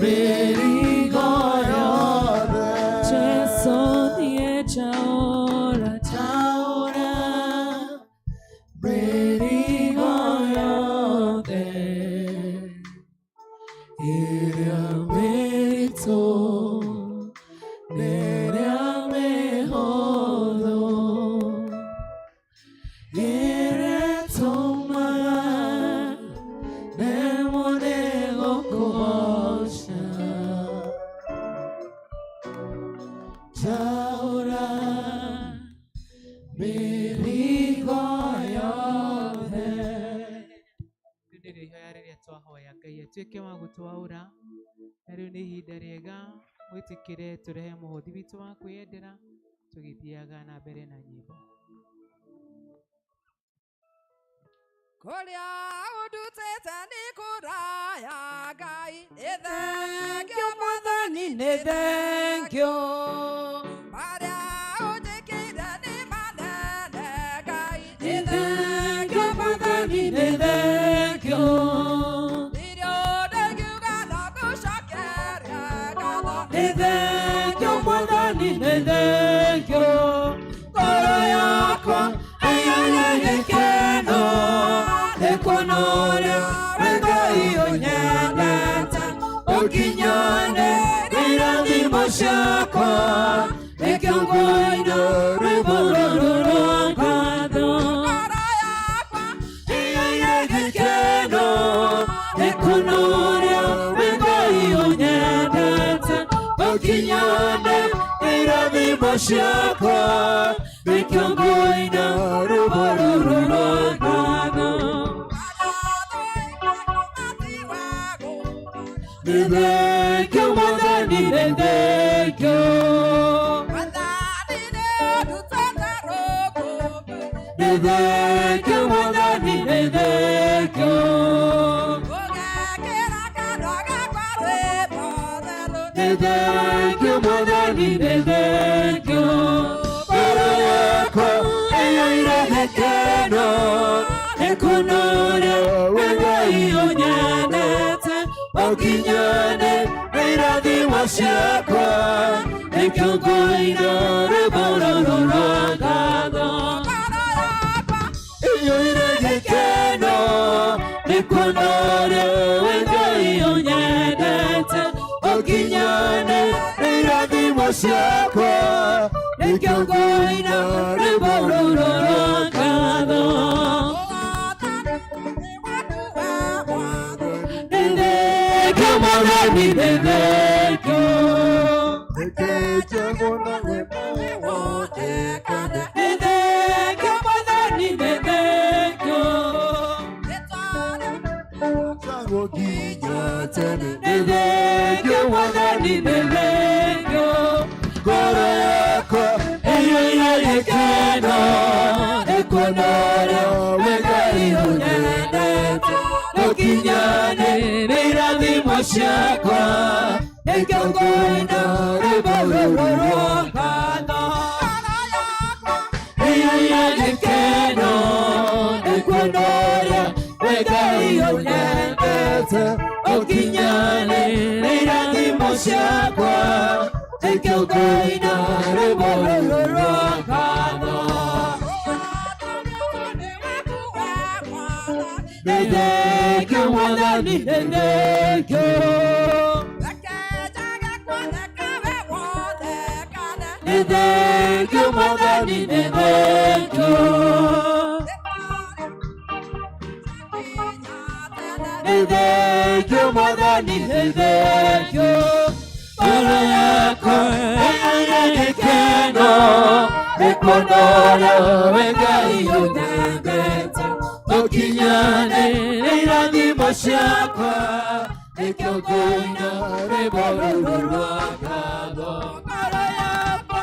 merigo yothe Jesu nie chaura chaura merigo yothe iria merito neria mehodo iria tomaga nemone okosha chaura merigo yothe. Rĩrĩ ihoya rĩrĩa twahoya Ngai atuĩke wa gũtwaũra na rĩu nĩ ihinda rĩega mwĩtĩkĩre tũrehe mũhothi witũ wa kwĩyendera tũgĩthiaga na mbere na nyĩmbo. Kũrĩa ũndutĩte nĩ kũraya Ngai thank you, Mwathani, nĩ thank you. Nĩ thank you, Mwathani, nĩ thank you. Nĩ thank you, Mwathani, nĩ thank you. Ngoro yakwa ĩiyũire gĩkeno nĩ kuona ũrĩa wĩ Ngai ũnyendete ũkinyane irathimo ciakwa nĩkĩo ngũina rwĩmbo rũrũ rwa ngatho. Ngoro yakwa ĩiyũire gĩkeno nĩ kuona ũrĩa wĩ Ngai ũnyendete ũkinyane irathimo ciakwa nĩkĩo ngũina rwĩmbo rũrũ rwa ngatho. Nĩ thank you, Mwathani, nĩ thank you. Nĩ thank you, Mwathani, nĩ thank you. Nĩ thank you, Mwathani, nĩ thank you. Ngoro yakwa ĩiyũire gĩkeno nĩ kuona ũrĩa wĩ Ngai ũnyendete ũkinyane irathimo ciakwa nĩkĩo ngũina rwĩmbo rũrũ rwa ngatho. Ĩiyũire gĩkeno nĩ kuona ũrĩa wĩ Ngai ũnyendete ũkinyane irathimo ciakwa nĩkĩo ngũina rwĩmbo rũrũ rwa ngatho. Mwathani, nĩ thank you. Nĩ thank you, Mwathani, nĩ thank you. Nĩ thank you, Mwathani, nĩ thank you. Ngoro yakwa ĩiyũire gĩkeno nĩ kuona ũrĩa wĩ Ngai ũnyendete ũkinyane irathimo ciakwa nĩkĩo ngũina rwĩmbo rũrũ rwa ngatho. Ĩiyũire gĩkeno nĩ kuona ũrĩa wĩ Ngai ũnyendete ũkinyane irathimo ciakwa nĩkĩo ngũina rwĩmbo rũrũ rwa ngatho. Nĩ thank you, Mwathani, nĩ thank you. Nĩ thank you, Mwathani, nĩ thank you. Nĩ thank you, Mwathani, nĩ thank you. Ngoro yakwa ĩiyũire gĩkeno nĩ kuona ũrĩa wĩ Ngai ũnyendete ũkinyane irathimo ciakwa nĩkĩo ngũina rwĩmbo rũrũ rwa ngatho. Ngoro yakwa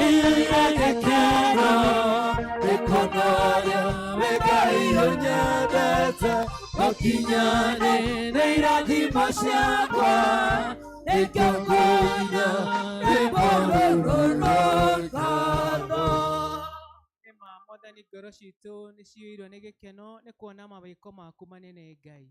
ĩiyũire gĩkeno nĩ kuona ũrĩa wĩ Ngai ũnyendete ũkinyane irathimo ciakwa nĩkĩo ngũina rwĩmbo rũrũ rwa ngatho. Mwathani, ngoro citũ nĩ ciyũirwo nĩ gĩkeno nĩ kuona mawĩko maku manene Ngai,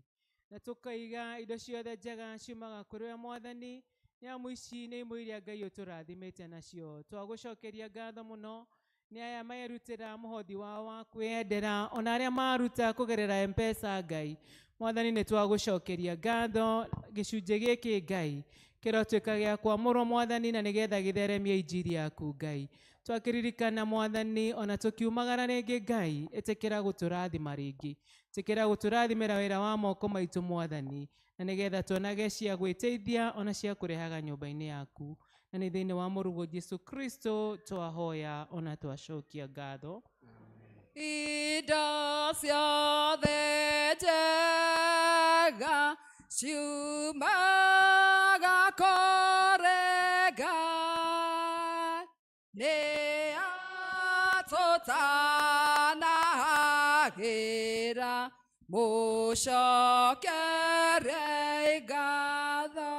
na tũkaiga indo ciothe njega ciumaga kũrĩ we Mwathani, nĩ amu ici nĩ imwe iria Ngai ũtũrathimĩte nacio. Twagũcokeria ngatho mũno nĩ aya merutĩra mũhothi wao wa kwĩyendera, ona arĩa maruta kũgerera M-Pesa Ngai. Mwathani, nĩ twagũcokeria ngatho gĩcunjĩ gĩkĩ Ngai kĩrotuĩka gĩa kwamũrwo Mwathani, na nĩgetha gĩtheremie injiri yaku Ngai. Twakiririkana Mwathani ona tukiumagara rĩngĩ Ngai, ĩtĩkĩra gũtũrathima rĩngĩ, ĩtĩkĩra gũtũrathimĩra wĩra wa moko maitũ Mwathani, na nĩgetha tuonage cia gwĩteithia ona cia kũrehaga nyũmba-inĩ yaku, na nĩ thĩinĩ wa mũrugo Jesu Kristo twahoya ona twacokia ngatho. Indo ciothe njega ciumaga kũrĩ Ngai, nĩ atũtanahagĩra mũcokere ngatho.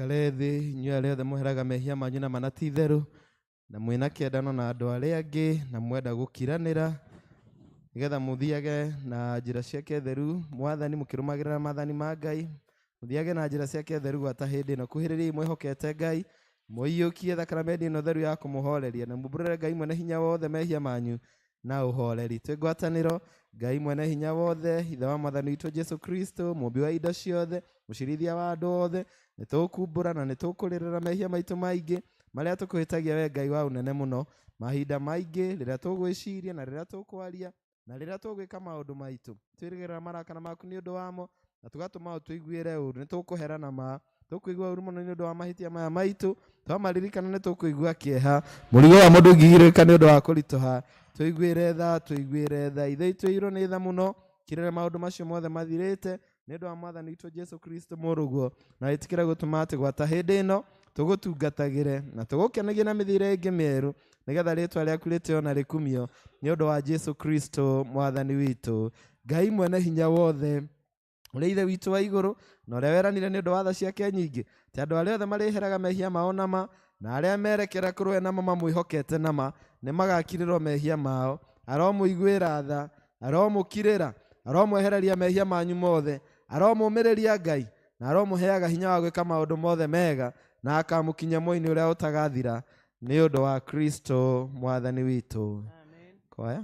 mwikare thĩ inyuĩ arĩa othe mũheraga mehia manyu na manati itherũ na mwĩna kĩendano na andũ arĩa angĩ na mwenda gũkiranĩra nĩgetha mũthiage na njĩra ciake theru mwathani mũkĩrũmagĩrĩra maathani ma Ngai mũthiage na njĩra ciake theru gwata hĩndĩ ĩno kuhĩrĩriai mwĩhokete Ngai mũiyũkie thakramenti ĩno theru ya kũmũhoreria na mũmbũrĩre Ngai mwene hinya wothe mehia manyu na ũhoreri twĩ ngwatanĩro Ngai mwene hinya wothe ithe wa mwathani witũ Jesu Kristo mũmbi wa indo ciothe mũcirithia wa andũ othe nĩtũkumbũra na nĩtũkũrĩrĩra mehia maitũ maingĩ marĩa tũkwĩtagia we Ngai wa ũnene mũno mahinda maingĩ rĩrĩa tũgwĩciria na rĩrĩa tũkwaria na rĩrĩa tũgwĩka maũndũ maitũ twĩrĩgĩrĩra marakara maku nĩ ũndũ wamo na tũgatũma tũiguĩre ũũru nĩtũkũherana ma tũkũigua ũũru mũno nĩ ũndũ wa mahĩtia maya maitũ twamaririkana nĩtũkũigua kĩeha mũrigo wa mũndũ ũngĩgirĩrĩka nĩ ũndũ wa kũritũha tũiguĩre tha ithe itũ irwo nĩ tha mũno kirĩre maũndũ macio mothe mathirĩte nĩ ũndũ wa mwathani witũ Jesu Kristo mũrũguo na wĩtĩkĩre gũtũma atĩ gwata hĩndĩ ĩno tũgũtungatagĩre na tũgũkenagie na mĩthiĩre ĩngĩ mĩerũ nĩgetha rĩtwa rĩaku rĩtĩo na rĩkumio nĩ ũndũ wa Jesu Kristo mwathani witũ. Ngai mwene hinya wothe ũrĩa ithe witũ wa igũrũ na ũrĩa weranire nĩ ũndũ wa tha ciake nyingĩ atĩ andũ arĩa othe marĩheraga mehia mao nama na arĩa merekera kũrũe nama mamwĩhokete nama nĩ magakirĩrwo mehia mao aromũiguĩra tha aromũkirĩra aromwehereria mehia manyu mothe aromũmĩrĩria Ngai na aromũheaga hinya wa gwĩka maũndũ mothe mega na akamũkinya muoyo-inĩ ũrĩa ũtagathira nĩ ũndũ wa Kristo mwathani witũ. Amen. Kwaya.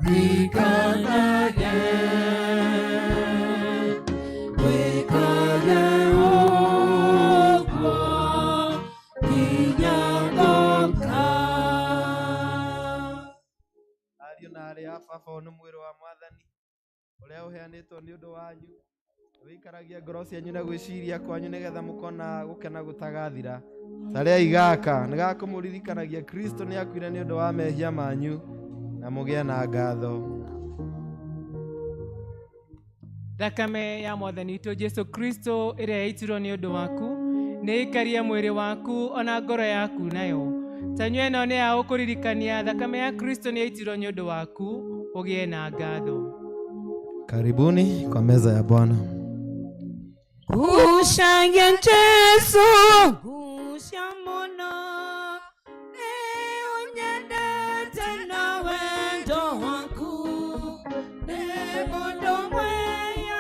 Nikana nĩ mwĩrĩ wa Mwathani ũrĩa ũheanĩtwo nĩ ũndũ wanyu, wĩikaragia ngoro cianyu na gwĩciria kwanyu nĩgetha mũkona gũkena gũtagathira. Tarĩa igaka nĩ gakũmũririkanagia Kristo nĩ akuire nĩ ũndũ wa mehia manyu, na mũgĩe na ngatho. Thakame ya Mwathani witũ Jesu Kristo ĩrĩa yaitirwo nĩ ũndũ waku nĩ ĩkaria mwĩrĩ waku ona ngoro yaku nayo. Tanyua ĩno nĩ ya gũkũririkania thakame ya Kristo nĩ yaitirwo nĩ ũndũ waku, ũgĩe na ngatho. Karibuni kwa meza ya Bwana. Ushangia Yesu, usha muno, unyendete na wendo waku, mundo mweya,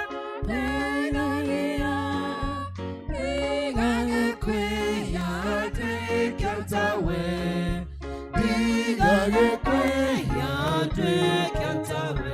bigage kweya, tekantawe, bigage kweya, tekantawe.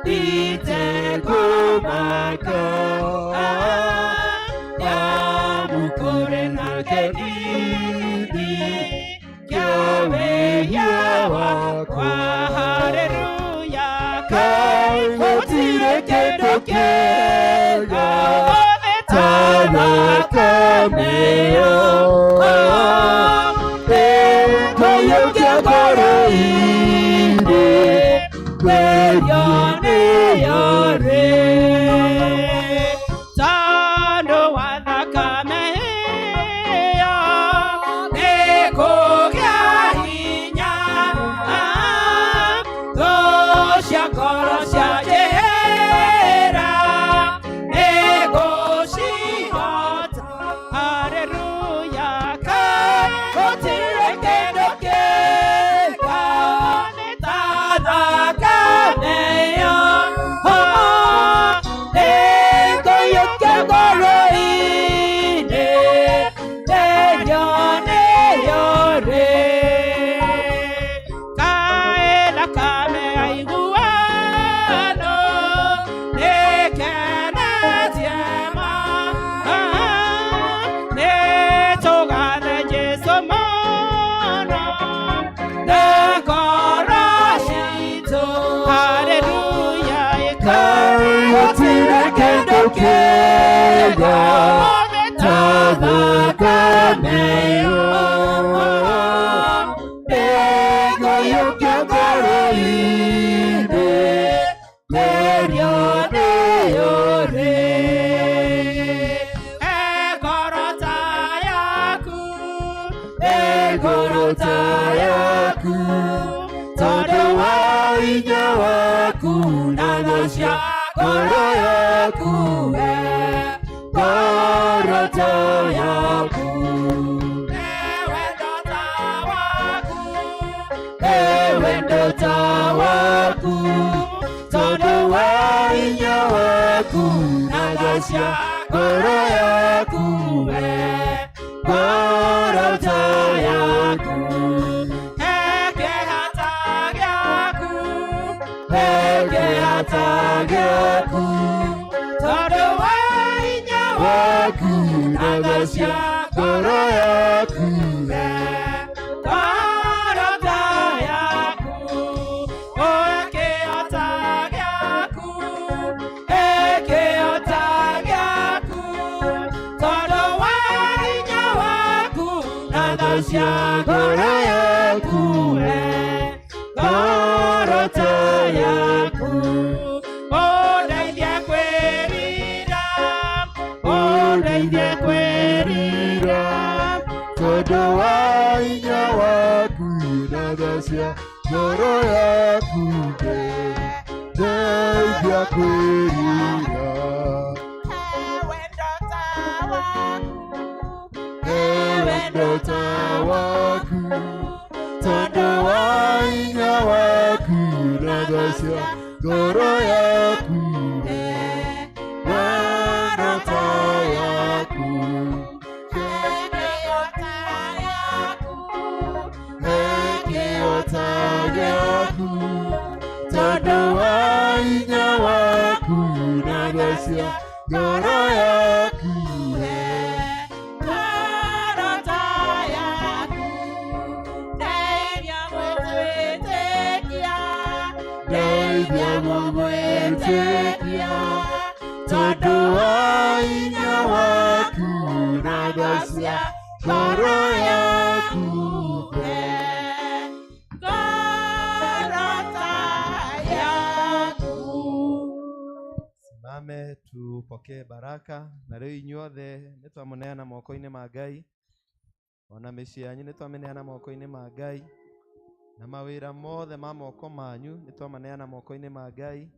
Ite mukore na gedidi Yawe yawa kwa haleluya kai gotire kendo kega tana kameo kayo kagoro inde yone yore tano wanakamea neko gahinya dosha korosha jera neko shihata hallelujah kai otire kendo kega tada kameo neko yokagoro inde yone yore kaela kame aiguano nekena tiema netogane Jesu mono nekorashito hallelujah kai otire kendo kega tada kameo ego yokagoro inde periode yore egorota yaku todo wainya waku nanasya goro yaku gorota yaku ewendota waku todo wainya waku nanasya goro yaku gorota yaku eke hatagyaku todo wainya waku nanasya goro yaku gorota yaku eke hatagyaku todo wainya waku nanasya goro yaku gorota yaku odeithia kwirira todo wainya waku nanasya goro yaku deithia kwirira ewendota waku todo wainya waku nanasya goro yaku gorota yaku ekiota yaku todo wainya waku nanasya goro yaku todo wainya waku nanasya goro yaku Simame tupokee baraka na rĩu inyuothe nĩ twamuneana moko-inĩ ma Ngai, ona mĩciĩ yanyu nĩ twamĩneana moko-inĩ ma Ngai, na mawĩra mothe ma moko manyu nĩ twamaneana moko-inĩ ma Ngai,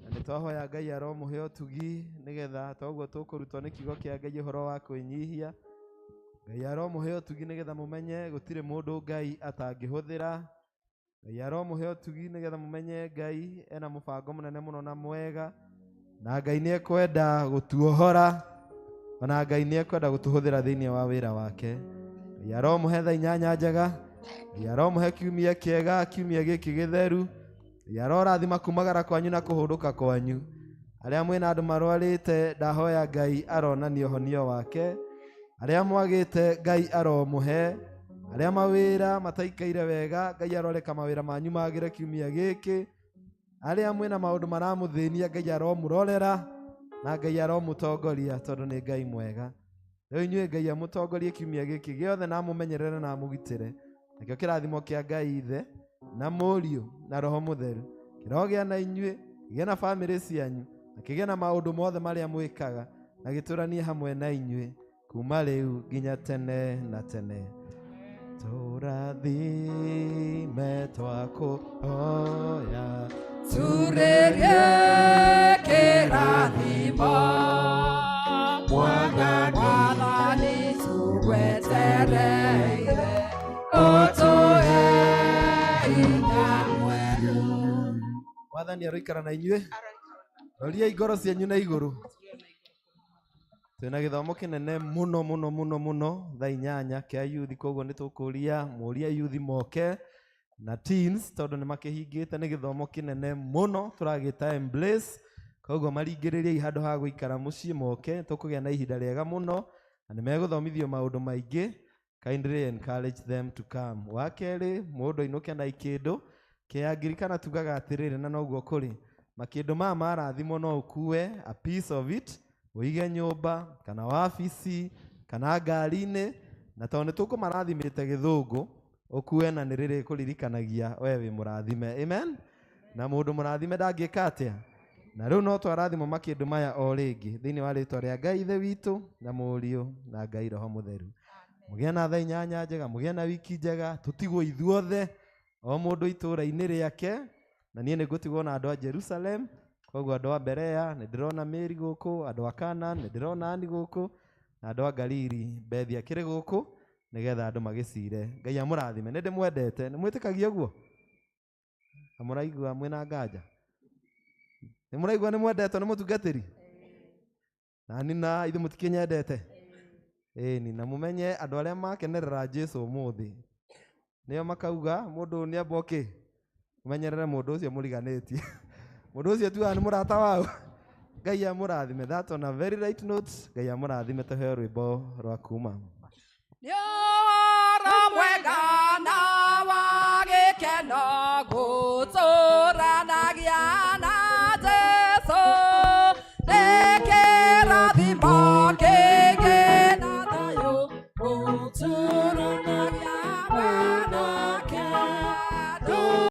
na nĩ twahoya Ngai aromũhe ũtugi nĩgetha toguo tũkũrutwo nĩ kiugo kĩa Ngai ũhoro wa kwĩnyihia. Ngai aromũhe ũtugi nĩgetha mũmenye gũtirĩ mũndũ Ngai atangĩhũthĩra. Ngai aromũhe ũtugi nĩgetha mũmenye Ngai ena mũbango mũnene mũno na mwega, na Ngai nĩ ekwenda gũtuohora, ona Ngai nĩ ekwenda gũtũhũthĩra thĩinĩ wa wĩra wake. Ngai aromũhe thaa inyanya njega, Ngai aromũhe kiumia kĩega, kiumia gĩkĩ gĩtheru. Ngai arorathima kumagara kwanyu na kũhũndũka kwanyu. Arĩa mwĩna andũ marwarĩte ndahoya Ngai aronania ũhonio wake. Arĩa mwagĩte Ngai aromũhe. Arĩa mawĩra mataikaire wega Ngai aroreka mawĩra manyu magĩre kiumia gĩkĩ. Arĩa mwĩna maũndũ maramũthĩnia Ngai aromũrorera na Ngai aromũtongoria tondũ nĩ Ngai mwega. Rĩu inyuĩ Ngai amũtongorie kiumia gĩkĩ gĩothe na amũmenyerere na amũgitĩre. Nakĩo kĩrathimo kĩa Ngai Ithe na Mũriũ na Roho Mũtheru kĩrogĩa na inyuĩ, kĩgĩe na bamĩrĩ cianyu, na kĩgĩe na maũndũ mothe marĩa mwĩkaga, na gĩtũranie hamwe na inyuĩ kuma rĩu nginya tene na tene. Tũrathime twakũhoya, turĩrie kĩrathimo Mwathani tũgwetereire ũtũhe hinya mwerũ. Mwathani aroikara na inyuĩ, roriai ngoro cianyu na igũrũ. Twĩna gĩthomo kĩnene mũno mũno mũno mũno thaa 8 kĩa youth, koguo nĩ tũkũria mũria youth moke na teens tondũ nĩ makĩhingĩte. Nĩ gĩthomo kĩnene mũno tũragĩta Embrace, koguo maringĩrĩriai handũ ha gũikara mũciĩ moke. Tũkũgĩa na ihinda rĩega mũno na nĩ megũthomithio maũndũ maingĩ. Kindly encourage them to come. Wakerĩ, mũndũ ainũke na ikĩndũ kĩa Ngirikana tugaga atĩrĩrĩ, na noguo kũrĩ makĩndũ maya marathimo no ũkue a piece of it, ũige nyũmba kana wabici kana ngari-inĩ, na tondũ nĩ tũkũmarathimĩte Gĩthũngũ ũkue na nĩ rĩrĩ kũririkanagia we wĩ mũrathime. Amen. Na mũndũ mũrathime ndangĩka atĩa. Na rĩu no twarathimo makĩndũ maya o rĩngĩ thĩinĩ wa rĩtwa rĩa Ngai Ithe witũ na Mũriũ na Ngai Roho Mũtheru. Mũgĩe na thaa 8 njega, mũgĩe na wiki njega, tũtigwo ithuothe o mũndũ itũũra-inĩ rĩake. Na niĩ nĩngũtigwo na andũ a Jerusalem, koguo andũ a Berea nĩ ndĩrona Mĩri gũkũ, andũ a Kana nĩ ndĩrona Ani gũkũ, na andũ a Galili Bethi akĩrĩ gũkũ, nĩgetha andũ magĩcire. Ngai amũrathime. Nĩ ndĩmwendete. Nĩ mwĩtĩkagia ũguo? Na mũraigua mwĩna nganja? Nĩ mũraigua nĩ mwendetwo nĩ mũtungatĩri? Na ni na ithuĩ mũtikĩnyendete? Ĩni, na mũmenye andũ arĩa makenerera Jesũ ũmũthĩ nĩo makauga mũndũ nĩ amboke. Mũmenyerere mũndũ ũcio mũriganĩtie. Mũndũ ũcio tuaga nĩ mũrata wao. Ngai amũrathime. That on a very right note. Ngai amũrathime. Tũheo rwĩmbo rwa kuma. Nĩora mwega